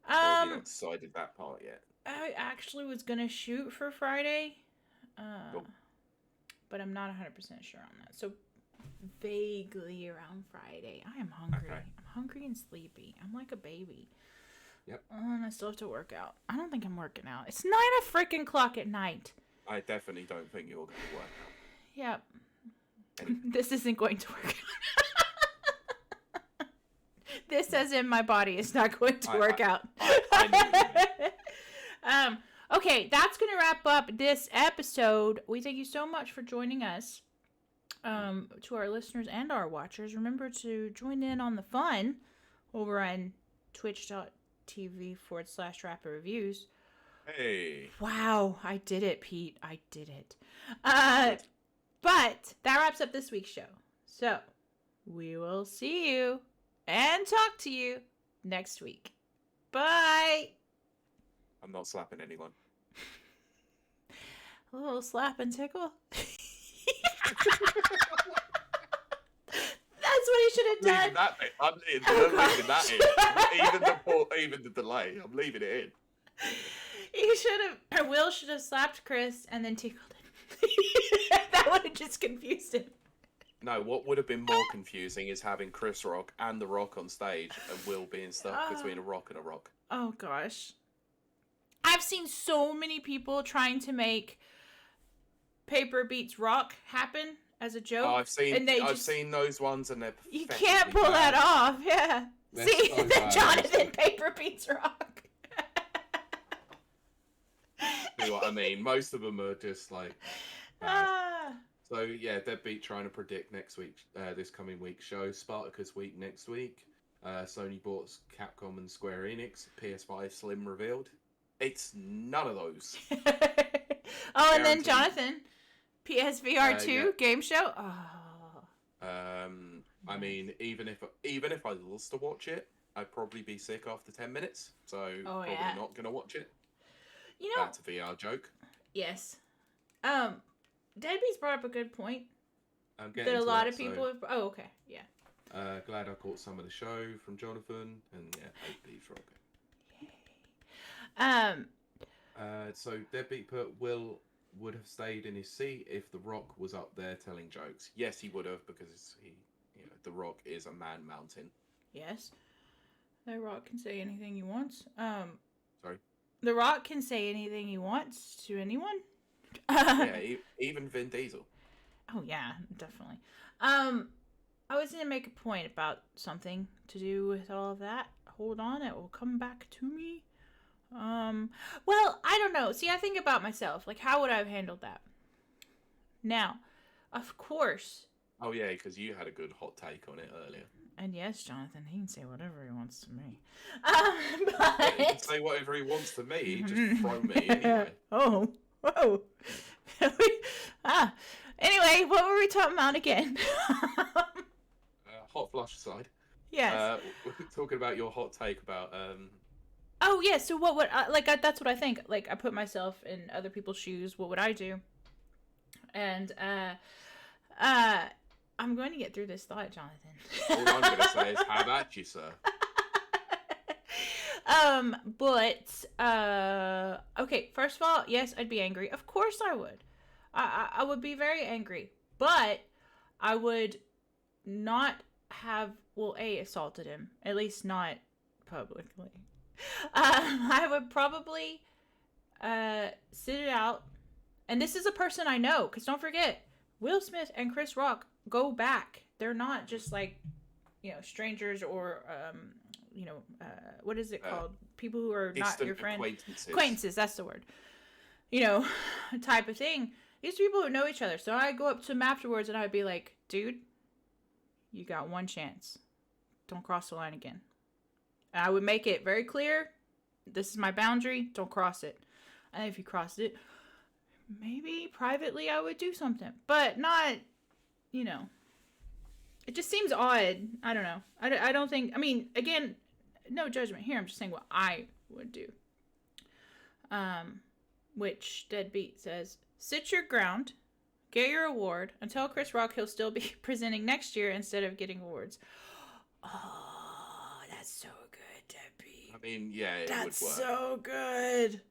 Or have you not decided that part yet? I actually was gonna shoot for Friday. Cool. But I'm not 100% sure on that. So vaguely around Friday. I am hungry. Okay. I'm hungry and sleepy. I'm like a baby. Yep. And I still have to work out. I don't think I'm working out. It's 9 o'clock at night. I definitely don't think you're going to work out. Yep. Anyway. This isn't going to work out. This as in my body is not going to work out. I knew what you meant. Okay, that's going to wrap up this episode. We thank you so much for joining us. To our listeners and our watchers, remember to join in on the fun over on twitch.tv/Rapper Reviews. Hey. Wow, I did it, Pete. I did it. But that wraps up this week's show. So, we will see you and talk to you next week. Bye. I'm not slapping anyone. A little slap and tickle. That's what he should have done. Leaving that bit. I'm leaving that in. Even the delay. I'm leaving it in. He should have, or Will should have slapped Chris and then tickled him. That would have just confused him. No, what would have been more confusing is having Chris Rock and The Rock on stage and Will being stuck between a rock and a rock. Oh, gosh. I've seen so many people trying to make Paper Beats Rock happen as a joke. Oh, I've seen those ones and they're you can't pull that off, yeah. That's See, so bad. Jonathan Paper Beats Rock. See what I mean? Most of them are just like bad. So yeah, Deadbeat trying to predict next week, this coming week's show. Spartacus week next week. Sony bought Capcom and Square Enix. PS5 Slim revealed. It's none of those. Oh, and then Jonathan, PSVR 2 game show. Oh. I mean, even if I was to watch it, I'd probably be sick after 10 minutes. So probably not gonna watch it. You know, that's a VR joke. Yes. Deadbeat's brought up a good point. That a lot of people have. Oh, okay, yeah. Glad I caught some of the show from Jonathan, and yeah, Deadbeat's rock. So Deadbeat put Will would have stayed in his seat if The Rock was up there telling jokes. Yes, he would have, because The Rock is a man mountain. Yes. The Rock can say anything he wants. Sorry? The Rock can say anything he wants to anyone. Yeah, even Vin Diesel. Oh yeah, definitely. I was gonna make a point about something to do with all of that. Hold on, it will come back to me. Well, I don't know. See, I think about myself. Like, how would I have handled that? Now, of course. Oh yeah, because you had a good hot take on it earlier. And yes, Jonathan, he can say whatever he wants to me. But he can say whatever he wants to me. He just throw me anyway. Oh, whoa. Anyway, what were we talking about again? Hot flush aside. Yes. We're talking about your hot take about Oh yeah. So what would that's what I think. Like, I put myself in other people's shoes. What would I do? And I'm going to get through this thought, Jonathan. All I'm going to say is, have at you, sir. Okay, first of all, yes, I'd be angry. Of course I would. I would be very angry. But I would not have, assaulted him. At least not publicly. I would probably sit it out. And this is a person I know, because don't forget, Will Smith and Chris Rock go back. They're not just like, strangers or, what is it called? People who are not your friend. Acquaintances, that's the word. Type of thing. These people who know each other. So I go up to him afterwards and I'd be like, dude, you got one chance. don't cross the line again. And I would make it very clear, this is my boundary, don't cross it. And if you crossed it, maybe privately I would do something. But not, you know. It just seems odd. I don't know. I don't think, I mean, again, no judgment here. I'm just saying what I would do. Which Deadbeat says, sit your ground, get your award. Until Chris Rock, he'll still be presenting next year instead of getting awards. Oh, that's so good, Debbie. I mean, yeah, it That's would work. so good.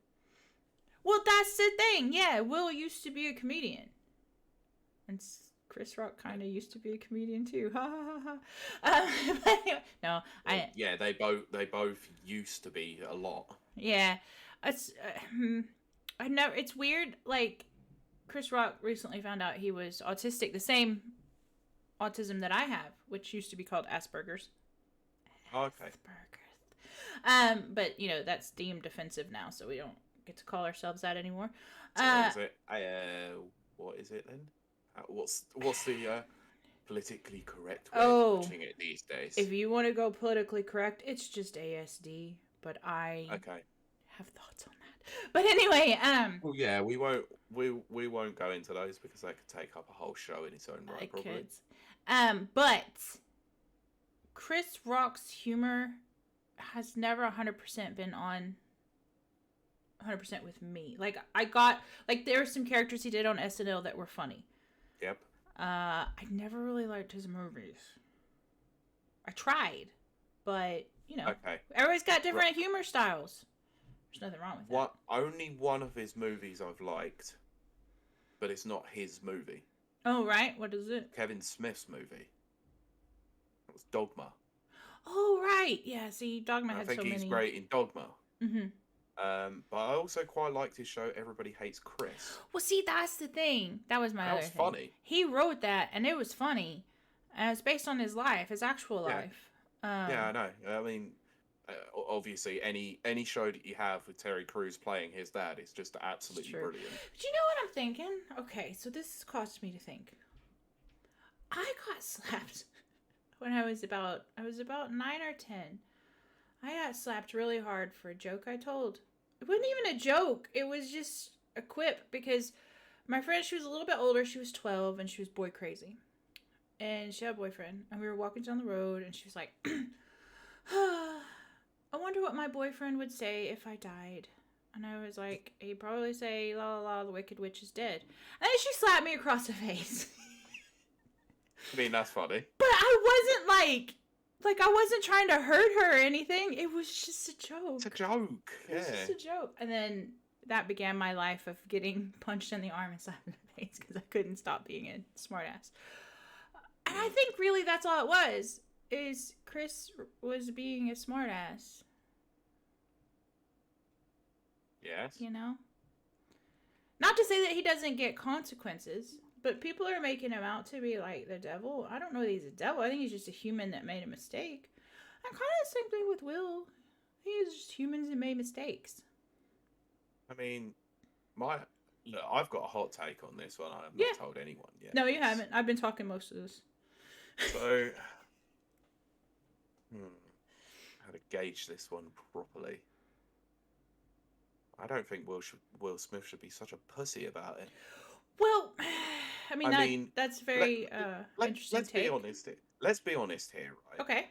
Well, that's the thing. Yeah, Will used to be a comedian. And Chris Rock kind of used to be a comedian too. Ha ha ha ha. But anyway, no, Yeah, they both used to be a lot. Yeah, it's I know it's weird. Like Chris Rock recently found out he was autistic, the same autism that I have, which used to be called Asperger's. Okay. Asperger's. But you know that's deemed offensive now, so we don't get to call ourselves that anymore. So is it? What is it then? What's the politically correct way of putting it these days? If you want to go politically correct, it's just ASD. But I have thoughts on that. But anyway, well, yeah, we won't go into those because that could take up a whole show in its own right, probably. But Chris Rock's humor has never 100% been on 100% with me. Like there were some characters he did on SNL that were funny. Yep. I never really liked his movies. I tried, but you know, everybody's got different humor styles. There's nothing wrong with that. Only one of his movies I've liked, but it's not his movie. Oh right, what is it? Kevin Smith's movie. It was Dogma. Oh right, yeah. See, Dogma had so many. I think he's great in Dogma. Mm-hmm. But I also quite liked his show Everybody Hates Chris. Well, see, that's the thing. That was my other thing. That was funny. He wrote that, and it was funny. And it was based on his life, his actual life. Yeah, I know. I mean, obviously, any show that you have with Terry Crews playing his dad is just absolutely brilliant. But you know what I'm thinking? Okay, so this caused me to think. I got slapped when I was about 9 or 10. I got slapped really hard for a joke I told. It wasn't even a joke. It was just a quip because my friend, she was a little bit older. She was 12 and she was boy crazy. And she had a boyfriend. And we were walking down the road and she was like, I wonder what my boyfriend would say if I died. And I was like, he'd probably say, la la la, the wicked witch is dead. And then she slapped me across the face. I mean, that's funny. But I wasn't like I wasn't trying to hurt her or anything. It was just a joke. It's a joke. It was just a joke. And then that began my life of getting punched in the arm and slapped in the face because I couldn't stop being a smartass. And I think really that's all it was. Is Chris was being a smartass. Yes. You know? Not to say that he doesn't get consequences. But people are making him out to be like the devil. I don't know that he's a devil. I think he's just a human that made a mistake. And kind of the same thing with Will. He is just humans that made mistakes. I mean, I've got a hot take on this one. I have not told anyone yet. No, you haven't. I've been talking most of this. So, how to gauge this one properly? I don't think Will Smith should be such a pussy about it. Well, I mean, that's very interesting. Let's be honest here, right? Okay.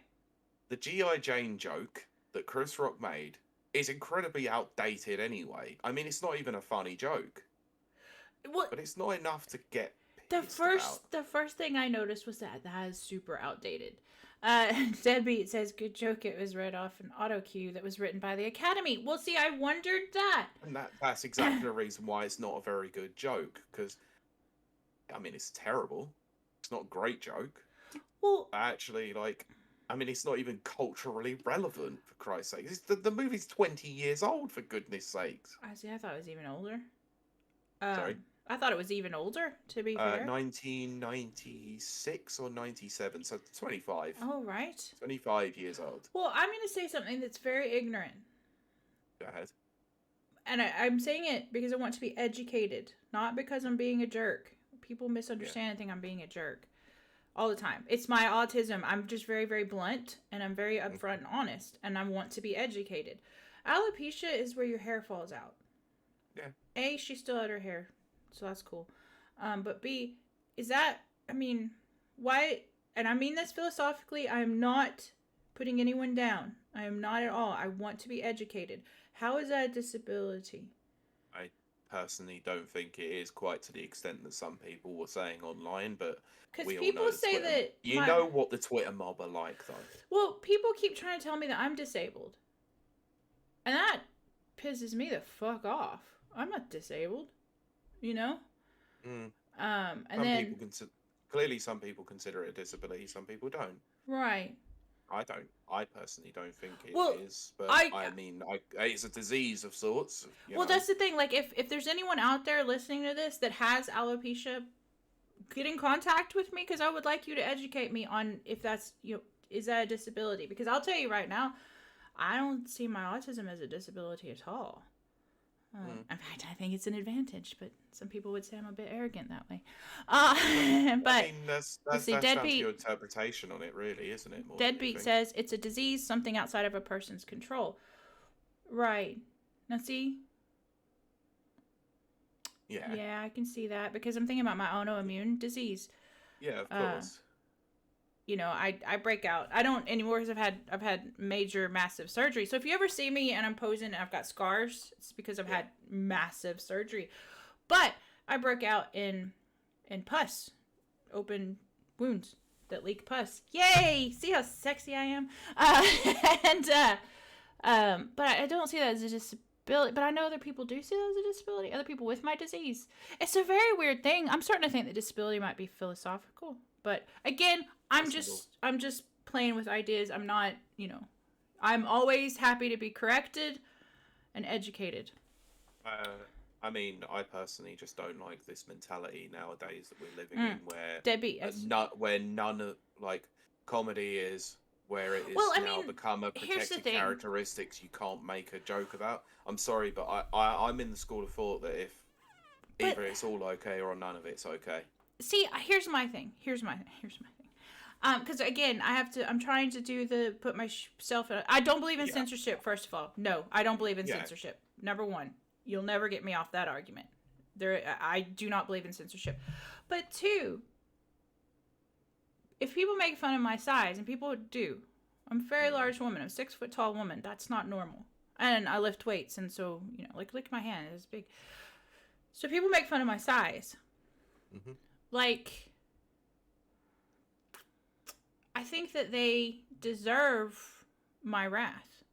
The G.I. Jane joke that Chris Rock made is incredibly outdated anyway. I mean, it's not even a funny joke. Well, but it's not enough to get the first thing I noticed was that is super outdated. Deadbeat says, good joke, it was read off an auto cue that was written by the Academy. Well, see, I wondered that. And that's exactly the reason why it's not a very good joke. Because, I mean, it's terrible. It's not a great joke. Well, actually, it's not even culturally relevant, for Christ's sake. The movie's 20 years old, for goodness sakes. I thought it was even older. Sorry? I thought it was even older, to be fair. 1996 or 97, so 25. Oh, right. 25 years old. Well, I'm going to say something that's very ignorant. Go ahead. And I'm saying it because I want to be educated, not because I'm being a jerk. People misunderstand and think I'm being a jerk. all the time. It's my autism. I'm just very, very blunt, and I'm very upfront and honest, and I want to be educated. Alopecia is where your hair falls out. Yeah. A, she still had her hair, so that's cool. But B, is that, I mean, why, and I mean this philosophically, I am not putting anyone down. I am not at all. I want to be educated. How is that a disability? I personally don't think it is quite to the extent that some people were saying online, but because we all people know say Twitter, that you know what the Twitter mob are like, though. Well, people keep trying to tell me that I'm disabled, and that pisses me the fuck off. I'm not disabled, you know. And some then people clearly some people consider it a disability, some people don't. Right. I don't. I personally don't think it is, but I mean, it's a disease of sorts. Well, that's the thing. Like, if there's anyone out there listening to this that has alopecia, get in contact with me, because I would like you to educate me on if that's, is that a disability? Because I'll tell you right now, I don't see my autism as a disability at all. In fact, I think it's an advantage, but some people would say I'm a bit arrogant that way. But I mean, that's down to your interpretation on it, really, isn't it? Deadbeat says it's a disease, something outside of a person's control. Right. Now, see? Yeah. Yeah, I can see that, because I'm thinking about my autoimmune disease. Yeah, of course. I break out. I don't anymore because I've had major, massive surgery. So if you ever see me and I'm posing and I've got scars, it's because I've had massive surgery. But I broke out in pus, open wounds that leak pus. Yay! See how sexy I am? But I don't see that as a disability. But I know other people do see that as a disability. Other people with my disease. It's a very weird thing. I'm starting to think that disability might be philosophical. But again, I'm just playing with ideas. I'm not, I'm always happy to be corrected and educated. I mean, I personally just don't like this mentality nowadays that we're living in, where deadbeat, where none of comedy is where it is become a protected characteristics you can't make a joke about. I'm sorry, but I'm in the school of thought that either it's all okay or none of it's okay. See, here's my thing. Because again, I'm trying to do put myself in. I don't believe in censorship. First of all, no, I don't believe in censorship. Number one, you'll never get me off that argument. I do not believe in censorship. But two, if people make fun of my size, and people do, I'm a very large woman. I'm a 6 foot tall woman. That's not normal. And I lift weights, and so look at my hand. It's big. So people make fun of my size. Mm-hmm. Like, I think that they deserve my wrath.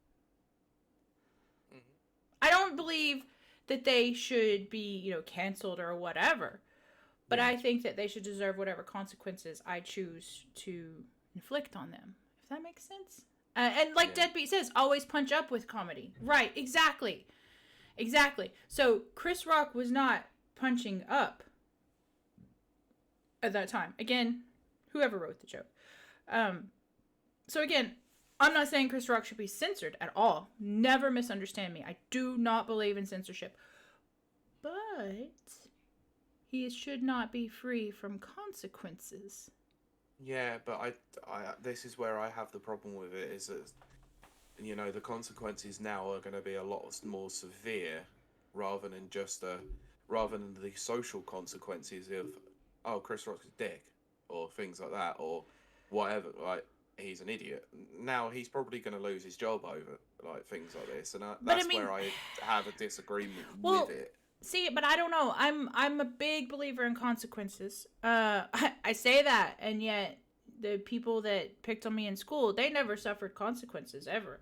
Mm-hmm. I don't believe that they should be, canceled or whatever. But I think that they should deserve whatever consequences I choose to inflict on them. If that makes sense. And like Deadbeat says, always punch up with comedy. Right, exactly. So Chris Rock was not punching up at that time. Again, whoever wrote the joke. So again, I'm not saying Chris Rock should be censored at all. Never misunderstand me. I do not believe in censorship. But he should not be free from consequences. Yeah, but I this is where I have the problem with it, is that the consequences now are going to be a lot more severe rather than the social consequences of Chris Rock's a dick or things like that or whatever, like he's an idiot. Now he's probably going to lose his job over things like this, and that's where I have a disagreement with it. See, but I don't know. I'm a big believer in consequences. I say that, and yet the people that picked on me in school, they never suffered consequences ever.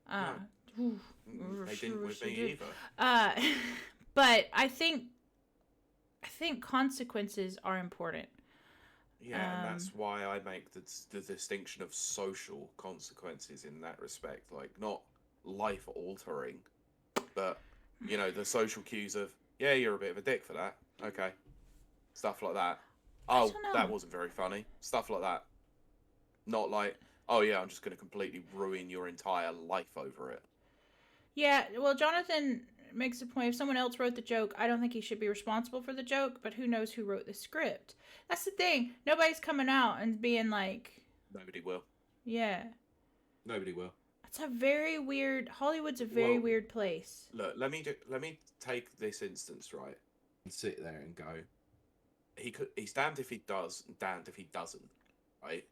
They didn't with me either. But I think consequences are important. Yeah, and that's why I make the distinction of social consequences in that respect, like not life altering, but the social cues of, you're a bit of a dick for that. Okay. Stuff like that. Oh, that wasn't very funny. Stuff like that. Not like, oh yeah, I'm just going to completely ruin your entire life over it. Yeah, well, Jonathan makes a point. If someone else wrote the joke, I don't think he should be responsible for the joke, but who knows who wrote the script? That's the thing. Nobody's coming out and being like... Nobody will. Yeah. Nobody will. It's a very weird... Hollywood's a very weird place. Look, let me take this instance, right? And sit there and go... He's damned if he does, and damned if he doesn't, right?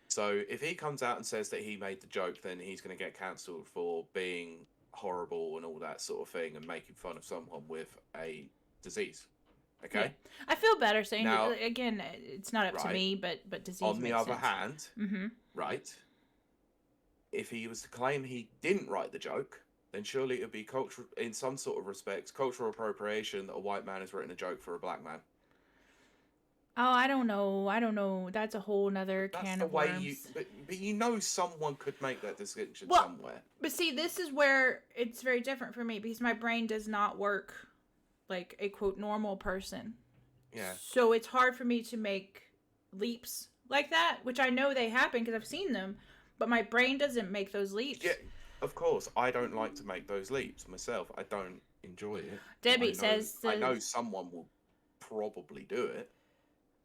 So if he comes out and says that he made the joke, then he's going to get cancelled for being horrible and all that sort of thing and making fun of someone with a disease. Okay? Yeah. I feel better saying now, it. Again, it's not up to me, but disease on the makes other sense. hand, right, if he was to claim he didn't write the joke, then surely it would be cultural, in some sort of respects, cultural appropriation that a white man has written a joke for a black man. Oh, I don't know. That's a whole nother can of worms. But you know someone could make that distinction somewhere. But see, this is where it's very different for me because my brain does not work like a, quote, normal person. Yeah. So it's hard for me to make leaps like that, which I know they happen because I've seen them, but my brain doesn't make those leaps. Yeah, of course. I don't like to make those leaps myself. I don't enjoy it. Debbie says... I know someone will probably do it.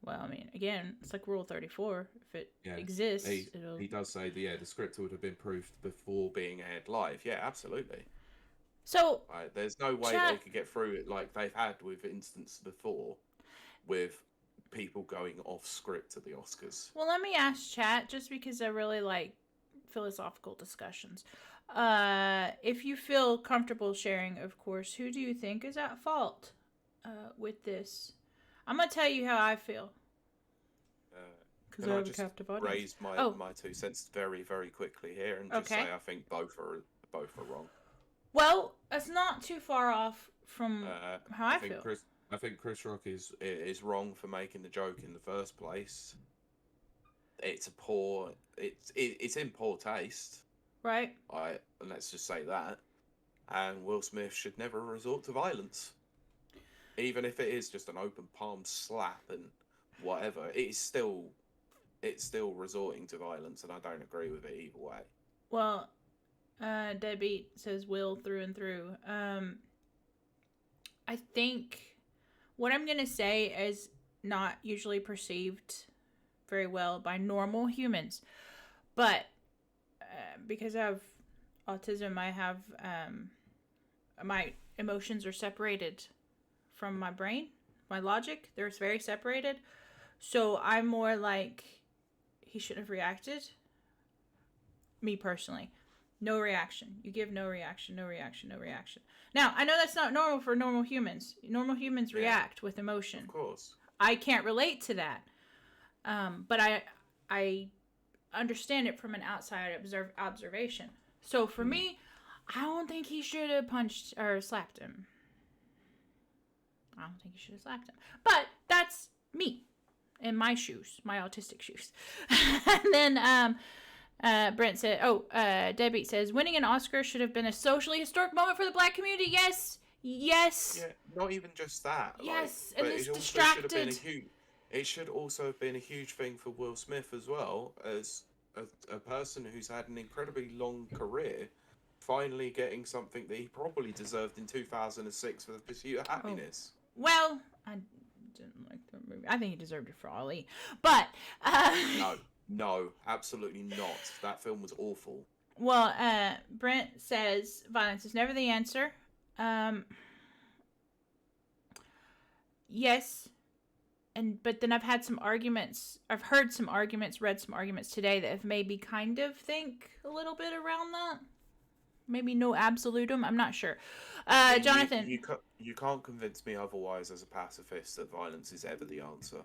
Well, I mean, again, it's like Rule 34. If it exists, he does say the script would have been proofed before being aired live. Yeah, absolutely. So there's no way they could get through it like they've had with instances before, with people going off script at the Oscars. Well, let me ask chat, just because I really like philosophical discussions. If you feel comfortable sharing, of course, who do you think is at fault with this? I'm going to tell you how I feel. Because I have a captive audience. Raise my 2 cents very, very quickly here and just say I think both are wrong. Well, it's not too far off from how I feel. I think Chris Rock is wrong for making the joke in the first place. It's in poor taste. Right. Let's just say that. And Will Smith should never resort to violence. Even if it is just an open palm slap and whatever, it's still resorting to violence, and I don't agree with it either way. Well, Deadbeat says Will through and through. I think what I'm gonna say is not usually perceived very well by normal humans, but because I have autism, I have my emotions are separated from my brain, my logic. They're very separated. So I'm more like, he shouldn't have reacted. Me personally. No reaction. You give no reaction, no reaction, no reaction. Now, I know that's not normal for normal humans. Normal humans react with emotion. Of course. I can't relate to that. But I understand it from an outside observation. So for me, I don't think he should have punched or slapped him. I don't think you should have slapped him. But that's me in my shoes, my autistic shoes. And then Brent said, Debbie says, winning an Oscar should have been a socially historic moment for the black community. Yes. Yes. Yeah, not even just that. Yes, like, and it's distracted. It should also have been a huge thing for Will Smith as well, as a person who's had an incredibly long career, finally getting something that he probably deserved in 2006 for The Pursuit of Happiness. Well, I didn't like that movie. I think he deserved it for Ali. But No, absolutely not. That film was awful. Well, Brent says violence is never the answer. Yes. But then I've had some arguments. I've heard some arguments, read some arguments today that have made me kind of think a little bit around that. Maybe no absolutum. I'm not sure. Jonathan. You can't convince me otherwise as a pacifist that violence is ever the answer.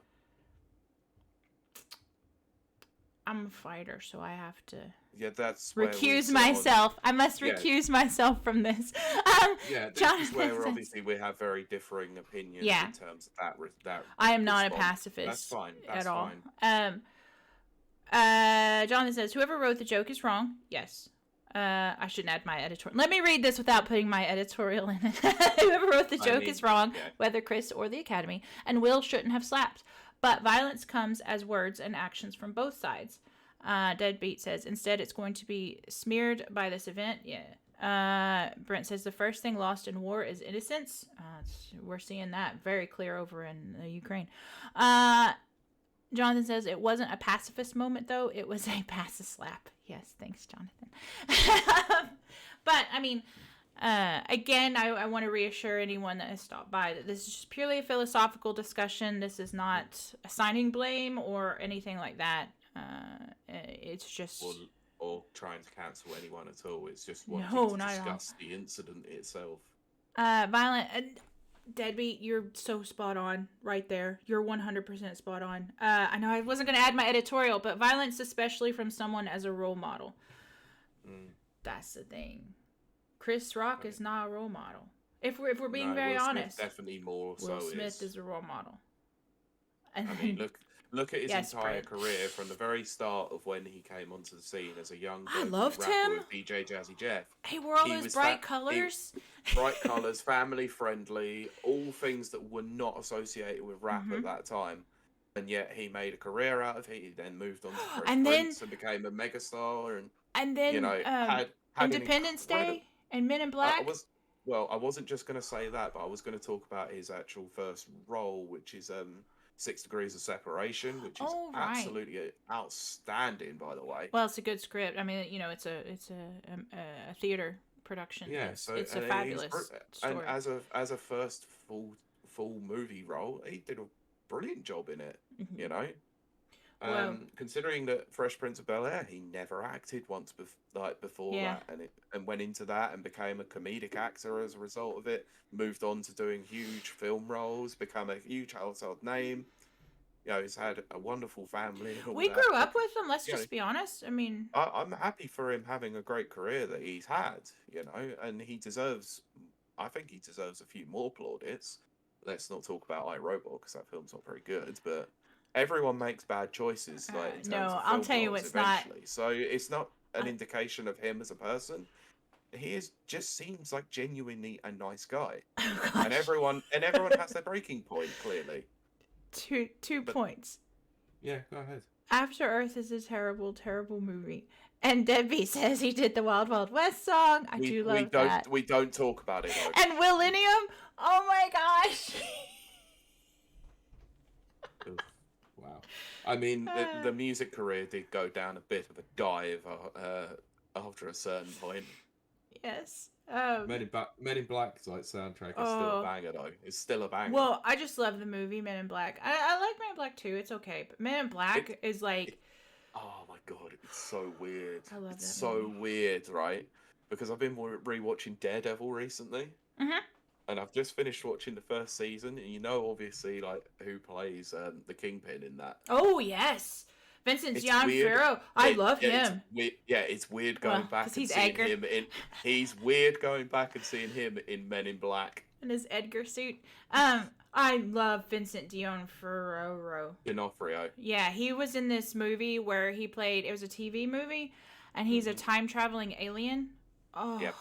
I'm a fighter, so I have to recuse myself. I must recuse myself from this. This is where obviously we have very differing opinions in terms of that. I am not a pacifist. That's fine. At all. Jonathan says, whoever wrote the joke is wrong. Yes. I shouldn't add my editorial. Let me read this without putting my editorial in it. Whoever wrote the joke is wrong, whether Chris or the Academy, and Will shouldn't have slapped. But violence comes as words and actions from both sides. Deadbeat says, instead it's going to be smeared by this event. Yeah. Brent says the first thing lost in war is innocence. We're seeing that very clear over in Ukraine. Jonathan says it wasn't a pacifist moment, though. It was a pass-a-slap. Yes, thanks, Jonathan. But, I mean, again, I want to reassure anyone that has stopped by that this is just purely a philosophical discussion. This is not assigning blame or anything like that. It's just... Or trying to cancel anyone at all. It's just wanting to discuss the incident itself. Violent... Deadbeat, you're so spot on right there. You're 100% spot on. I know I wasn't going to add my editorial, but violence, especially from someone as a role model. That's the thing. Chris Rock is not a role model. If we're being very honest, definitely more so. Will Smith is a role model. And I mean, look at his entire career from the very start of when he came onto the scene as a young. I loved him. With DJ Jazzy Jeff. He wore all those bright colors. Bright colors, family friendly, all things that were not associated with rap at that time. And yet he made a career out of it. He then moved on to Fresh Prince and became a megastar. And then, had Independence Day and Men in Black. I wasn't just going to say that, but I was going to talk about his actual first role, which is 6 Degrees of Separation, which is absolutely outstanding, by the way. Well, it's a good script. I mean, it's a theater production. Yeah, it's a fabulous story. And as a first full movie role, he did a brilliant job in it. Considering that Fresh Prince of Bel-Air, he never acted once before that, and went into that and became a comedic actor as a result of it. Moved on to doing huge film roles, become a huge household name. He's had a wonderful family. We grew up with him. Let's just be honest. I mean, I'm happy for him having a great career that he's had. And he deserves. I think he deserves a few more plaudits. Let's not talk about iRobot because that film's not very good, but. Everyone makes bad choices, in terms of I'll tell you it's eventually. not. So it's not an indication of him as a person. He just seems like genuinely a nice guy, and everyone has their breaking point. Clearly, two points. Yeah, go ahead. After Earth is a terrible, terrible movie, and Debbie says he did the Wild Wild West song. I do love that. We don't talk about it. Though. And Millennium. Oh my gosh. Wow. I mean, the music career did go down a bit of a dive after a certain point. Yes. Men in Black's soundtrack is still a banger, though. It's still a banger. Well, I just love the movie Men in Black. I like Men in Black too. It's okay, but Men in Black is like. Oh my god, it's so weird. I love it's so weird, right? Because I've been rewatching Daredevil recently. And I've just finished watching the first season, and obviously, who plays the Kingpin in that. Oh, yes. Vincent D'Onofrio. I love him. It's weird going back and seeing him in... He's weird going back and seeing him in Men in Black. In his Edgar suit. I love Vincent D'Onofrio. Yeah, he was in this movie where he played... It was a TV movie, and he's a time-traveling alien. Oh. Yep.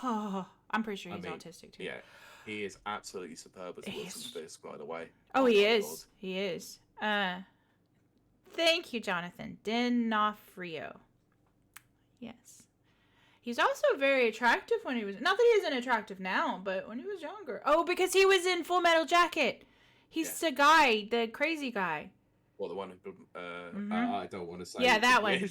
Oh. I'm pretty sure he's autistic too. Yeah, he is absolutely superb as Wilson Fisk, by the way. Oh, he is. God. He is. Thank you, Jonathan D'Onofrio. Yes, he's also very attractive when he was. Not that he isn't attractive now, but when he was younger. Oh, because he was in Full Metal Jacket. He's the guy, the crazy guy. Well, the one who. I don't want to say. Yeah, that one.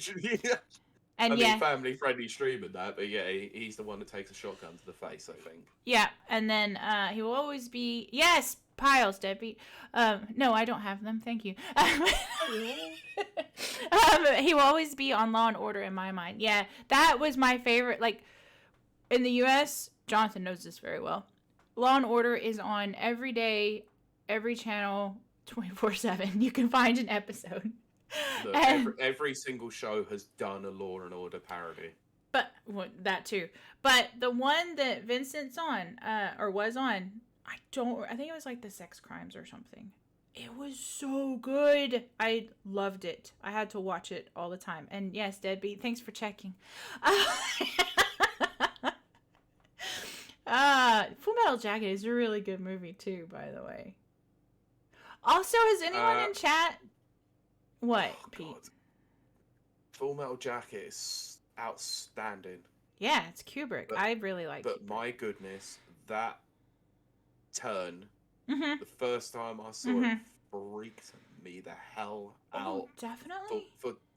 And family friendly stream and that, but he's the one that takes a shotgun to the face, I think. Yeah, and then he will always be piles, Debbie. No, I don't have them. Thank you. He will always be on Law and Order in my mind. Yeah, that was my favorite. In the U.S., Jonathan knows this very well. Law and Order is on every day, every channel, 24/7. You can find an episode. Look, every single show has done a Law and Order parody. But that too. But the one that Vincent's on, or was on, I think it was the sex crimes or something. It was so good. I loved it. I had to watch it all the time. And yes, Deadbeat, thanks for checking. Full Metal Jacket is a really good movie too, by the way. Also, has anyone in chat? What, Pete? God. Full Metal Jacket is outstanding. Yeah, it's Kubrick. But- I really like But Kubrick. my goodness, that turn, Mm-hmm. the first time I saw it, freaked me the hell Oh, out. definitely.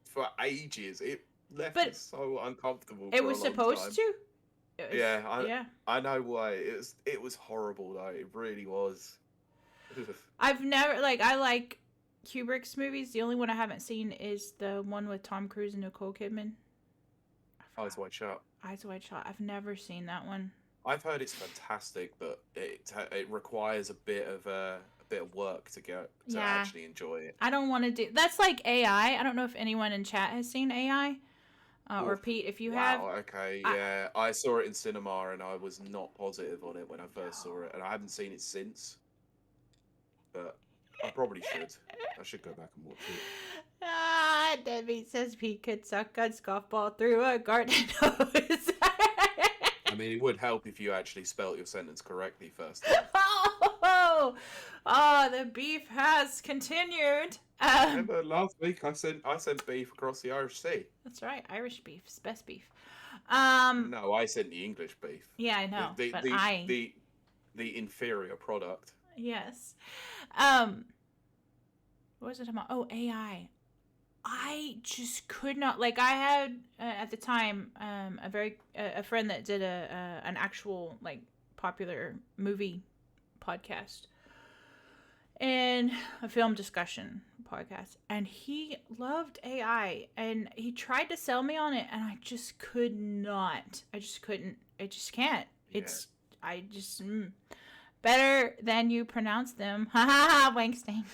For ages. It left But me so uncomfortable. It for was a long supposed time. to. It was, Yeah, yeah. I know why. It was horrible though. It really was. I've never I like Kubrick's movies. The only one I haven't seen is the one with Tom Cruise and Nicole Kidman. Eyes Wide Shut. Eyes Wide Shut. I've never seen that one. I've heard it's fantastic, but it requires a bit of work to actually enjoy it. I don't want to do. That's like AI. I don't know if anyone in chat has seen AI. Or Oof. Pete, if you Wow, have. okay, yeah. I saw it in cinema and I was not positive on it when I first saw it, and I haven't seen it since. But I probably should. I should go back and watch it. Debbie says Pete could suck a golf ball through a garden hose. I mean, it would help if you actually spelt your sentence correctly first time. The beef has continued. Remember last week I sent beef across the Irish Sea. That's right, Irish beef is best beef. No, I sent the English beef. Yeah, I know, the inferior product. Yes. What was it about? Oh, AI. I just could not, I had at the time a friend that did an actual popular movie podcast and a film discussion podcast, and he loved AI and he tried to sell me on it, and I just could not. I just couldn't. I just can't. It's better than you pronounce them. Ha ha ha, Wankstein.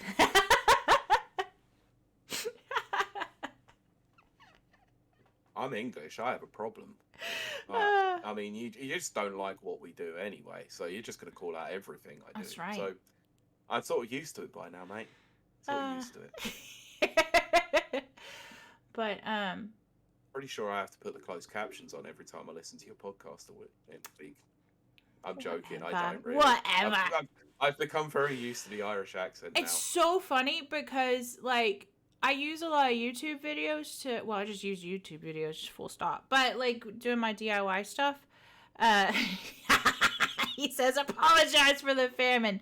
I'm English. I have a problem. I mean, you just don't like what we do anyway, so you're just going to call out everything I do. That's right. So I'm sort of used to it by now, mate. Sort of used to it. But pretty sure I have to put the closed captions on every time I listen to your podcast every week. I'm joking. Whatever. I don't really. Whatever. I've become very used to the Irish accent now. It's so funny because I use a lot of YouTube videos to. Well, I just use YouTube videos, just full stop. But doing my DIY stuff. He says, "Apologize for the famine."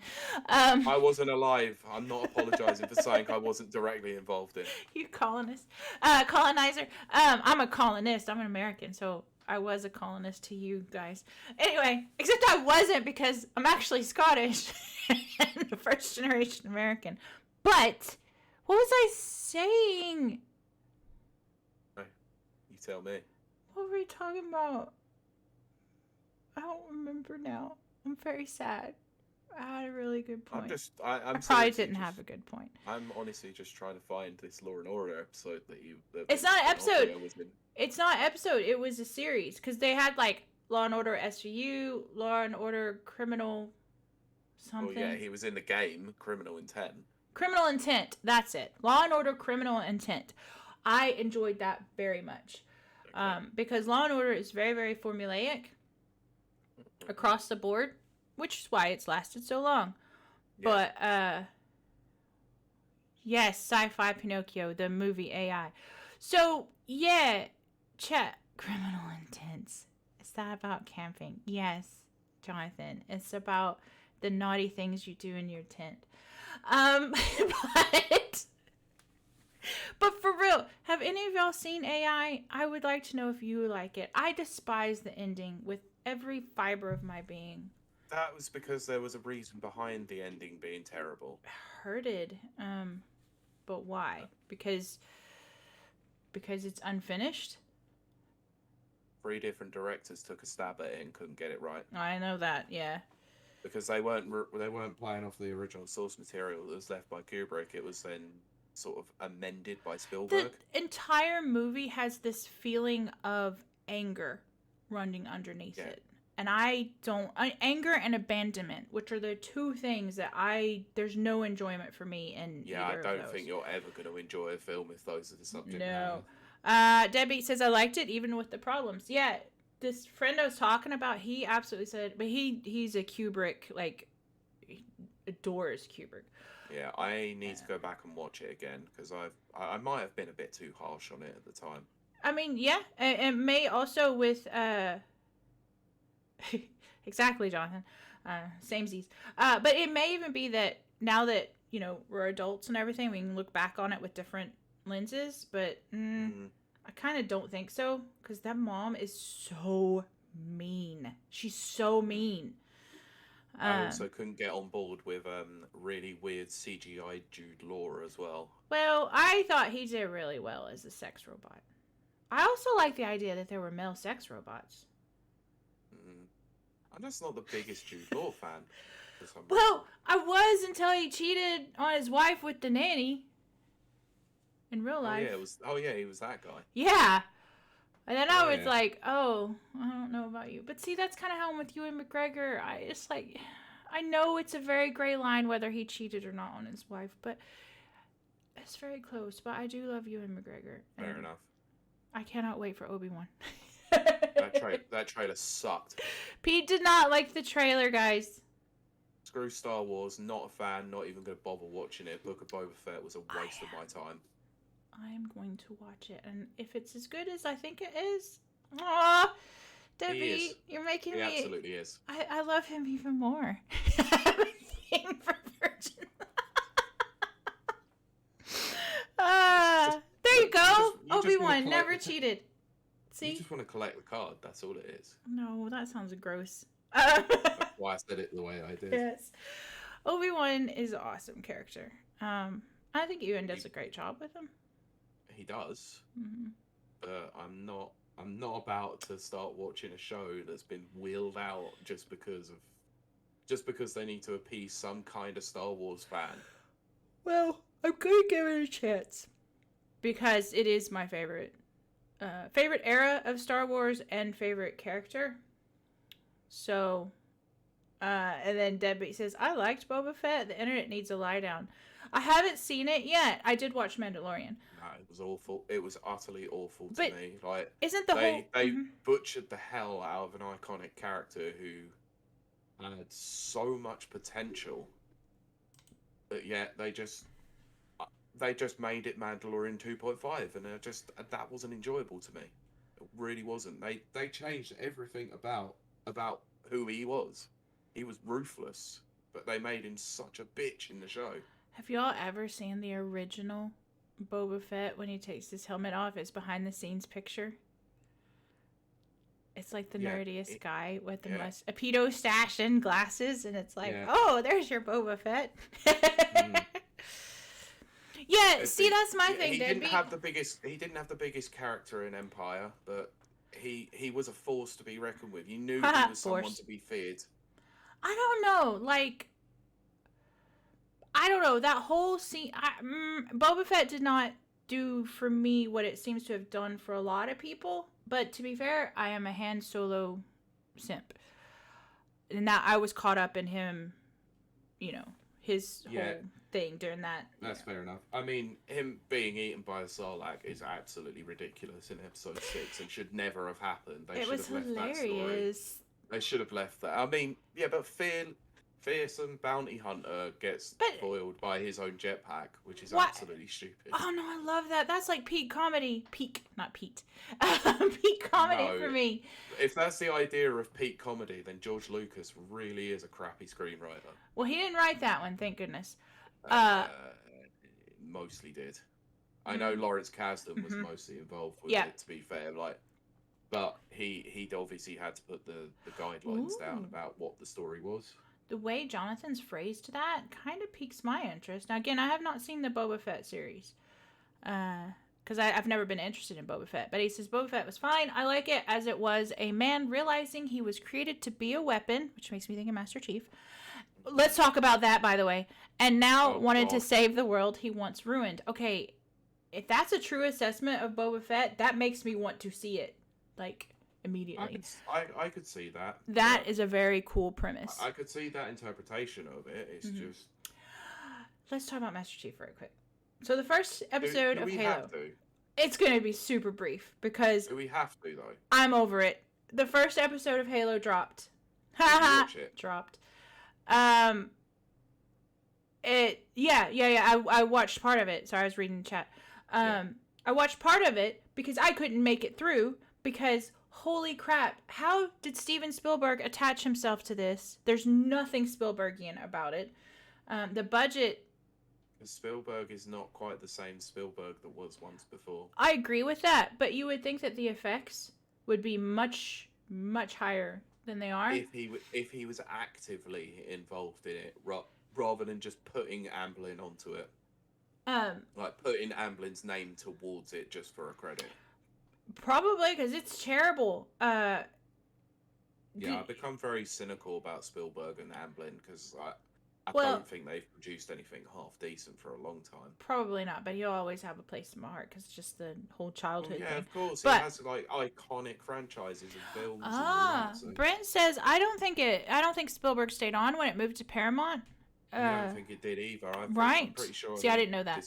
I wasn't alive. I'm not apologizing for saying I wasn't directly involved in. You colonizer. I'm a colonist. I'm an American, so I was a colonist to you guys. Anyway, except I wasn't, because I'm actually Scottish and a first generation American. But what was I saying? You tell me. What were we talking about? I don't remember now. I'm very sad. I had a really good point. I probably didn't have a good point. I'm honestly just trying to find this Law and Order episode that It's not an episode. It's not an episode. It was a series, because they had Law and Order SVU, Law and Order Criminal something. Well, yeah, he was in the game Criminal Intent. Criminal Intent. That's it. Law and Order Criminal Intent. I enjoyed that very much. Okay. Because Law and Order is very, very formulaic across the board, which is why it's lasted so long. Yeah. But yes, Sci-Fi Pinocchio, the movie AI. So yeah, chat. Criminal Intents. Is that about camping? Yes, Jonathan. It's about the naughty things you do in your tent. But for real, have any of y'all seen AI? I would like to know if you like it. I despise the ending with every fiber of my being. That was because there was a reason behind the ending being terrible. Hurted. But why? Because it's unfinished? 3 different directors took a stab at it and couldn't get it right. I know that, yeah. Because they weren't playing off the original source material that was left by Kubrick. It was then sort of amended by Spielberg. The entire movie has this feeling of anger running underneath it. And anger and abandonment, which are the two things that there's no enjoyment for me in either of those. I don't think you're ever going to enjoy a film if those are the subject matter. Debbie says, I liked it even with the problems. Yeah, this friend I was talking about, he absolutely said, but he's a Kubrick, he adores Kubrick. Yeah, I need to go back and watch it again, because I might have been a bit too harsh on it at the time. I mean, yeah, it may also with exactly, Jonathan. Samesies. But it may even be that now that we're adults and everything, we can look back on it with different lenses. But I kind of don't think so, because that mom is so mean. She's so mean. I also couldn't get on board with really weird CGI Jude Law as well. Well, I thought he did really well as a sex robot. I also like the idea that there were male sex robots. I'm just not the biggest Jude Law fan. For some Well, reason. I was until he cheated on his wife with the nanny. In real life. He was that guy. Yeah. And then I was like, oh, I don't know about you. But see, that's kind of how I'm with Ewan McGregor. I know it's a very gray line whether he cheated or not on his wife, but it's very close. But I do love Ewan McGregor. Fair enough. I cannot wait for Obi-Wan. That trailer sucked. Pete did not like the trailer, guys. Screw Star Wars, not a fan, not even going to bother watching it. Book of Boba Fett was a waste of my time. I'm going to watch it, and if it's as good as I think it is, aw, Debbie, you're making me. He absolutely is. I love him even more. Everything for Virgin. There you go. Obi-Wan never cheated. See? You just want to collect the card. That's all it is. No, that sounds gross. That's why I said it the way I did. Yes. Obi-Wan is an awesome character. I think Ewan does a great job with him. He does. Mm-hmm. But I'm not about to start watching a show that's been wheeled out just because they need to appease some kind of Star Wars fan. Well, I'm gonna give it a chance because it is my favorite era of Star Wars and favorite character. So, and then Debbie says, I liked Boba Fett. The internet needs a lie down. I haven't seen it yet. I did watch Mandalorian. No, it was awful. It was utterly awful to me. Like, isn't the they butchered the hell out of an iconic character who had so much potential, but yet they just made it Mandalorian 2.5, and that wasn't enjoyable to me. It really wasn't. They changed everything about who he was. He was ruthless, but they made him such a bitch in the show. Have y'all ever seen the original Boba Fett when he takes his helmet off? It's behind the scenes picture. It's like the nerdiest guy with the a pedo stash and glasses, and it's like, oh, there's your Boba Fett. Yeah, see, that's my thing. He didn't have the biggest character in Empire, but he was a force to be reckoned with. You knew he was someone to be feared. I don't know, like, I don't know, that whole scene. Boba Fett did not do for me what it seems to have done for a lot of people. But to be fair, I am a Han Solo simp, and that I was caught up in him, his whole thing during that. That's fair enough. I mean, him being eaten by a Sarlacc is absolutely ridiculous in Episode 6 and should never have happened. They should have left that story. They should have left that. I mean, but fearsome bounty hunter gets foiled by his own jetpack, which is absolutely stupid. Oh no, I love that. That's like peak comedy. Peak comedy for me. If that's the idea of peak comedy, then George Lucas really is a crappy screenwriter. Well, he didn't write that one, thank goodness. Mostly did. I know Lawrence Kasdan was mostly involved with it, to be fair. But he obviously had to put the guidelines down about what the story was. The way Jonathan's phrased that kind of piques my interest. Now, again, I have not seen the Boba Fett series. Because I've never been interested in Boba Fett. But he says Boba Fett was fine. I like it as it was a man realizing he was created to be a weapon, which makes me think of Master Chief. Let's talk about that, by the way. And now wanted to save the world he once ruined. Okay, if that's a true assessment of Boba Fett, that makes me want to see it, immediately. I could see that. That is a very cool premise. I could see that interpretation of it. It's just... Let's talk about Master Chief very quick. So the first episode of Halo... Have to? It's going to be super brief, because... Do we have to, though? I'm over it. The first episode of Halo dropped. Haha! Dropped. I watched part of it. Sorry, I was reading the chat. I watched part of it because I couldn't make it through because holy crap, how did Steven Spielberg attach himself to this? There's nothing Spielbergian about it. The budget... Spielberg is not quite the same Spielberg that was once before. I agree with that, but you would think that the effects would be much, much higher than they are. If he was actively involved in it, rather than just putting Amblin onto it. Like putting Amblin's name towards it just for a credit. Probably, because it's terrible. I've become very cynical about Spielberg and Amblin because I don't think they've produced anything half decent for a long time. Probably not, but he'll always have a place in my heart because it's just the whole childhood thing. Of course. But, he has like iconic franchises and films. And all that, so. Brent says I don't think Spielberg stayed on when it moved to Paramount. I don't think it did either. I'm pretty sure. See, I didn't know that.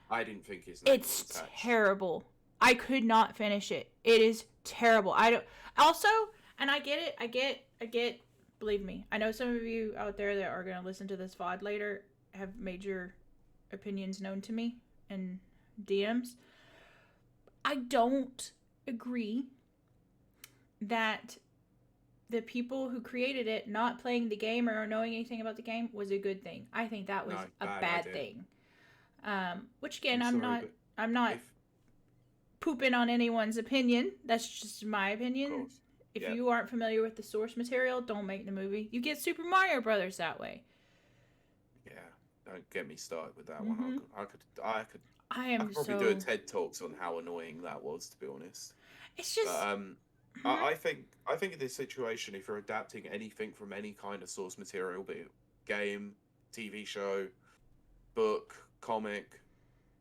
I didn't think his name was attached. Terrible. I could not finish it. It is terrible. I don't. Also, and I get it. I get. Believe me, I know some of you out there that are going to listen to this VOD later have made your opinions known to me in DMs. I don't agree that the people who created it not playing the game or knowing anything about the game was a good thing. I think that was a bad thing. Which again, I'm not pooping on anyone's opinion. That's just my opinion. If you aren't familiar with the source material, don't make the movie. You get Super Mario Brothers that way. Yeah, don't get me started with that one. I could probably do a TED Talks on how annoying that was, to be honest. It's just. But, I think in this situation, if you're adapting anything from any kind of source material, be it game, TV show, book, comic,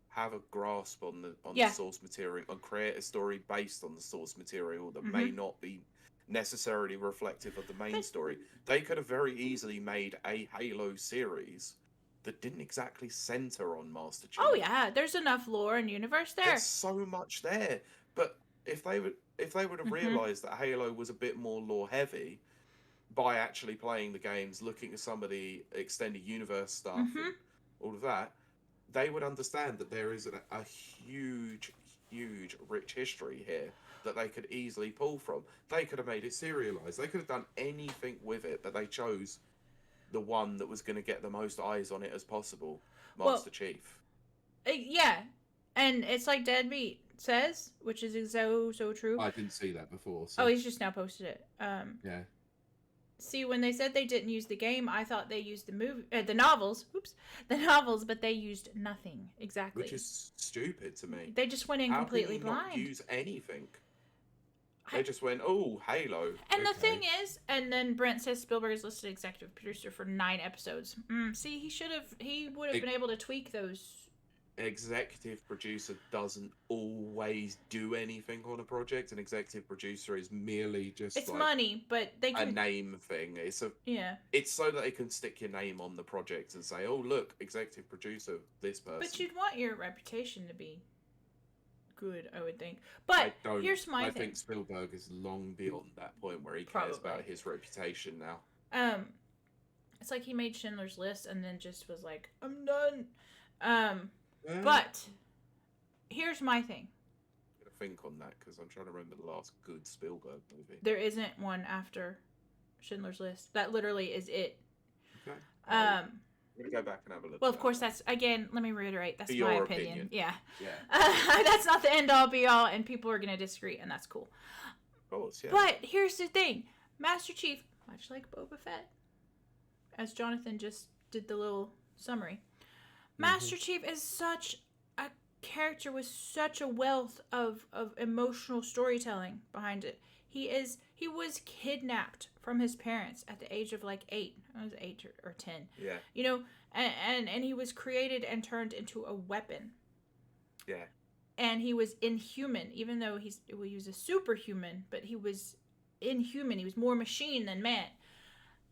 have a grasp on the source material and create a story based on the source material that may not be necessarily reflective of the main story. They could have very easily made a Halo series that didn't exactly center on Master Chief. Oh yeah, there's enough lore and universe there. There's so much there. But if they would have realized that Halo was a bit more lore heavy by actually playing the games, looking at some of the extended universe stuff and all of that, they would understand that there is a huge rich history here that they could easily pull from. They could have made it serialized. They could have done anything with it, but they chose the one that was going to get the most eyes on it as possible, Master Chief. Yeah, and it's like Deadbeat says, which is so true. I didn't see that before. So. Oh, he's just now posted it. Yeah. See, when they said they didn't use the game, I thought they used the novels. Oops, the novels, but they used nothing exactly. Which is stupid to me. They just went in completely blind. How can you not use anything? They just went, oh, Halo. And the thing is, and then Brent says Spielberg is listed executive producer for 9 episodes. See, he would have been able to tweak those. Executive producer doesn't always do anything on a project. An executive producer is merely just it's like money, but they can a name thing. It's so that they can stick your name on the project and say, oh look, executive producer, this person. But you'd want your reputation to be good, I would think. But here's my thing. I think Spielberg is long beyond that point where he cares about his reputation now. It's like he made Schindler's List and then just was like, I'm done. But here's my thing. I'm gonna think on that because I'm trying to remember the last good Spielberg movie. There isn't one after Schindler's List. That literally is it. Okay. I'm gonna go back and have a look. Well, of course, that's again. Let me reiterate. That's my opinion. Yeah. Yeah. That's not the end all be all, and people are gonna disagree, and that's cool. Of course, yeah. But here's the thing: Master Chief, much like Boba Fett, as Jonathan just did the little summary. Master Chief is such a character with such a wealth of emotional storytelling behind it. He was kidnapped from his parents at the age of like 8. I was 8 or 10. Yeah. You know, and he was created and turned into a weapon. Yeah. And he was inhuman, even though he was a superhuman, but he was inhuman. He was more machine than man.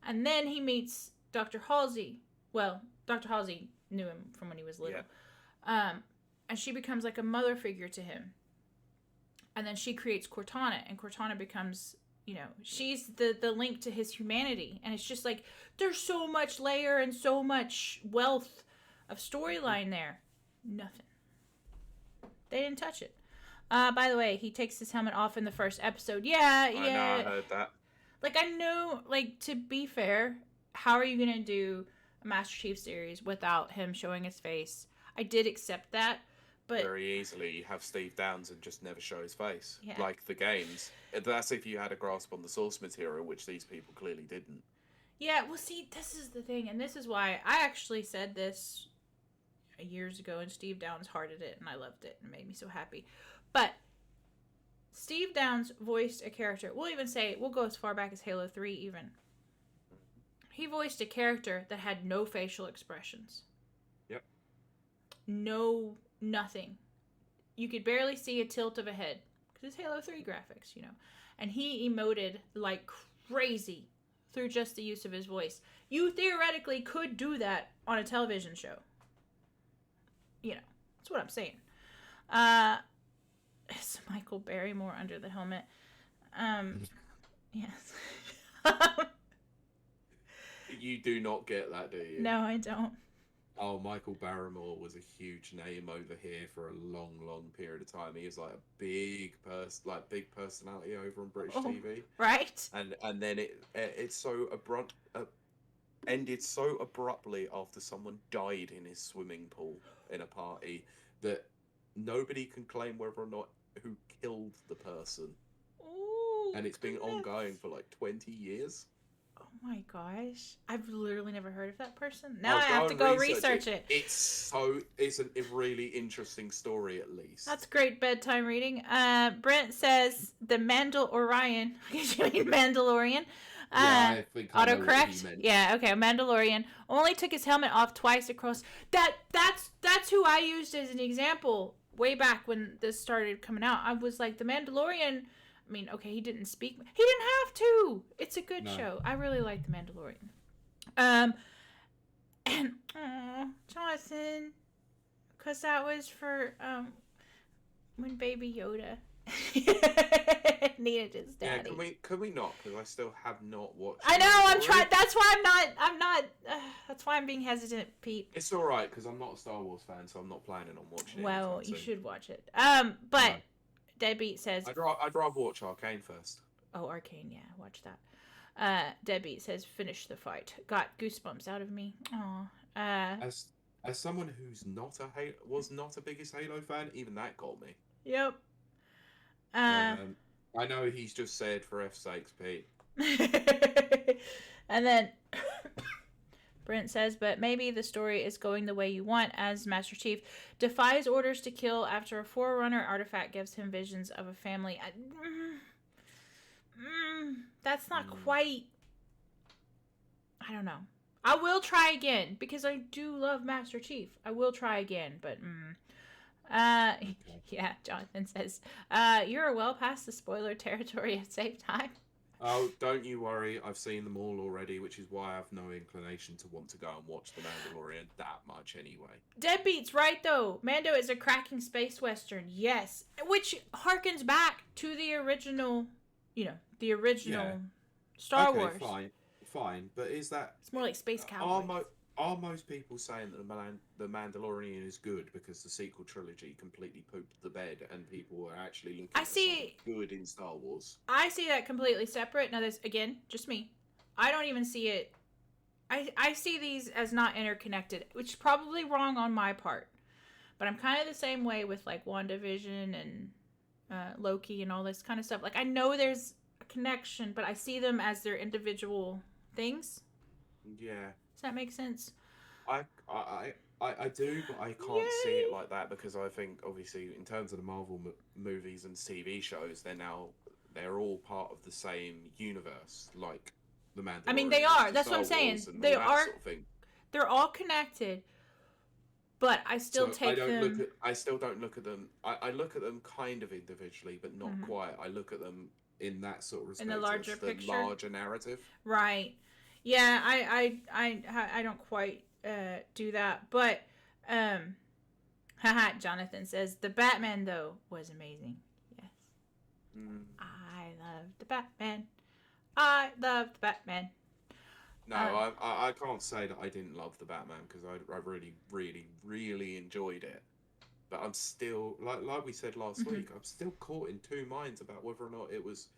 And then he meets Dr. Halsey. Well, Dr. Halsey knew him from when he was little. Yeah. And she becomes like a mother figure to him. And then she creates Cortana, and Cortana becomes, you know, she's the link to his humanity. And it's just like, there's so much layer and so much wealth of storyline there. Nothing. They didn't touch it. By the way, he takes his helmet off in the first episode. Yeah. I know, I heard that. Like, I know, like, to be fair, how are you going to do a Master Chief series without him showing his face? I did accept that, but... Very easily, you have Steve Downes and just never show his face. Yeah. Like the games. That's if you had a grasp on the source material, which these people clearly didn't. Yeah, well, see, this is the thing, and this is why I actually said this years ago, and Steve Downes hearted it, and I loved it, and it made me so happy. But Steve Downes voiced a character. We'll go as far back as Halo 3 even. He voiced a character that had no facial expressions. Yep. No, nothing. You could barely see a tilt of a head. Because it's Halo 3 graphics, you know. And he emoted like crazy through just the use of his voice. You theoretically could do that on a television show. You know, that's what I'm saying. Is Michael Barrymore under the helmet? Yes. You do not get that, do you? No, I don't. Oh, Michael Barrymore was a huge name over here for a long, long period of time. He was like a big personality over on British TV. Right. And then it's so abrupt, ended so abruptly after someone died in his swimming pool in a party that nobody can claim whether or not who killed the person. Ooh, and it's been ongoing for like 20 years. Oh my gosh. I've literally never heard of that person. Now I have to go research it. It's a really interesting story, at least. That's great bedtime reading. Brent says the Mandalorian. You mean Mandalorian? Yeah, I think I know what autocorrect. he meant. Yeah, okay. Mandalorian only took his helmet off twice across. That's who I used as an example way back when this started coming out. I was like, the Mandalorian. I mean, okay, he didn't speak. He didn't have to. It's a good show. I really like the Mandalorian. And Jonathan, because that was for when Baby Yoda needed his daddy. Yeah, can we not? Because I still have not watched. I know. I'm trying. That's why I'm not. That's why I'm being hesitant, Pete. It's all right because I'm not a Star Wars fan, so I'm not planning on watching it. Well, you should watch it. But No. Deadbeat says. I'd rather watch Arcane first. Oh, Arcane, yeah, watch that. Deadbeat says, finish the fight. Got goosebumps out of me. Aw. As someone who's was not a biggest Halo fan, even that got me. Yep. I know he's just said for F's sakes, Pete. And then Brent says, but maybe the story is going the way you want, as Master Chief defies orders to kill after a Forerunner artifact gives him visions of a family. That's not quite... I don't know. I will try again, because I do love Master Chief. I will try again, but... Yeah, Jonathan says, you're well past the spoiler territory at same time. Oh, don't you worry. I've seen them all already, which is why I have no inclination to want to go and watch The Mandalorian that much anyway. Deadbeat's right, though. Mando is a cracking space western, yes. Which harkens back to the original, Star Wars. Fine. But is that... It's more like Space Cowboys. Are most people saying that the Mandalorian is good because the sequel trilogy completely pooped the bed and people were actually looking for something good in Star Wars? I see that completely separate. Now, this again, just me. I don't even see it. I see these as not interconnected, which is probably wrong on my part. But I'm kind of the same way with like WandaVision and Loki and all this kind of stuff. Like, I know there's a connection, but I see them as their individual things. Yeah. Does that make sense? I do, but I can't see it like that because I think, obviously, in terms of the Marvel movies and TV shows, they're all part of the same universe, like the Mandalorian. I mean, they are. That's what I'm saying. They are. Sort of thing. They're all connected, but I still take them. I still don't look at them. I look at them kind of individually, but not quite. I look at them in that sort of respect. In the larger picture, larger narrative. Right. Yeah, I don't quite do that, but Jonathan says the Batman though was amazing. Yes, I love the Batman. I love the Batman. No, I can't say that I didn't love the Batman because I really, really, really enjoyed it. but I'm still like we said last Mhm. week. I'm still caught in two minds about whether or not it was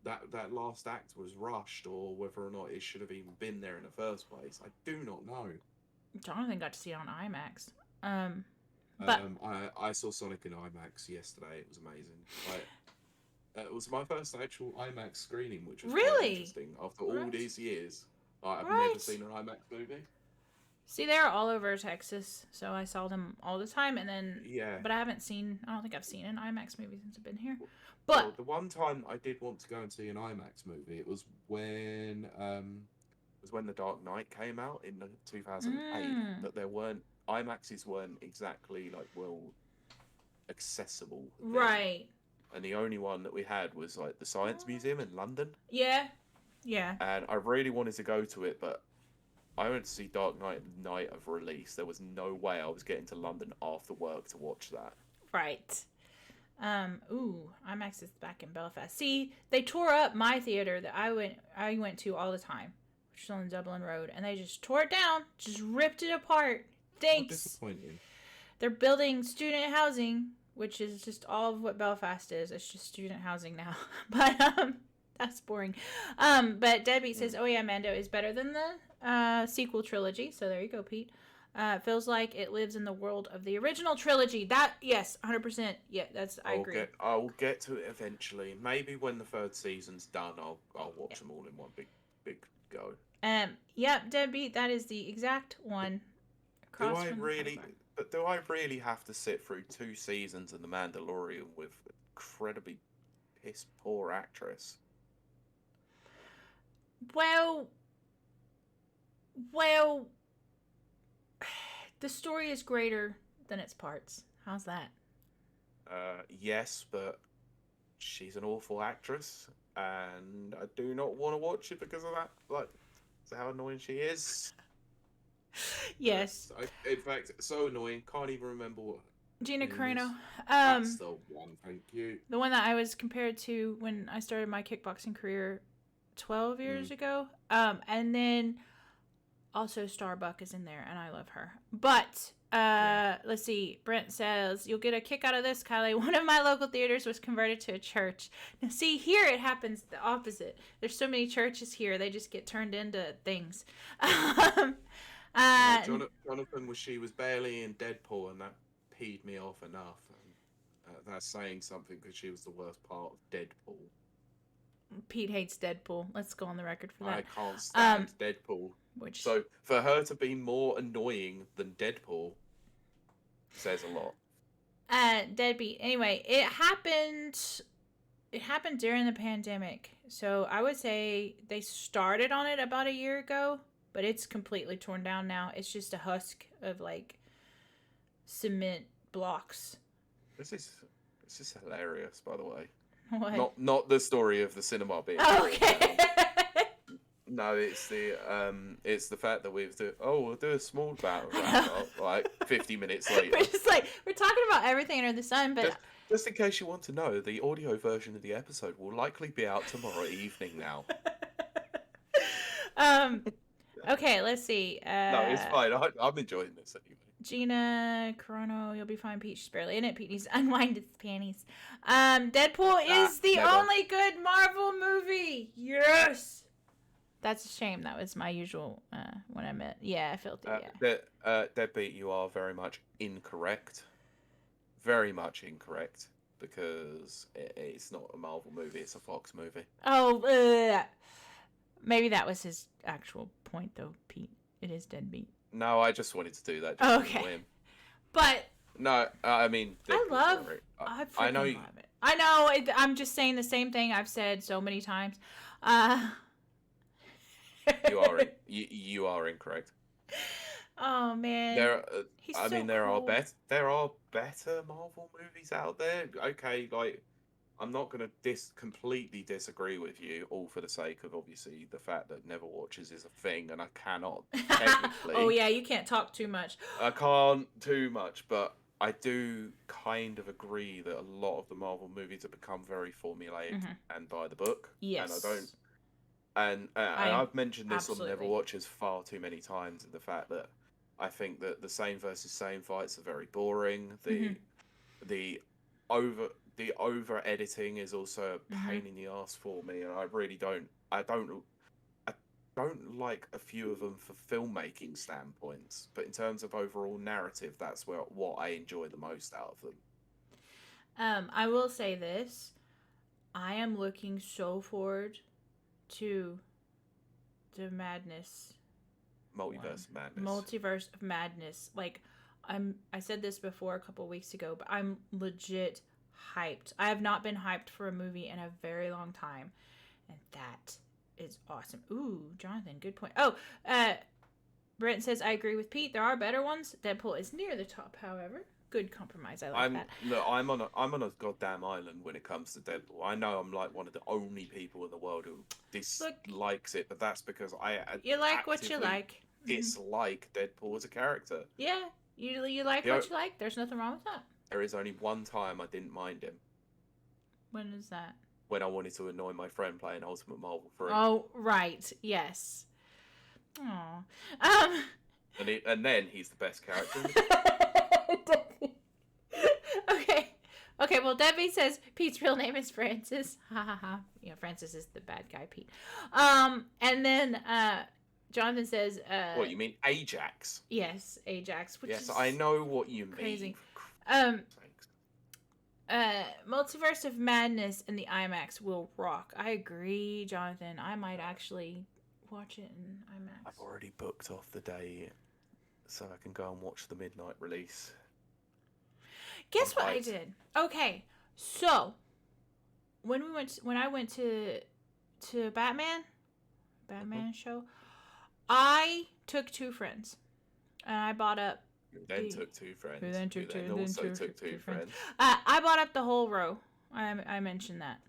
that last act was rushed or whether or not it should have even been there in the first place. I do not know. Jonathan got to see it on IMAX. But I saw Sonic in IMAX yesterday. It was amazing. It was my first actual IMAX screening, which was quite really, interesting. After all right, these years, I've right. never seen an IMAX movie. See, they're all over Texas, so I saw them all the time. And then, Yeah. but I don't think I've seen an IMAX movie since I've been here. Well, But the one time I did want to go and see an IMAX movie, it was when The Dark Knight came out in 2008. But there weren't IMAXs weren't exactly like well accessible then. right, And the only one that we had was like the Science Museum in London. yeah. And I really wanted to go to it, but I went to see Dark Knight the night of release. There was no way I was getting to London after work to watch that. Right. IMAX is back in Belfast. See, they tore up my theater that I went to all the time, which is on Dublin Road, and they just tore it down, just ripped it apart. Thanks. Disappointing. They're building student housing, which is just all of what Belfast is. It's just student housing now. But that's boring. But Deadbeat says, "Oh yeah, Mando is better than the sequel trilogy." So there you go, Pete. Feels like it lives in the world of the original trilogy. That, yes, 100%. Yeah, I agree. I'll get to it eventually. Maybe when the third season's done, I'll watch them all in one big go. Yep, Deadbeat. That is the exact one. Do I really have to sit through 2 seasons of The Mandalorian with an incredibly piss poor actress? Well, the story is greater than its parts. How's that? Yes, but she's an awful actress, and I do not want to watch it because of that. Like, how annoying she is. Yes. In fact, it's so annoying. Can't even remember what. Gina Carano. That's the one. Thank you. The one that I was compared to when I started my kickboxing career 12 years ago. And then also Starbuck is in there, and I love her. But let's see. Brent says, "You'll get a kick out of this, Kylie. One of my local theaters was converted to a church." Now, see, here it happens the opposite. There's so many churches here, they just get turned into things. Jonathan was barely in Deadpool, and that peed me off enough. And, that's saying something because she was the worst part of Deadpool. Pete hates Deadpool. Let's go on the record for that. I can't stand Deadpool. So for her to be more annoying than Deadpool says a lot. Deadbeat. Anyway, it happened during the pandemic. So I would say they started on it about a year ago, but it's completely torn down now. It's just a husk of like cement blocks. This is hilarious, by the way. What? Not the story of the cinema being. Okay. No, it's the fact that we'll do a small battle wrap like 50 minutes later. We're talking about everything under the sun, but just in case you want to know, the audio version of the episode will likely be out tomorrow evening now. Okay, let's see. No, it's fine. I'm enjoying this anyway. Gina Carano, you'll be fine. Pete, she's barely in it. Pete needs to unwind his panties. Deadpool is the only good Marvel movie. Yes. That's a shame. That was my usual when I meant. Yeah, I felt it. Yeah. Deadbeat, you are very much incorrect. Very much incorrect, because it's not a Marvel movie. It's a Fox movie. Oh, maybe that was his actual point, though, Pete. It is Deadbeat. No, I just wanted to do that. Just to win. But no, I mean, I love it. I know. I know. I'm just saying the same thing I've said so many times. You are incorrect. Oh man. There are better Marvel movies out there. Okay, like I'm not gonna completely disagree with you, all for the sake of obviously the fact that Never Watches is a thing, and I cannot technically. Oh yeah, you can't talk too much. I can't too much, but I do kind of agree that a lot of the Marvel movies have become very formulaic and by the book. Yes. And I don't. And I've mentioned this on Never Watches far too many times, and the fact that I think that the same versus same fights are very boring. Mhm. The over the over editing is also a Mhm. pain in the ass for me, and I don't like a few of them for filmmaking standpoints, but in terms of overall narrative, that's what I enjoy the most out of them. I will say this. I am looking so forward to the Madness one. Multiverse of Madness. Multiverse of Madness. Like, I said this before a couple weeks ago, but I'm legit hyped. I have not been hyped for a movie in a very long time, and that is awesome. Ooh, Jonathan, good point. Oh, Brent says, I agree with Pete. There are better ones. Deadpool is near the top, however. Good compromise. I like that. Look, I'm on a goddamn island when it comes to Deadpool. I know I'm like one of the only people in the world who dislikes it, but that's because I You like what you actively like. dislike Deadpool as a character. Yeah, you like what you like. There's nothing wrong with that. There is only one time I didn't mind him. When is that? When I wanted to annoy my friend playing Ultimate Marvel 3. Oh, right. Yes. Aww. And then he's the best character. Okay, well, Debbie says Pete's real name is Francis. Ha ha ha. You know, Francis is the bad guy, Pete. And then Jonathan says... what, you mean Ajax? Yes, Ajax. Which yes, is I know what you crazy. mean. Multiverse of Madness in the IMAX will rock. I agree, Jonathan. I might actually watch it in IMAX. I've already booked off the day so I can go and watch the midnight release. Guess what I did? Okay, so when I went to Batman show, I took 2 friends, and I bought up. Who then took 2 friends. Who then took 2? Who then also took 2 friends. I bought up the whole row. I mentioned that,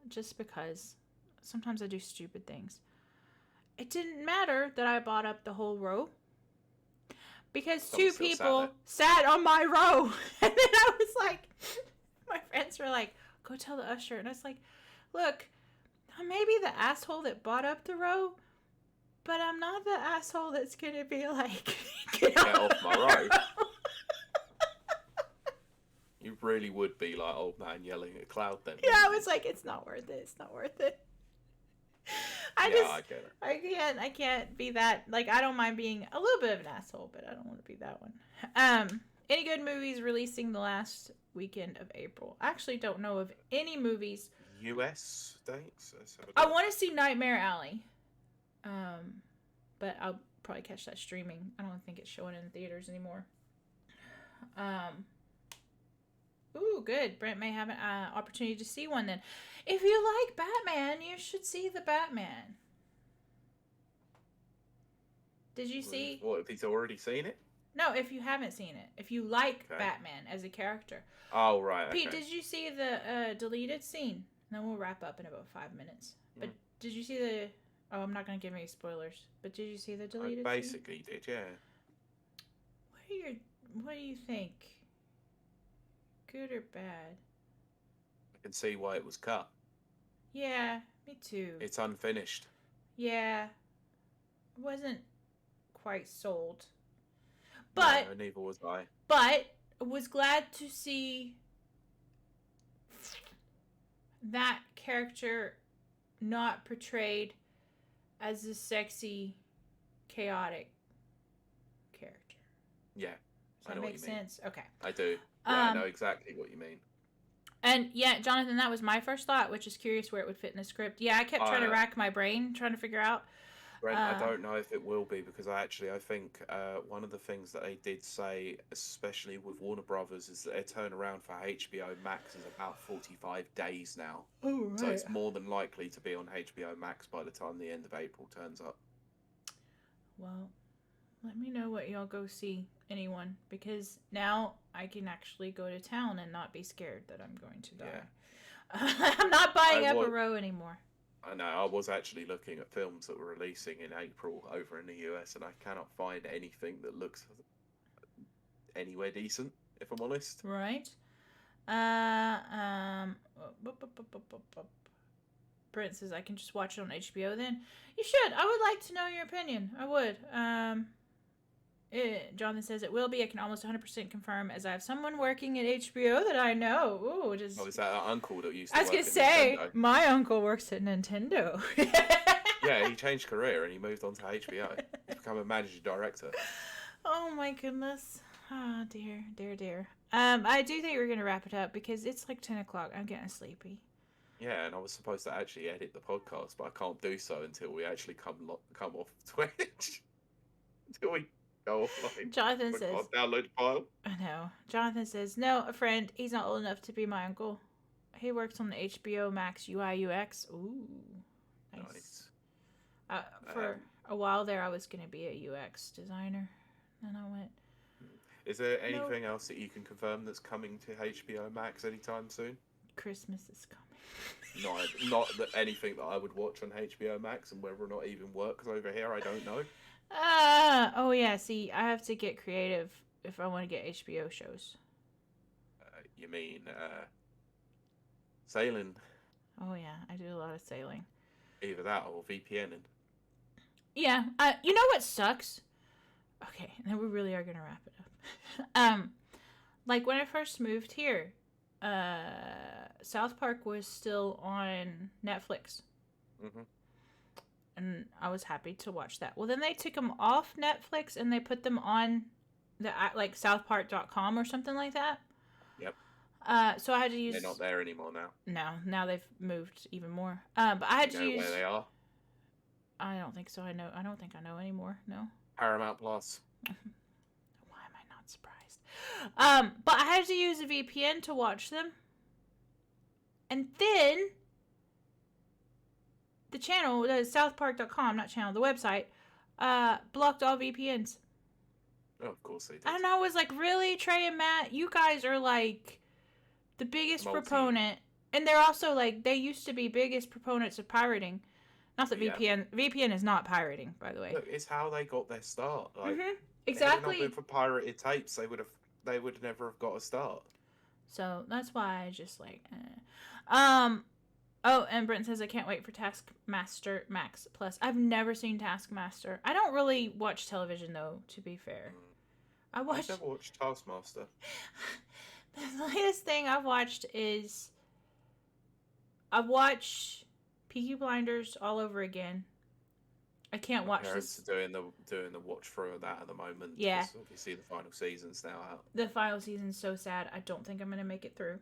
just because sometimes I do stupid things. It didn't matter that I bought up the whole row. Because 2 people sat on my row. And then I was like, my friends were like, go tell the usher. And I was like, look, I may be the asshole that bought up the row, but I'm not the asshole that's going to be like, get off my row. You really would be like old man yelling at a cloud then. Yeah, I was like, it's not worth it. It's not worth it. I get it. I can't be that. Like, I don't mind being a little bit of an asshole, but I don't want to be that one. Any good movies releasing the last weekend of April? I actually don't know of any movies. US dates? I want to see Nightmare Alley. But I'll probably catch that streaming. I don't think it's showing in theaters anymore. Ooh, good. Brent may have an opportunity to see one then. If you like Batman, you should see The Batman. Did you see? What, if he's already seen it? No, if you haven't seen it. If you like Batman as a character. Oh, right. Pete, did you see the deleted scene? And then we'll wrap up in about 5 minutes. But did you see the... Oh, I'm not going to give any spoilers. But did you see the deleted I basically scene? did, yeah. What do you think? Good or bad? I can see why it was cut. Yeah, me too. It's unfinished. Yeah. I wasn't quite sold. But no, neither was I. But I was glad to see that character not portrayed as a sexy, chaotic character. Yeah. Does that make sense? Okay. I do. Yeah, I know exactly what you mean. And yeah, Jonathan, that was my first thought, which is curious where it would fit in the script. Yeah, I kept trying to rack my brain, trying to figure out. Brent, I don't know if it will be, because I think one of the things that they did say, especially with Warner Brothers, is that their turnaround for HBO Max is about 45 days now. Oh, right. So it's more than likely to be on HBO Max by the time the end of April turns up. Well, let me know what y'all go see, anyone, because now I can actually go to town and not be scared that I'm going to die. Yeah. I'm not buying up a row anymore. I know, I was actually looking at films that were releasing in April over in the US, and I cannot find anything that looks anywhere decent, if I'm honest. Right. Brent says I can just watch it on HBO then. You should. I would like to know your opinion. I would. Jonathan says it will be. I can almost 100% confirm, as I have someone working at HBO that I know. Ooh, just. Oh, is that our uncle that used to I was work gonna at say, Nintendo? my uncle works at Nintendo. Yeah, he changed career and he moved on to HBO. He's become a managing director. Oh my goodness. Oh dear, dear, dear. I do think we're gonna wrap it up because it's like 10 o'clock. I'm getting sleepy. Yeah, and I was supposed to actually edit the podcast, but I can't do so until we actually come off Twitch. Until we go offline. Jonathan I says, can't download the file. I know. Jonathan says, no, a friend. He's not old enough to be my uncle. He works on the HBO Max UI UX. Ooh, nice. For a while there, I was gonna be a UX designer, and I went. Is there anything else that you can confirm that's coming to HBO Max anytime soon? Christmas is coming. Not that anything that I would watch on HBO Max, and whether or not even works over here, I don't know. Oh yeah. See, I have to get creative if I want to get HBO shows. You mean sailing? Oh yeah, I do a lot of sailing. Either that or VPNing. Yeah. You know what sucks? Okay, and then we really are gonna wrap it up. Like when I first moved here, South Park was still on Netflix. Mm-hmm. And I was happy to watch that. Well, then they took them off Netflix and they put them on the like southpark.com or something like that. Yep. So I had to use. They're not there anymore now. No, now they've moved even more. But I had to use. Where they are? I don't think so. I don't think I know anymore. No. Paramount Plus. Why am I not surprised? But I had to use a VPN to watch them. And then the channel, the southpark.com, not channel, the website, blocked all VPNs. Oh, of course they did. And I was like, really, Trey and Matt? You guys are like the biggest proponent. And they're also like, they used to be biggest proponents of pirating. Not that VPN is not pirating, by the way. Look, it's how they got their start. Like, exactly. Had it not been for pirated tapes, they would never have got a start. So that's why I just like, Oh, and Brent says, I can't wait for Taskmaster Max Plus. I've never seen Taskmaster. I don't really watch television, though, to be fair. I've never watched Taskmaster. The latest thing I've watched is... I've watched Peaky Blinders all over again. I can't watch this. Parents are doing the watch through of that at the moment. Yeah. Obviously, the final season's now out. The final season's so sad. I don't think I'm going to make it through.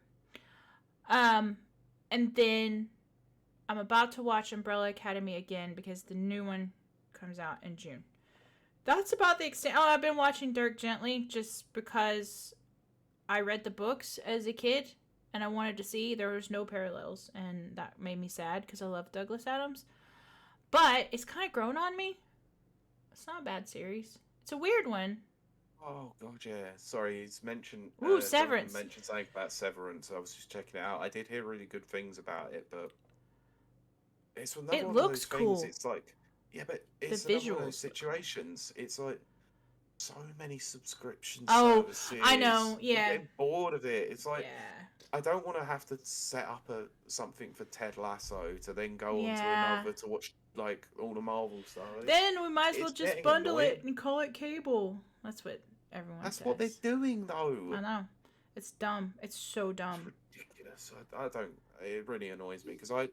And then I'm about to watch Umbrella Academy again because the new one comes out in June. That's about the extent. Oh, I've been watching Dirk Gently just because I read the books as a kid and I wanted to see. There was no parallels, and that made me sad because I love Douglas Adams. But it's kind of grown on me. It's not a bad series. It's a weird one. Oh god, yeah. Sorry, he's mentioned. Severance. Mentioned something about Severance. I was just checking it out. I did hear really good things about it, but it's another it one looks of those things. cool. It's like, yeah, but it's the another one of those visuals situations. It's like so many subscription Oh, services. I know. Yeah. I'm getting bored of it. It's like Yeah. I don't want to have to set up something for Ted Lasso to then go on to Yeah. another to watch like all the Marvel stuff. Then we might as well it's just getting bundle it annoying. and call it cable. That's what everyone That's says. what they're doing, though. I know. It's dumb. It's so dumb. It's ridiculous. I don't. It really annoys me because I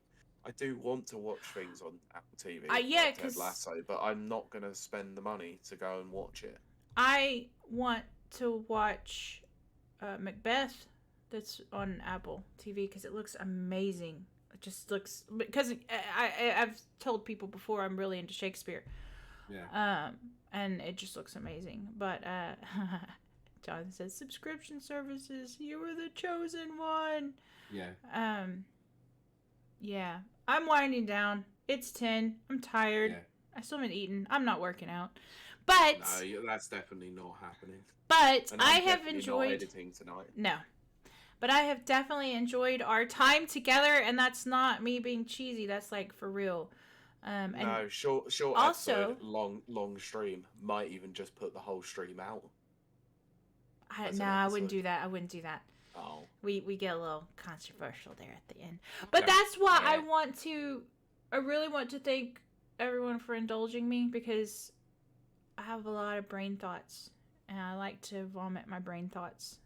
do want to watch things on Apple TV. Yeah, like Ted 'cause- Lasso, but I'm not gonna spend the money to go and watch it. I want to watch Macbeth that's on Apple TV because it looks amazing. It just looks... Because I've told people before I'm really into Shakespeare. Yeah. And it just looks amazing. But Jonathan says, subscription services, you were the chosen one. Yeah. Yeah. I'm winding down. It's 10. I'm tired. Yeah. I still haven't eaten. I'm not working out. But... No, that's definitely not happening. But And I I'm have definitely enjoyed... not editing tonight. No. But I have definitely enjoyed our time together, and that's not me being cheesy. That's like for real. And No, short also- episode, long stream. Might even just put the whole stream out. As an I wouldn't episode. do that. I wouldn't do that. Oh. We get a little controversial there at the end. But that's why Yeah. I really want to thank everyone for indulging me because I have a lot of brain thoughts, and I like to vomit my brain thoughts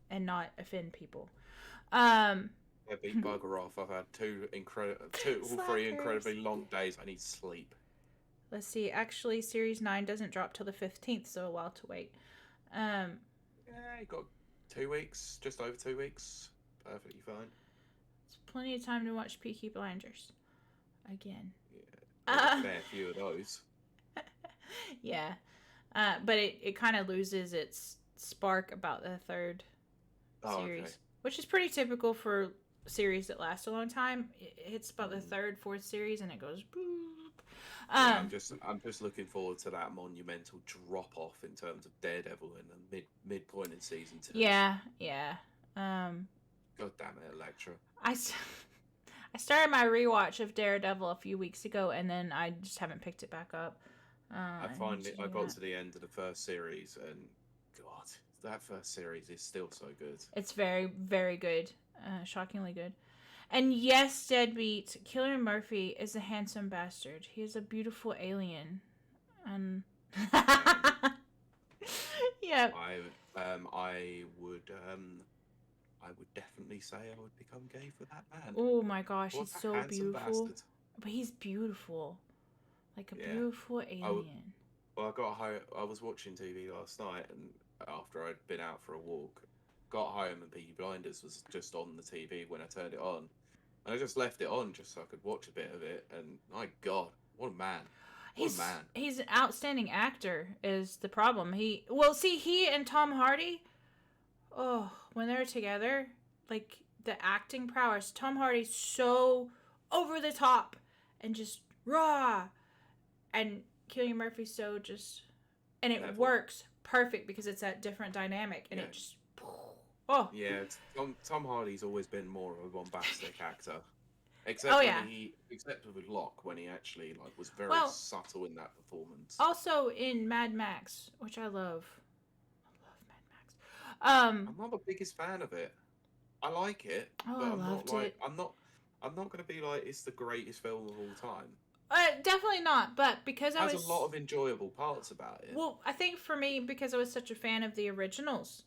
and not offend people. Yeah, big bugger off. I've had two or three Slackers. incredibly long days. I need sleep. Let's see. Actually, Series 9 doesn't drop till the 15th, so a while to wait. Yeah, you got 2 weeks, just over 2 weeks. Perfectly fine. It's plenty of time to watch Peaky Blinders again. Yeah, a fair few of those. Yeah. But it kind of loses its spark about the third series, Okay. which is pretty typical for series that last a long time. It hits about the third, fourth series, and it goes boop. Yeah, I'm just looking forward to that monumental drop off in terms of Daredevil in the midpoint in season 2. Yeah. God damn it, Elektra. I started my rewatch of Daredevil a few weeks ago, and then I just haven't picked it back up. I got to the end of the first series, and God, that first series is still so good. It's very, very good. Shockingly good. And yes, Deadbeat, Cillian Murphy is a handsome bastard. He is a beautiful alien. And yeah. I would definitely say I would become gay for that man. Oh my gosh, What he's a so handsome beautiful. bastard. But he's beautiful. Like a Yeah. beautiful alien. Well, I was watching TV last night, and after I'd been out for a walk, got home and Peaky Blinders was just on the TV when I turned it on. And I just left it on just so I could watch a bit of it, and my God, what a man. What a man. He's an outstanding actor is the problem. He and Tom Hardy, when they're together, like the acting prowess. Tom Hardy's so over the top and just raw. And Cillian Murphy's so just, and it works perfect because it's that different dynamic, and it just, Yeah, Tom Hardy's always been more of a bombastic actor, except with Locke, when he actually was very subtle in that performance. Also in Mad Max, which I love. I love Mad Max. I'm not the biggest fan of it. I like it, but I'm not going to be like it's the greatest film of all time. Definitely not, but because it has a lot of enjoyable parts about it. Well, I think for me, because I was such a fan of the originals.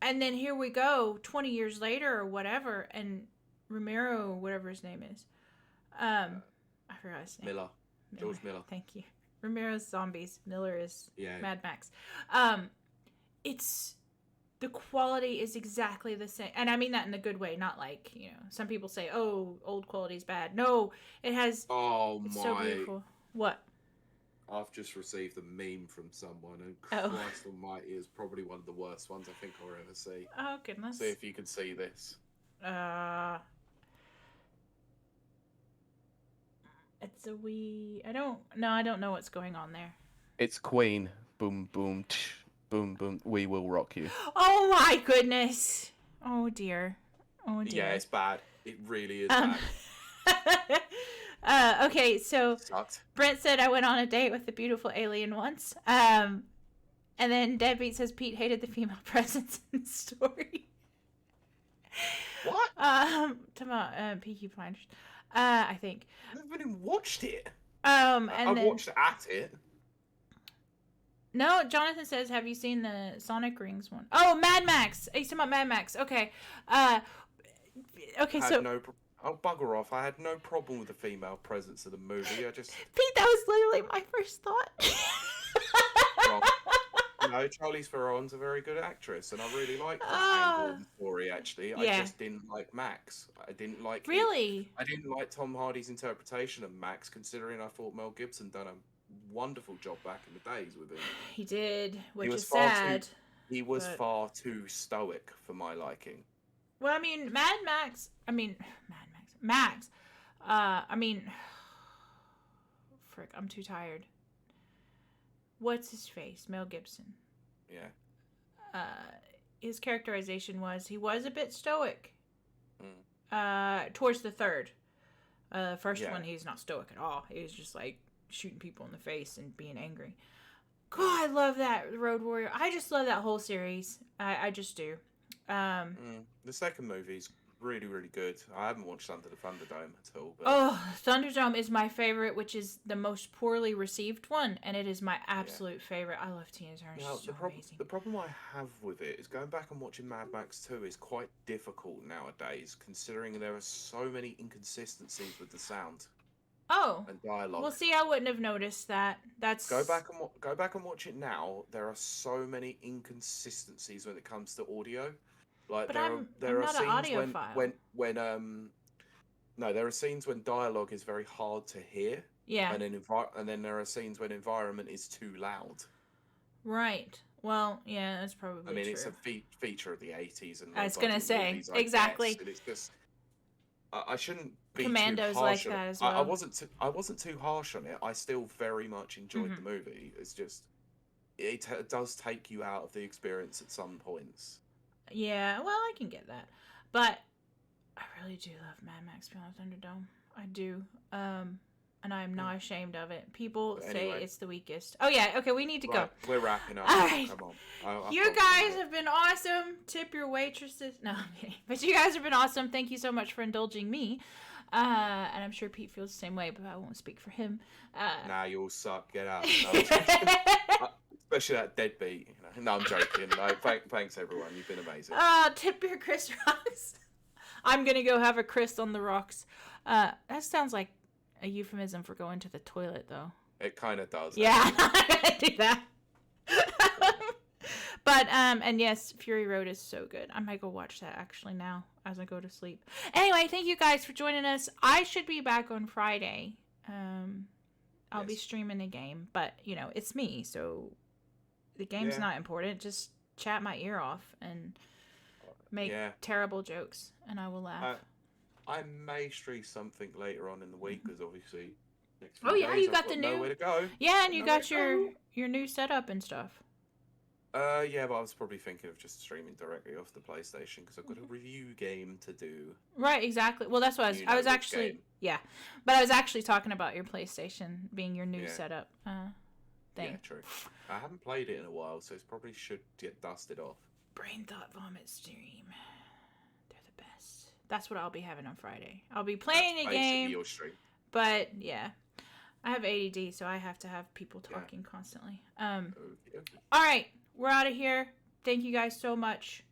And then here we go, 20 years later or whatever, and Romero, whatever his name is. I forgot his name. Miller. George Miller. Thank you. Romero's Zombies. Miller is Mad Max. It's... The quality is exactly the same. And I mean that in a good way, not like, some people say, oh, old quality is bad. No, it has... Oh, my... so beautiful. What? I've just received a meme from someone, and Christ almighty, is probably one of the worst ones I think I'll ever see. Oh, goodness. See if you can see this. It's a wee... I don't know what's going on there. It's Queen. Boom, boom, tsh. Boom, boom, we will rock you. Oh my goodness. Oh dear. Yeah, it's bad. It really is bad. Okay, so Sucked. Brent said I went on a date with a beautiful alien once. And then Deadbeat says Pete hated the female presence in the story. What? Talking about Peaky Blinders. I think. I haven't even watched it. I've watched at it. No, Jonathan says, have you seen the Sonic Rings one? Oh, Mad Max. Are you talking about Mad Max? Okay. Oh, bugger off. I had no problem with the female presence of the movie. I just... Pete, that was literally my first thought. No, Charlize Theron's a very good actress, and I really like that angle of the story, actually. I just didn't like Max. I didn't like... Really? I didn't like Tom Hardy's interpretation of Max, considering I thought Mel Gibson done a wonderful job back in the days with him. He did, which is sad. He was far too stoic for my liking. Well, I mean, Max. Frick, I'm too tired. What's his face? Mel Gibson. Yeah. His characterization was he was a bit stoic. Towards the third. First one, he's not stoic at all. He was just like shooting people in the face and being angry. God, I love that Road Warrior. I just love that whole series. I just do. The second movie's really, really good. I haven't watched Under the Thunderdome at all. But... Oh, Thunderdome is my favorite, which is the most poorly received one, and it is my absolute favorite. I love Tina Turner. Now, She's so amazing. The problem I have with it is going back and watching Mad Max 2 is quite difficult nowadays, considering there are so many inconsistencies with the sound Oh, and dialogue. well, see, I wouldn't have noticed that. That's Go back and watch it now. There are so many inconsistencies when it comes to audio. Like But there I'm are not an scenes audiophile. when no, there are scenes when dialogue is very hard to hear. Yeah. And then there are scenes when environment is too loud. Right. Well, yeah, that's probably I mean, true. it's a feature of the 80s, and I was gonna say, movies, exactly. guess, and it's just I shouldn't be Commando's too harsh like on that it. as well. I wasn't too harsh on it. I still very much enjoyed Mm-hmm. the movie. It's just it does take you out of the experience at some points. Yeah, well, I can get that, but I really do love Mad Max Beyond Thunderdome. I do, and I am not ashamed of it. People say it's the weakest. Oh yeah, okay, we need to go. We're wrapping up. All right. Come on. You guys have been awesome. Tip your waitresses. No, I'm kidding. But you guys have been awesome. Thank you so much for indulging me. And I'm sure Pete feels the same way, but I won't speak for him. Nah, you all suck. Get out. No, especially that deadbeat. No, I'm joking. No, thanks everyone. You've been amazing. Tip your Chris rocks. I'm gonna go have a Chris on the rocks. That sounds like a euphemism for going to the toilet, though. It kind of does. Yeah, I'm gonna do that. But and yes, Fury Road is so good. I might go watch that actually now as I go to sleep. Anyway, thank you guys for joining us. I should be back on Friday. I'll be streaming a game, but it's me, so the game's not important. Just chat my ear off and make terrible jokes, and I will laugh. I may stream something later on in the week because obviously. Next Oh yeah, days, you got the new. Nowhere to go. Yeah, and you got your new setup and stuff. Yeah, but I was probably thinking of just streaming directly off the PlayStation because I've got a review game to do. Right, exactly. Well, that's what I was actually game. Yeah, but I was actually talking about your PlayStation being your new setup thing. Yeah, true. I haven't played it in a while, so it probably should get dusted off. Brain Thought Vomit stream. They're the best. That's what I'll be having on Friday. I'll be playing a game. Your stream. But yeah, I have ADD, so I have to have people talking constantly. Okay. All right, we're out of here. Thank you guys so much.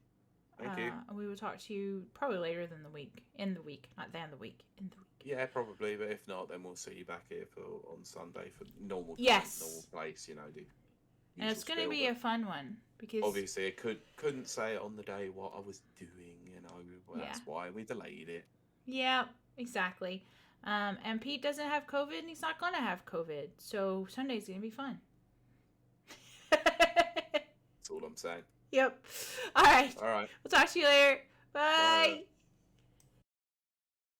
Thank you. We will talk to you probably later than the week. In the week, not than the week. In the week. Yeah, probably. But if not, then we'll see you back here on Sunday for normal time, normal place. And it's going to be a fun one because obviously I couldn't say on the day what I was doing. That's why we delayed it. Yeah, exactly. And Pete doesn't have COVID, and he's not going to have COVID, so Sunday's going to be fun. That's all I'm saying. Yep. All right. All right. We'll talk to you later. Bye. Bye.